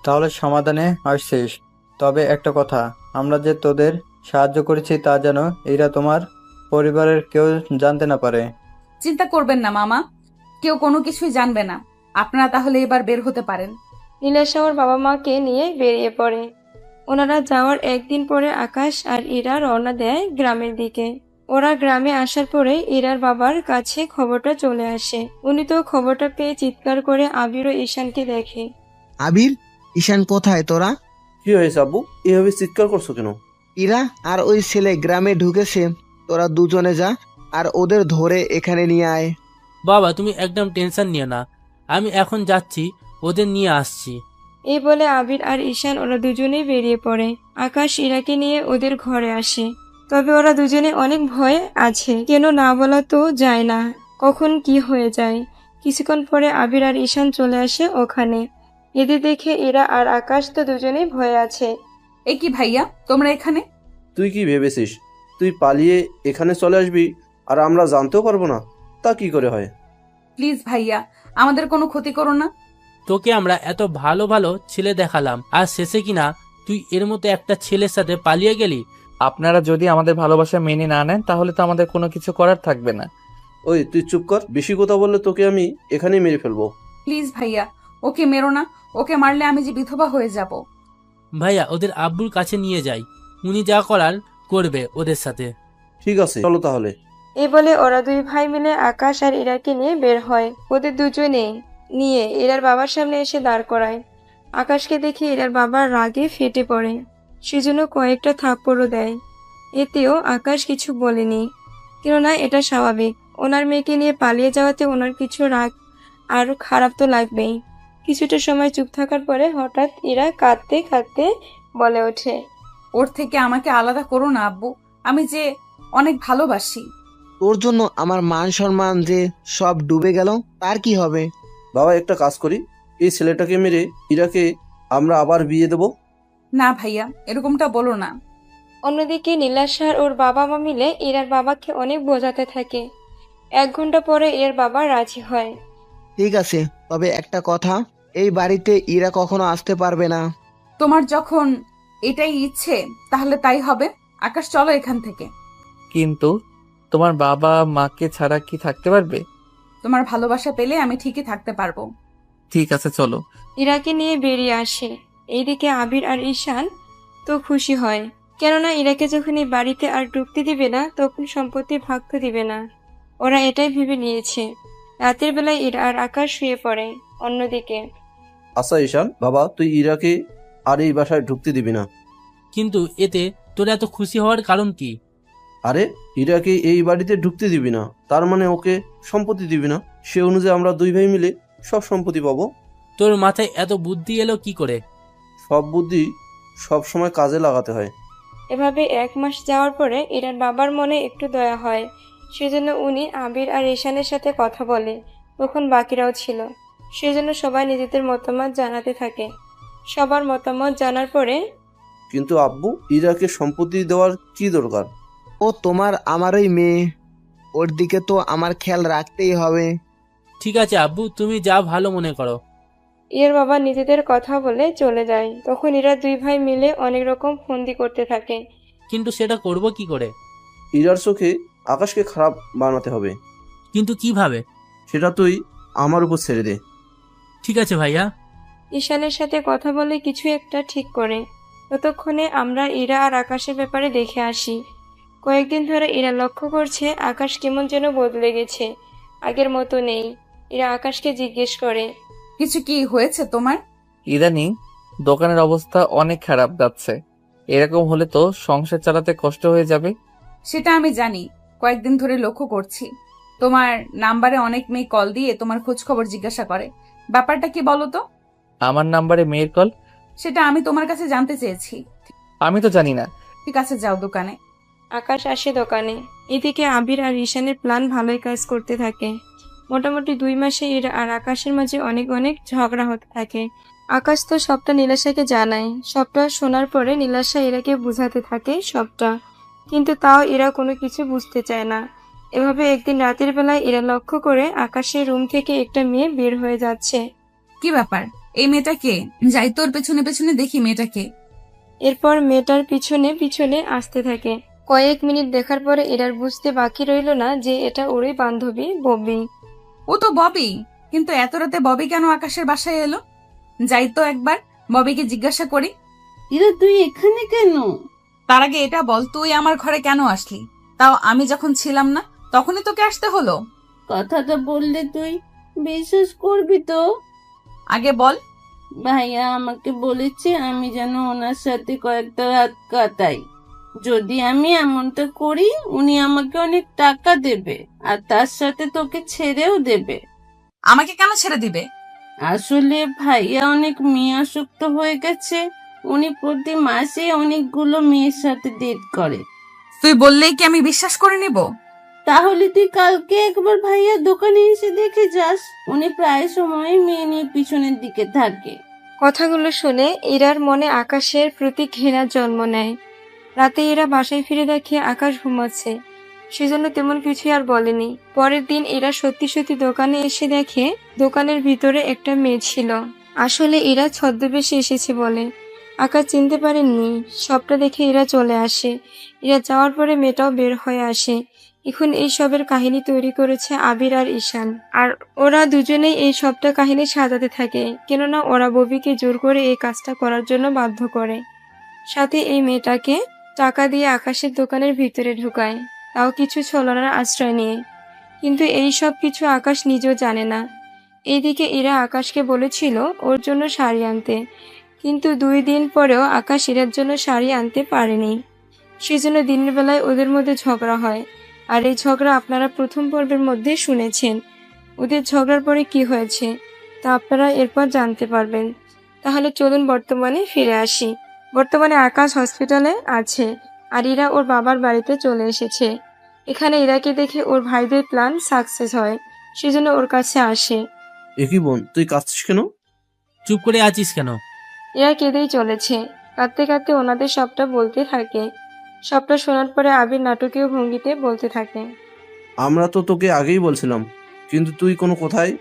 [SPEAKER 7] তাহলে সমাধানে আসছিস। তবে একটা কথা, আমরা যে তোদের সাহায্য করেছি তা যেন এরা তোমার পরিবারের কেউ জানতে না পারে।
[SPEAKER 1] চিন্তা করবেন না মামা, কেউ কোনো কিছুই জানবে না। আপনারা তাহলে এবার বের হতে পারেন।
[SPEAKER 4] নীলাশা ওর বাবা মাকে নিয়ে বেরিয়ে পড়ে। ওনারা যাওয়ার 1 দিন পরে আকাশ আর ইরা রওনা দেয় গ্রামের দিকে। ওরা গ্রামে আসার পরে ইরার বাবার কাছে খবরটা চলে আসে। উনি তো খবরটা পেয়ে চিৎকার করে আবির ও ঈশানকে দেখে।
[SPEAKER 12] আবির, ঈশান কোথায় তোরা?
[SPEAKER 6] কি হয়েছে আব্বু, এভাবে চিৎকার করছো কেন?
[SPEAKER 12] ইরা আর ওই ছেলে গ্রামে ঢুকেছে, তোরা দুজনে যা আর ওদের ধরে এখানে নিয়ে আয়।
[SPEAKER 13] বাবা তুমি একদম টেনশন নিও না, আমি এখন যাচ্ছি, ওদের নিয়ে আসছি।
[SPEAKER 4] এই বলে আবির আর ঈশান ওরা দুজনেই বেরিয়ে পড়ে। আকাশ ইরাকে নিয়ে ওদের ঘরে আসে। তবে ওরা দুজনে অনেক ভয়ে আছে, কেন না বলা তো যায় না, কখন কি হয়ে যায়। কিছুক্ষণ পরে আবির আর ঈশান চলে আসে ওখানে। এদের দেখে ইরা আর আকাশ তো দুজনেই ভয়ে আছে।
[SPEAKER 1] এ কি ভাইয়া, তোমরা এখানে?
[SPEAKER 6] তুই কি ভেবেছিস তুই পালিয়ে এখানে চলে আসবি আর আমরা জানতেও পারবো না? তা কি করে হয়?
[SPEAKER 1] প্লিজ ভাইয়া, আমাদের কোনো ক্ষতি করো না।
[SPEAKER 13] তোকে আমরা এত ভালো ভালো ছেলে দেখালাম, আর শেষে কিনা তুই এর মতো একটা ছেলের সাথে পালিয়ে গেলি।
[SPEAKER 2] আপনারা যদি আমাদের ভালোবাসা মেনে না নেন তাহলে তো আমাদের কোনো কিছু করার থাকবে না।
[SPEAKER 6] ওই তুই চুপ কর, বেশি কথা বললে তোকে আমি এখানেই মেরে ফেলবো।
[SPEAKER 1] প্লিজ ভাইয়া, ওকে মেরো না। ওকে মারলে আমি যে বিধবা হয়ে যাব।
[SPEAKER 13] ভাইয়া ওদের আব্বুর কাছে নিয়ে যাই, উনি যা করার করবে ওদের সাথে।
[SPEAKER 6] ঠিক আছে চলো তাহলে।
[SPEAKER 4] এই বলে ওরা দুই ভাই মিলে আকাশ আর ইরাকে নিয়ে বের হয়। ওদের দুজনে নিয়ে ইরার বাবার সামনে এসে দাঁড় করায়। আকাশকে দেখে ইরার বাবা রাগে ফেটে পড়ে, সেজন্য কয়েকটা থাপ্পড়ও দেয়। এতেও আকাশ কিছু বলেনি, কেননা এটা স্বাভাবিক। ওনার মেয়েকে নিয়ে পালিয়ে যাওয়াতে ওনার কিছু রাগ আর খারাপ তো লাগবেই। কিছুটা সময় চুপ থাকার পরে হঠাৎ ইরা কাঁদতে কাঁদতে বলে ওঠে,
[SPEAKER 1] ওর থেকে আমাকে আলাদা করো না আব্বু, আমি যে অনেক ভালোবাসি।
[SPEAKER 12] তোর জন্য আমার মান সম্মান যে সব ডুবে গেল, তার কি হবে?
[SPEAKER 6] বাবা একটা কাজ করি, এই ছেলেটাকে মেরে ইরাকে আমরা আবার বিয়ে দেব।
[SPEAKER 1] না ভাইয়া, এরকমটা বলো না।
[SPEAKER 4] অন্যদিকে নীলাশার ওর বাবা মা মিলে ইরার বাবাকে অনেক বোঝাতে থাকে। 1 ঘন্টা পরে এর বাবা রাজি হয়।
[SPEAKER 12] ঠিক আছে, তবে একটা কথা, এই বাড়িতে ইরা কখনো আসতে পারবে না।
[SPEAKER 1] তোমার যখন এটাই ইচ্ছে তাহলে তাই হবে। আকাশ চলো এখান থেকে।
[SPEAKER 2] কিন্তু তোমার বাবা মাকে ছাড়া কি থাকতে পারবে?
[SPEAKER 1] তোমার ভালোবাসা পেলে আমি ঠিকই থাকতে পারবো।
[SPEAKER 2] ঠিক আছে চলো।
[SPEAKER 4] ইরাকে নিয়ে বেরিয়ে আসে। এইদিকে আবির আর ঈশান তো খুশি হয়, কেননা ইরাকে যখন এই বাড়িতে আর ঢুকতে দিবে না তখন সম্পত্তির ভাগ তো দিবে না। ওরা এটাই ভেবে নিয়েছে। রাতের বেলায় ইরা আর আকাশ শুয়ে পড়ে। অন্যদিকে
[SPEAKER 6] আচ্ছা ঈশান, বাবা তুই ইরাকে আর এই বাসায় ঢুকতে দিবি না।
[SPEAKER 13] কিন্তু এতে তোর এত খুশি হওয়ার কারণ কি?
[SPEAKER 6] আরে ইরাকে এই বাড়িতে ঢুকতে দিবি না তার মানে ওকে সম্পত্তি দিবি না, সে অনুযায়ী আমরা দুই ভাই মিলে সব সম্পত্তি পাবো।
[SPEAKER 13] তোর মাথায় এত বুদ্ধি এলো কি করে?
[SPEAKER 6] সব বুদ্ধি সব সময় কাজে লাগাতে হয়।
[SPEAKER 4] এভাবে 1 মাস যাওয়ার পরে ইরার বাবার মনে একটু দয়া হয়, সেজন্য উনি আবির আর ঈশানের সাথে কথা বলে। তখন বাকিরাও ছিল, সেজন্য সবাই নিজেদের মতামত জানাতে থাকে। সবার মতামত জানার পরে
[SPEAKER 6] কিন্তু আব্বু, ইরাকে সম্পত্তি দেওয়ার কি দরকার?
[SPEAKER 12] ও তোমার আমারই মেয়ে, ওর দিকে তো আমার খেয়াল রাখতেই হবে।
[SPEAKER 13] ঠিক আছে আব্বু, তুমি যা ভালো মনে করো।
[SPEAKER 4] এর বাবা নিজেদের কথা বলে চলে যায়। তখন এরা দুই ভাই মিলে অনেক রকম ফন্দি করতে থাকে।
[SPEAKER 13] কিন্তু সেটা করব কি করে?
[SPEAKER 6] ইরার চোখে আকাশকে খারাপ বানাতে হবে।
[SPEAKER 13] কিন্তু কিভাবে?
[SPEAKER 6] সেটা তুই আমার উপর ছেড়ে দে।
[SPEAKER 13] ঠিক আছে ভাইয়া।
[SPEAKER 4] ঈশানের সাথে কথা বলে কিছু একটা ঠিক করে। ততক্ষণে আমরা ইরা আর আকাশের ব্যাপারে দেখে আসি। কয়েকদিন ধরে ইরা লক্ষ্য করছে আকাশ কেমন যেন বদলে গেছে, আগের মতো নেই। ইরা আকাশকে জিজ্ঞেস করে,
[SPEAKER 1] কিছু কি হয়েছে তোমার?
[SPEAKER 2] ইদানিং দোকানের অবস্থা অনেক খারাপ যাচ্ছে, এরকম হলে তো সংসার চালাতে কষ্ট হয়ে যাবে।
[SPEAKER 1] সেটা আমি জানি, কয়েকদিন ধরে লক্ষ্য করছি তোমার নাম্বারে অনেক মেয়ে কল দিয়ে তোমার খোঁজ খবর জিজ্ঞাসা করে। ব্যাপারটা কি বলো তো?
[SPEAKER 2] আমার নাম্বারে মেয়ের কল?
[SPEAKER 1] সেটা আমি তোমার কাছে জানতে চেয়েছি।
[SPEAKER 2] আমি তো জানি না।
[SPEAKER 1] ঠিক আছে যাও দোকানে।
[SPEAKER 4] আকাশ আসে দোকানে। এদিকে আবির আর ঈশানের প্ল্যান ভালোই কাজ করতে থাকে। মোটামুটি 2 মাসে এরা আর আকাশের মাঝে অনেক অনেক ঝগড়া হতে থাকে। আকাশ তো সবটা নীলাশাকে জানায়। সবটা শোনার পরে নীলাশা এরাকে বুঝাতে থাকে সবটা, কিন্তু তাও এরা কোনো কিছু বুঝতে চায় না। এভাবে একদিন রাতের বেলায় এরা লক্ষ্য করে আকাশের রুম থেকে একটা মেয়ে বের হয়ে যাচ্ছে।
[SPEAKER 1] কি ব্যাপার, এই মেয়েটা কে? যাই তোর পেছনে পেছনে দেখি মেয়েটা কে।
[SPEAKER 4] এরপর মেয়েটার পিছনে পিছনে আসতে থাকে। কয়েক মিনিট দেখার পরে এরার বুঝতে বাকি রইল না যে এটা ওরই বান্ধবী ববি।
[SPEAKER 1] ও তো ববি, কিন্তু এত রাতে ববি কেন আকাশের বাসায় এলো? যাই তো একবার ববিকে জিজ্ঞাসা করি।
[SPEAKER 5] ইরা তুই এখানে কেন?
[SPEAKER 1] তার আগে এটা বল, তুই আমার ঘরে কেন আসলি? তাও আমি যখন ছিলাম না তখনই তোকে আসতে হলো?
[SPEAKER 5] কথাটা বললে তুই বিশ্বাস করবি তো?
[SPEAKER 1] আগে বল।
[SPEAKER 5] ভাইয়া আমাকে বলেছে আমি যেন ওনার সাথে কয়েকটা রাত কাটাই। যদি আমি এমনটা করি উনি আমাকে অনেক টাকা দেবে আর তার সাথে তোকে ছেড়েও দেবে।
[SPEAKER 1] আমাকে কেন ছেড়ে দিবে?
[SPEAKER 5] আসলে ভাইয়া অনেক মেয়ে আসক্ত হয়ে গেছে। উনি প্রতি মাসে অনেকগুলো মেয়ের সাথে ডেট করে।
[SPEAKER 1] তুই বললেই কি আমি বিশ্বাস করে নিব?
[SPEAKER 5] তাহলে তুই কালকে একবার ভাইয়ার দোকানে এসে দেখে যাস। উনি প্রায় সময় মেয়ে নিয়ে পিছনের দিকে থাকে।
[SPEAKER 4] কথাগুলো শুনে ইরার মনে আকাশের প্রতি ঘৃণার জন্ম নেয়। রাতে এরা বাসায় ফিরে দেখে আকাশ ঘুমাচ্ছে, সেজন্য তেমন কিছুই আর বলেনি। পরের দিন এরা সত্যি সত্যি দোকানে এসে দেখে দোকানের ভিতরে একটা মেয়ে ছিল। আসলে এরা ছদ্মবেশে এসেছে বলে আকাশ চিনতে পারেননি। সবটা দেখে এরা চলে আসে। এরা যাওয়ার পরে মেয়েটাও বের হয়ে আসে। এখন এই সবের কাহিনী তৈরি করেছে আবির আর ঈশান, আর ওরা দুজনেই এই সবটা কাহিনী সাজাতে থাকে, কেননা ওরা ববিকে জোর করে এই কাজটা করার জন্য বাধ্য করে। সাথে এই মেয়েটাকে টাকা দিয়ে আকাশের দোকানের ভিতরে ঢুকায়, তাও কিছু ছলনার আশ্রয় নিয়ে। কিন্তু এই সব কিছু আকাশ নিজেও জানে না। এইদিকে এরা আকাশকে বলেছিল ওর জন্য শাড়ি আনতে, কিন্তু 2 দিন পরেও আকাশ এরার জন্য শাড়ি আনতে পারেনি। সেজন্য দিনের বেলায় ওদের মধ্যে ঝগড়া হয়, আর এই ঝগড়া আপনারা প্রথম পর্বের মধ্যে শুনেছেন। ওদের ঝগড়ার পরে কি হয়েছে তা আপনারা এরপর জানতে পারবেন। তাহলে চলুন বর্তমানে ফিরে আসি। বর্তমানে আকাশ হসপিটালে আছে, আর ইরা ওর বাবার বাড়িতে চলে এসেছে। এখানে ইরাকে দেখে ওর ভাইদের প্ল্যান সাকসেস হয়, সেজন্য ওর কাছে আসে।
[SPEAKER 6] একই বোন, তুই কাঁদছিস কেন?
[SPEAKER 13] চুপ করে আছিস কেন?
[SPEAKER 4] এরা কেঁদেই চলেছে। কাঁদতে কাঁদতে ওনাদের সবটা বলতে থাকে। সবটা শোনার পরে আবির নাটকীয় ভঙ্গিতে বলতে থাকে।
[SPEAKER 6] আমরা তো তোকে আগেই বলছিলাম, কিন্তু তুই কোনো কথাই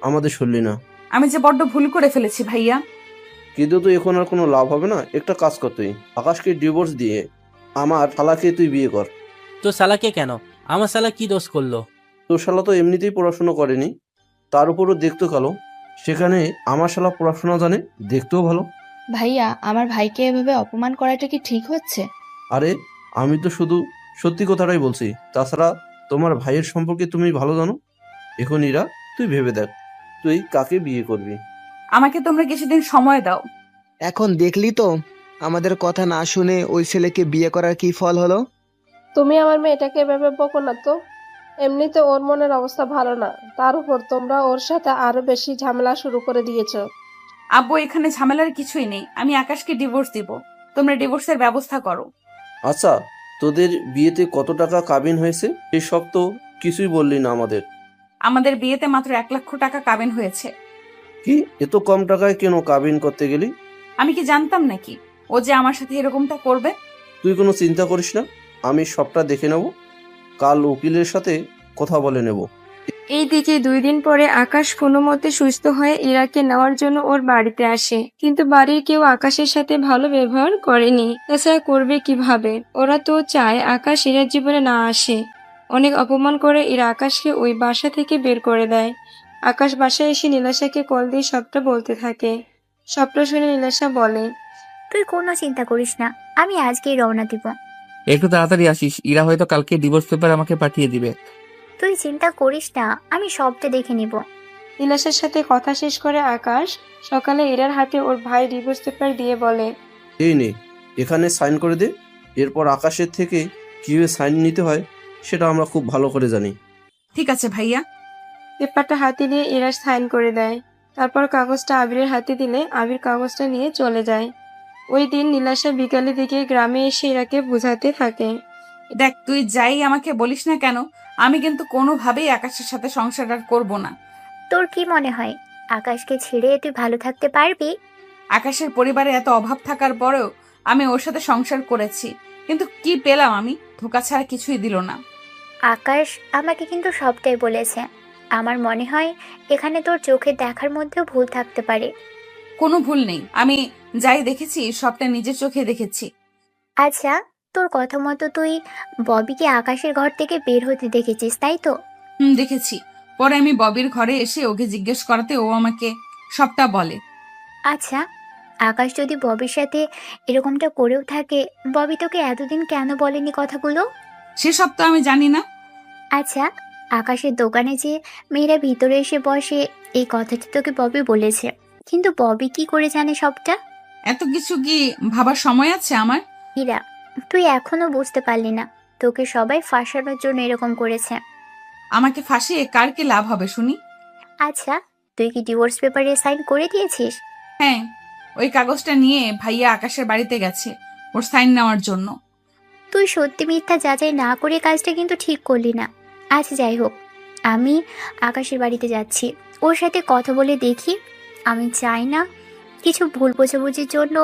[SPEAKER 6] আমাদের শুনলি না।
[SPEAKER 1] আমি যে বড্ড ভুল করে ফেলেছি ভাইয়া।
[SPEAKER 6] কিন্তু তুই এখন আর কোনো লাভ হবে না। একটা কাজ কর, তুই আকাশকে ডিভোর্স দিয়ে আমার শালাকে তুই বিয়ে কর।
[SPEAKER 13] তো শালাকে কেন? আমার শালা কি দোষ করলো?
[SPEAKER 6] তোর শালা তো এমনিতেই পড়াশোনা করেনি, তার উপরও দেখতে কালো। সেখানে আমার শালা পড়াশোনা জানে, দেখতেও ভালো।
[SPEAKER 11] ভাইয়া, আমার ভাইকে এভাবে অপমান করাটা কি ঠিক হচ্ছে?
[SPEAKER 6] আরে আমি তো শুধু সত্যি কথাটাই বলছি। তাছাড়া তোমার ভাইয়ের সম্পর্কে তুমি ভালো জানো। এখন ইরা, তুই ভেবে দেখ তুই কাকে বিয়ে করবি।
[SPEAKER 1] আমাকে তোমরা কিছুদিন সময় দাও।
[SPEAKER 12] এখন দেখলি তো আমাদের কথা না শুনে ওই ছেলেকে বিয়ে করার কি ফল হলো।
[SPEAKER 9] তুমি আমার মেয়েটাকে এভাবে বকো না তো। এমনিতে ওর মনের অবস্থা ভালো না, তার উপর তোমরা ওর সাথে আরো বেশি ঝামেলা শুরু করে দিয়েছো।
[SPEAKER 1] আব্বু, এখানে ঝামেলার কিছুই নেই। আমি আকাশকে ডিভোর্স দিব, তোমরা ডিভোর্সের ব্যবস্থা করো।
[SPEAKER 6] আচ্ছা, তোদের বিয়েতে কত টাকা কাবিন হয়েছে এসব তো কিছুই বললি না আমাদের।
[SPEAKER 1] আমাদের বিয়েতে মাত্র 1 লক্ষ টাকা কাবিন হয়েছে।
[SPEAKER 6] কি এত কম টাকায় কেন কাবিন করতে গেলি?
[SPEAKER 1] আমি কি জানতাম নাকি ও যে আমার সাথে এরকমটা করবে?
[SPEAKER 6] তুই কোনো চিন্তা করিস না, আমি সবটা দেখে নেব। কাল উকিলের সাথে কথা বলে নেব।
[SPEAKER 4] এইদিকে 2 দিন পরে আকাশ কোনো মতে সুস্থ হয়ে ইরাকে নেওয়ার জন্য ওর বাড়িতে আসে, কিন্তু বাড়ির কেউ আকাশের সাথে ভালো ব্যবহার করেনি। তাছাড়া করবে কিভাবে? ওরা তো চায় আকাশ ইরার জীবনে না আসে। অনেক অপমান করে ইরা আকাশকে ওই বাসা থেকে বের করে দেয়। আকাশ বাসায় এসে নীলাশাকে কল দিয়ে সবটা বলতে থাকে। সবটা শুনে নীলাশা বলে,
[SPEAKER 15] তুই কোনো চিন্তা করিস না, আমি আজকেই রওনা দিব।
[SPEAKER 2] একটু তাড়াতাড়ি আসিস, ইরা হয়তো কালকে ডিভোর্স পেপার আমাকে পাঠিয়ে দিবে।
[SPEAKER 15] তুই চিন্তা করিস না, আমি সবটা দেখে নিব।
[SPEAKER 4] নীলাশার সাথে কথা শেষ করে আকাশ সকালে ইরার হাতে ওর ভাই ডিভোর্স পেপার দিয়ে বলে,
[SPEAKER 6] এই নে, এখানে সাইন করে দে। এরপর আকাশের থেকে কিভাবে সাইন নিতে হয় সেটা আমরা খুব ভালো করে জানি।
[SPEAKER 1] ঠিক আছে ভাইয়া।
[SPEAKER 4] পেপারটা হাতে দিয়ে ইরা সাইন করে দেয়। তারপর কাগজটা আবিরের হাতে দিলে আবির কাগজটা নিয়ে চলে যায়। ওই দিন নীলাশা বিকালের দিকে গ্রামে এসে ইরাকে বোঝাতে থাকে,
[SPEAKER 1] দেখ, তুই যাই আমাকে বলিস না কেন, আমি কিন্তু কোনোভাবেই আকাশের সাথে সংসার আর করবো না।
[SPEAKER 15] তোর কি মনে হয় আকাশকে ছেড়ে তুই ভালো থাকতে পারবি?
[SPEAKER 1] আকাশের পরিবারে এত অভাব থাকার পরেও আমি ওর সাথে সংসার করেছি, কিন্তু কি পেলাম আমি? ধোকা ছাড়া কিছুই দিল না।
[SPEAKER 15] আকাশ আমাকে কিন্তু সবটাই বলেছে। আমার মনে হয় এখানে তোর চোখে দেখার মধ্যেও ভুল থাকতে পারে।
[SPEAKER 1] কোনো ভুল নেই, আমি যাই দেখেছি সবটা নিজের চোখে দেখেছি।
[SPEAKER 15] আচ্ছা, তোর কথা মতো তুই ববিকে আকাশের ঘর থেকে বের হতে দেখেছিস, তাই তো?
[SPEAKER 1] দেখেছি। পরে আমি ববির ঘরে এসে ওকে জিজ্ঞেস করাতে ও আমাকে সবটা বলে।
[SPEAKER 15] আচ্ছা, আকাশ যদি ববির সাথে এরকমটা করেও থাকে, ববি তোকে এতদিন কেন বলেনি কথাগুলো?
[SPEAKER 1] সেসব তো আমি জানি না।
[SPEAKER 15] আচ্ছা, আকাশের দোকানে যে মেয়েরা ভিতরে এসে বসে, এই কথাটা তোকে ববি বলেছে, কিন্তু ববি কি করে জানে সবটা?
[SPEAKER 1] এত কিছু কি ভাবার সময় আছে আমার?
[SPEAKER 15] হীরা, তুই এখনো বুঝতে পারলি না, তোকে সবাই ফাঁসানোর জন্য এরকম করেছে।
[SPEAKER 1] আমাকে ফাঁসিয়ে কার কি লাভ হবে শুনি?
[SPEAKER 15] আচ্ছা, তুই কি ডিভোর্স পেপারে সাইন করে দিয়েছিস?
[SPEAKER 1] হ্যাঁ, ওই কাগজটা নিয়ে ভাইয়া আকাশের বাড়িতে গেছে ওর সাইন নেওয়ার জন্য।
[SPEAKER 15] তুই সত্যি মিথ্যা যাচাই না করে কাজটা কিন্তু ঠিক করলি না। আচ্ছা যাই হোক, আমি আকাশের বাড়িতে যাচ্ছি, ওর সাথে কথা বলে দেখি। আমি চাই না কিছু ভুল বোঝাবুঝির জন্য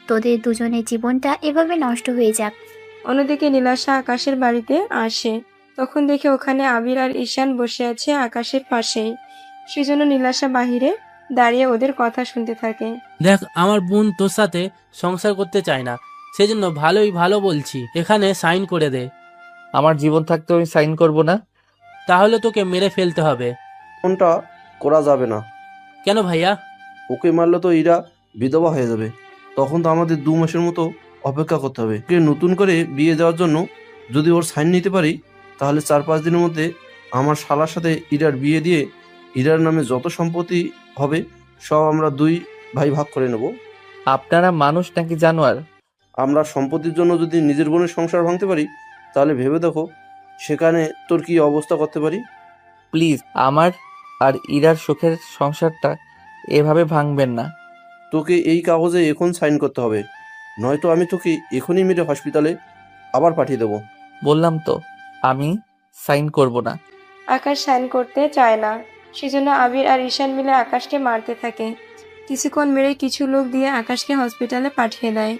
[SPEAKER 15] তোদের দুজনের জীবনটা এভাবে নষ্ট হয়ে যাক।
[SPEAKER 4] অন্যদিকে নীলাশা আকাশের বাড়িতে আসে, তখন দেখে ওখানে আবির আর ঈশান বসে আছে আকাশের পাশেই। সেজন্য নীলাশা বাহিরে দাঁড়িয়ে ওদের কথা শুনতে থাকে।
[SPEAKER 13] দেখ, আমার বোন তোর সাথে সংসার করতে চায় না, সেজন্য ভালো বলছি, এখানে সাইন করে দে।
[SPEAKER 2] আমার জীবন থাকতে আমি সাইন করব না।
[SPEAKER 13] তাহলে তোকে মেরে ফেলতে হবে।
[SPEAKER 6] কোনটা করা যাবে না।
[SPEAKER 13] কেন ভাইয়া?
[SPEAKER 6] ওকে মারলে তো ইরা বিধবা হয়ে যাবে, তখন তো আমাদের 2 মাসের মতো অপেক্ষা করতে হবে। ওকে নতুন করে বিয়ে দেওয়ার জন্য যদি ওর সাইন নিতে পারি, তাহলে 4-5 দিনের মধ্যে আমার শালার সাথে ইরার বিয়ে দিয়ে ইরার নামে যত সম্পত্তি হবে সব আমরা 2 ভাই ভাগ করে নেব।
[SPEAKER 2] আপনারা মানুষ নাকি জানোয়ার?
[SPEAKER 6] আমরা সম্পত্তির জন্য যদি নিজের বোনের সংসার ভাঙতে পারি, তাহলে ভেবে দেখো সেখানে তোর কি অবস্থা করতে পারি।
[SPEAKER 2] প্লিজ আমার আর ইরার সুখের সংসারটা এভাবে ভাঙবেন না।
[SPEAKER 6] তোকে এই কাগজে এখন সাইন করতে হবে, নয়তো আমি তোকে এখনই মেরে হসপিটালে আবার পাঠিয়ে দেবো।
[SPEAKER 2] বললাম তো আমি সাইন করব না।
[SPEAKER 4] আকাশ সাইন করতে চায় না, সেজন্য আবির আর ঈশান মিলে আকাশকে মারতে থাকে। কিছুক্ষণ মেরে কিছু লোক দিয়ে আকাশকে হসপিটালে পাঠিয়ে দেয়।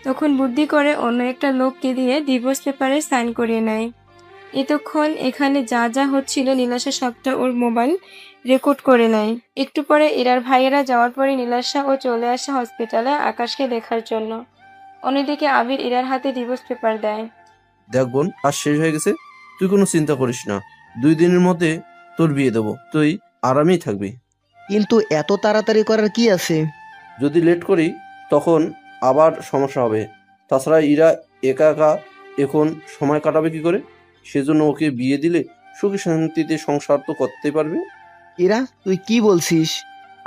[SPEAKER 4] তখন বুদ্ধি করে অন্য একটা লোককে দিয়ে ডিভোর্স পেপারে সাইন করিয়ে নেয়। এতক্ষণ এখানে যা যা হচ্ছিল নীলাশা সবটা ওর মোবাইল রেকর্ড করে নেয়। একটু পরে ইরার ভাইয়েরা যাওয়ার পরে নীলাশা ও চলে আসে হসপিটালে আকাশকে দেখার জন্য। অন্যদিকে আবির ইরার হাতে ডিভোর্স পেপার দেয়।
[SPEAKER 6] দেখ বোন, আজ শেষ হয়ে গেছে, তুই কোনো চিন্তা করিস না, 2 দিনের মধ্যে তোর বিয়ে দেবো, তুই আরামেই থাকবি।
[SPEAKER 12] কিন্তু এত তাড়াতাড়ি করার কি আছে?
[SPEAKER 6] যদি লেট করি তখন আবার সমস্যা হবে। তাছাড়া ইরা একা একা এখন সময় কাটাবে কি করে? সেজন্য ওকে বিয়ে দিলে সুখী শান্তিতে সংসার তো করতেই পারবে।
[SPEAKER 12] ইরা, তুই কি বলছিস?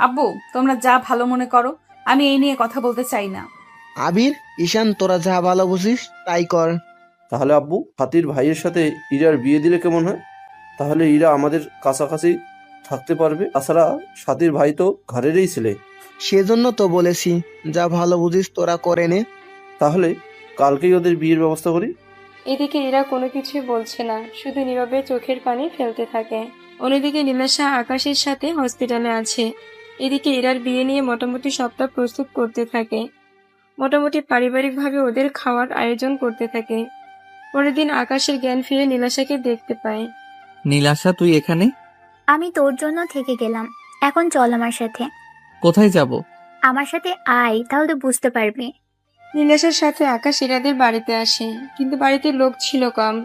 [SPEAKER 1] আব্বু, তোমরা যা ভালো মনে করো, আমি এই নিয়ে কথা বলতে চাই না।
[SPEAKER 12] আবির, ঈশান, তোরা যা ভালো বুঝিস তাই কর।
[SPEAKER 6] তাহলে আব্বু, হাতির ভাইয়ের সাথে ইরার বিয়ে দিলে কেমন হয়? তাহলে ইরা আমাদের কাছাকাছি থাকতে পারবে। তাছাড়া সাথীর ভাই তো ঘরেরই ছেলে।
[SPEAKER 12] সেজন্য তো বলেছি যা ভালো বুঝিস তোরা করে নে।
[SPEAKER 6] তাহলে কালকেই ওদের বিয়ের ব্যবস্থা করি।
[SPEAKER 4] এদিকে ইরা কোনো কিছুই বলছে না, শুধু নীরবে চোখের পানি ফেলতে থাকে। অন্যদিকে নীলাশা আকাশের সাথে হসপিটালে আছে। এদিকে ইরার বিয়ে নিয়ে মোটামুটি সবটা প্রস্তুত করতে থাকে। মোটামুটি পারিবারিকভাবে ওদের খাওয়ার আয়োজন করতে থাকে। পরের দিন আকাশের জ্ঞান ফিরে নীলাশাকে দেখতে পায়।
[SPEAKER 2] নীলাশা, তুই এখানে?
[SPEAKER 15] আমি তোর জন্য থেকে গেলাম, এখন চল আমার সাথে।
[SPEAKER 2] কোথায় যাব?
[SPEAKER 15] আমার সাথে আয়, তাহলে বুঝতে পারবি।
[SPEAKER 4] নীলাশার সাথে আকাশ ইরাদের বাড়িতে আসে, কিন্তু বাড়িতে লোক ছিল কম।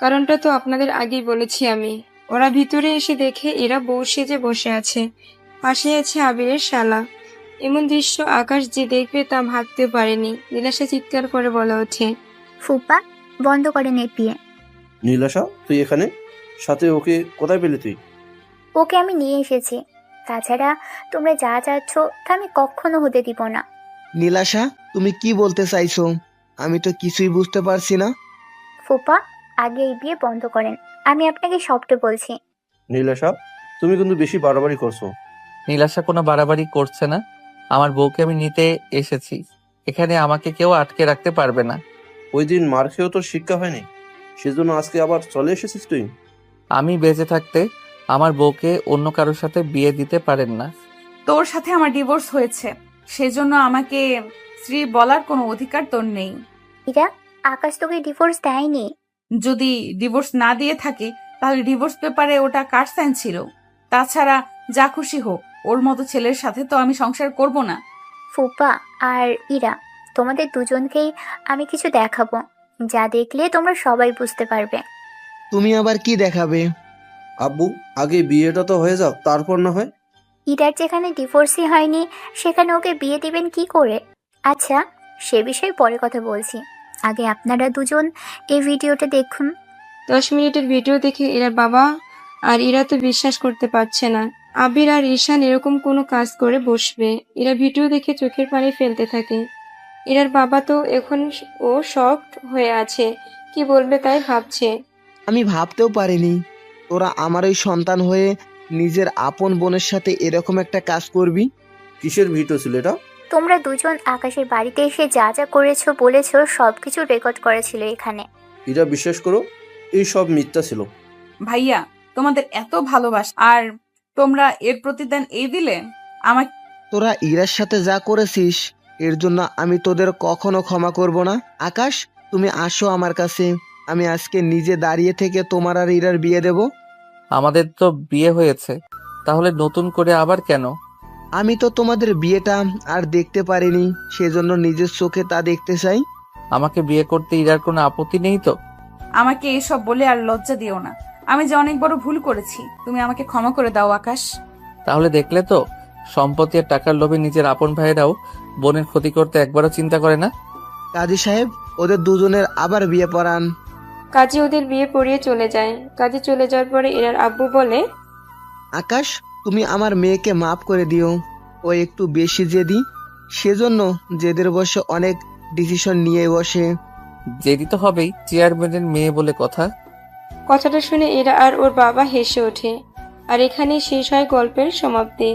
[SPEAKER 4] কারণটা তো আপনাদের আগেই বলেছি আমি। ওরা ভিতরে এসে দেখে এরা বউ সেজে বসে আছে, পাশে আছে আবিরের শালা। এমন দৃশ্য আকাশ যে দেখবে তা ভাবতে পারেনি। নীলাশা চিৎকার করে বলে ওঠে,
[SPEAKER 15] ফুপা, বন্ধ করে নে বিয়ে।
[SPEAKER 6] নীলাশা, তুই এখানে? সাথে ওকে কোথায় পেলি তুই?
[SPEAKER 15] ওকে আমি নিয়ে এসেছি, তাছাড়া তোমরা যা চাচ্ছ তা আমি কখনো হতে দিব না।
[SPEAKER 12] নীলাশা, তুমি কি বলতে চাইছো? আমি তো কিছুই বুঝতে পারছি না।
[SPEAKER 15] ফুপা, আগে এই বিয়ে বন্ধ করেন, আমি আপনাকে সবটা বলছি।
[SPEAKER 6] নীলাশা, তুমি কিন্তু বেশি বাড়াবাড়ি করছো।
[SPEAKER 2] নীলাশা কোনো বাড়াবাড়ি করছে না। আমার বউকে আমি নিতে এসেছি, এখানে আমাকে কেউ আটকে রাখতে পারবে না।
[SPEAKER 6] ওই দিন মার খেয়েও তোর শিক্ষা হয়নি, সেজন্য আজকে আবার চলে এসেছিস তুই।
[SPEAKER 2] আমি বেঁচে থাকতে আমার বউকে অন্য কারোর সাথে বিয়ে দিতে পারেন না।
[SPEAKER 1] তোর সাথে আমার ডিভোর্স হয়েছে, সেজন্য আমাকে স্ত্রী বলার কোনো অধিকার তোর নেই।
[SPEAKER 15] ইরা, আকাশ তোকে ডিভোর্স দেয়নি।
[SPEAKER 1] যদি ডিভোর্স না দিয়ে থাকে তাহলে ডিভোর্স পেপারে ওটা কার সাইন ছিল? তাছাড়া যা খুশি হোক, ওর মতো ছেলের সাথে তো আমি সংসার করব না।
[SPEAKER 15] ফুপা আর ইরা, তোমাদের দুজনকেই আমি কিছু দেখাবো, যা দেখলে তোমরা সবাই বুঝতে পারবে।
[SPEAKER 12] তুমি আবার কি দেখাবে?
[SPEAKER 6] আব্বু, আগে বিয়েটা তো হয়ে যাক, তারপর না হয়।
[SPEAKER 15] ইরার যেখানে ডিভোর্সই হয়নি সেখানে ওকে বিয়ে দিবেন কি করে? আচ্ছা, সে বিষয়ে পরে কথা বলছি, আগে আপনারা দুজন এই ভিডিওটা দেখুন।
[SPEAKER 4] 10 মিনিটের ভিডিও দেখে ইরার বাবা আর ইরা তো বিশ্বাস করতে পারছে না আবির আর ঈশান এরকম কোনো কাজ করে বসবে। এরা ভিডিও দেখে চোখের পানি ফেলতে থাকে। এরার বাবা তো এখন ও শকড হয়ে আছে, কি বলবে তাই ভাবছে।
[SPEAKER 12] আমি ভাবতেও পারিনি তোরা আমার ওই সন্তান হয়ে নিজের আপন বোনের সাথে এরকম একটা কাজ করবি।
[SPEAKER 6] কিসের ভিডিও ছিল এটা?
[SPEAKER 15] তোমরা দুজন আকাশের বাড়িতে এসে যা যা করেছো বলেছো সবকিছু রেকর্ড করেছিল এখানে।
[SPEAKER 6] এরা বিশ্বাস করো, এই সব মিথ্যা ছিল।
[SPEAKER 1] ভাইয়া তোমাদের এত ভালোবাসা আর তোমরা এর প্রতিদান এই দিলে আমাকে।
[SPEAKER 12] তোরা ইরার সাথে যা করেছিস এর জন্য আমি তোদের কখনো ক্ষমা করব না। আকাশ, তুমি আসো আমার কাছে, আমি আজকে নিজে দাঁড়িয়ে থেকে তোমার আর ইরার বিয়ে দেব।
[SPEAKER 2] আমাদের তো বিয়ে হয়েছে, তাহলে নতুন করে আবার কেন?
[SPEAKER 12] আমি তো তোমাদের বিয়েটা আর দেখতে পারিনি, সেজন্য নিজের চোখে তা দেখতে চাই।
[SPEAKER 2] আমাকে বিয়ে করতে ইরার কোনো আপত্তি নেই তো?
[SPEAKER 1] আমাকে এসব বলে আর লজ্জা দিও না, আমি যে অনেক বড় ভুল করেছি, তুমি আমাকে ক্ষমা করে দাও আকাশ।
[SPEAKER 2] তাহলে দেখলে তো, সম্পত্তি আর টাকার লোভে নিজের আপন ভাইয়েরাও বোনের ক্ষতি করতে একবারও চিন্তা করে না।
[SPEAKER 12] কাজী সাহেব, ওদের দুজনের আবার বিয়ে পড়ান।
[SPEAKER 4] কাজী ওদের বিয়ে পড়িয়ে চলে যায়। কাজী চলে যাওয়ার পরে এরার আব্বু বলে,
[SPEAKER 12] আকাশ, তুমি আমার মেয়েকে মাফ করে দিও, ও একটু বেশি জেদি, সেজন্য জেদের বসে অনেক ডিসিশন নিয়ে বসে।
[SPEAKER 2] জেদি তো হবেই, চেয়ারম্যানের মেয়ে বলে কথা।
[SPEAKER 4] কথাটা শুনে এরা আর ওর বাবা হেসে ওঠে। আর এখানেই শেষ হয় গল্পের সমাপ্তি।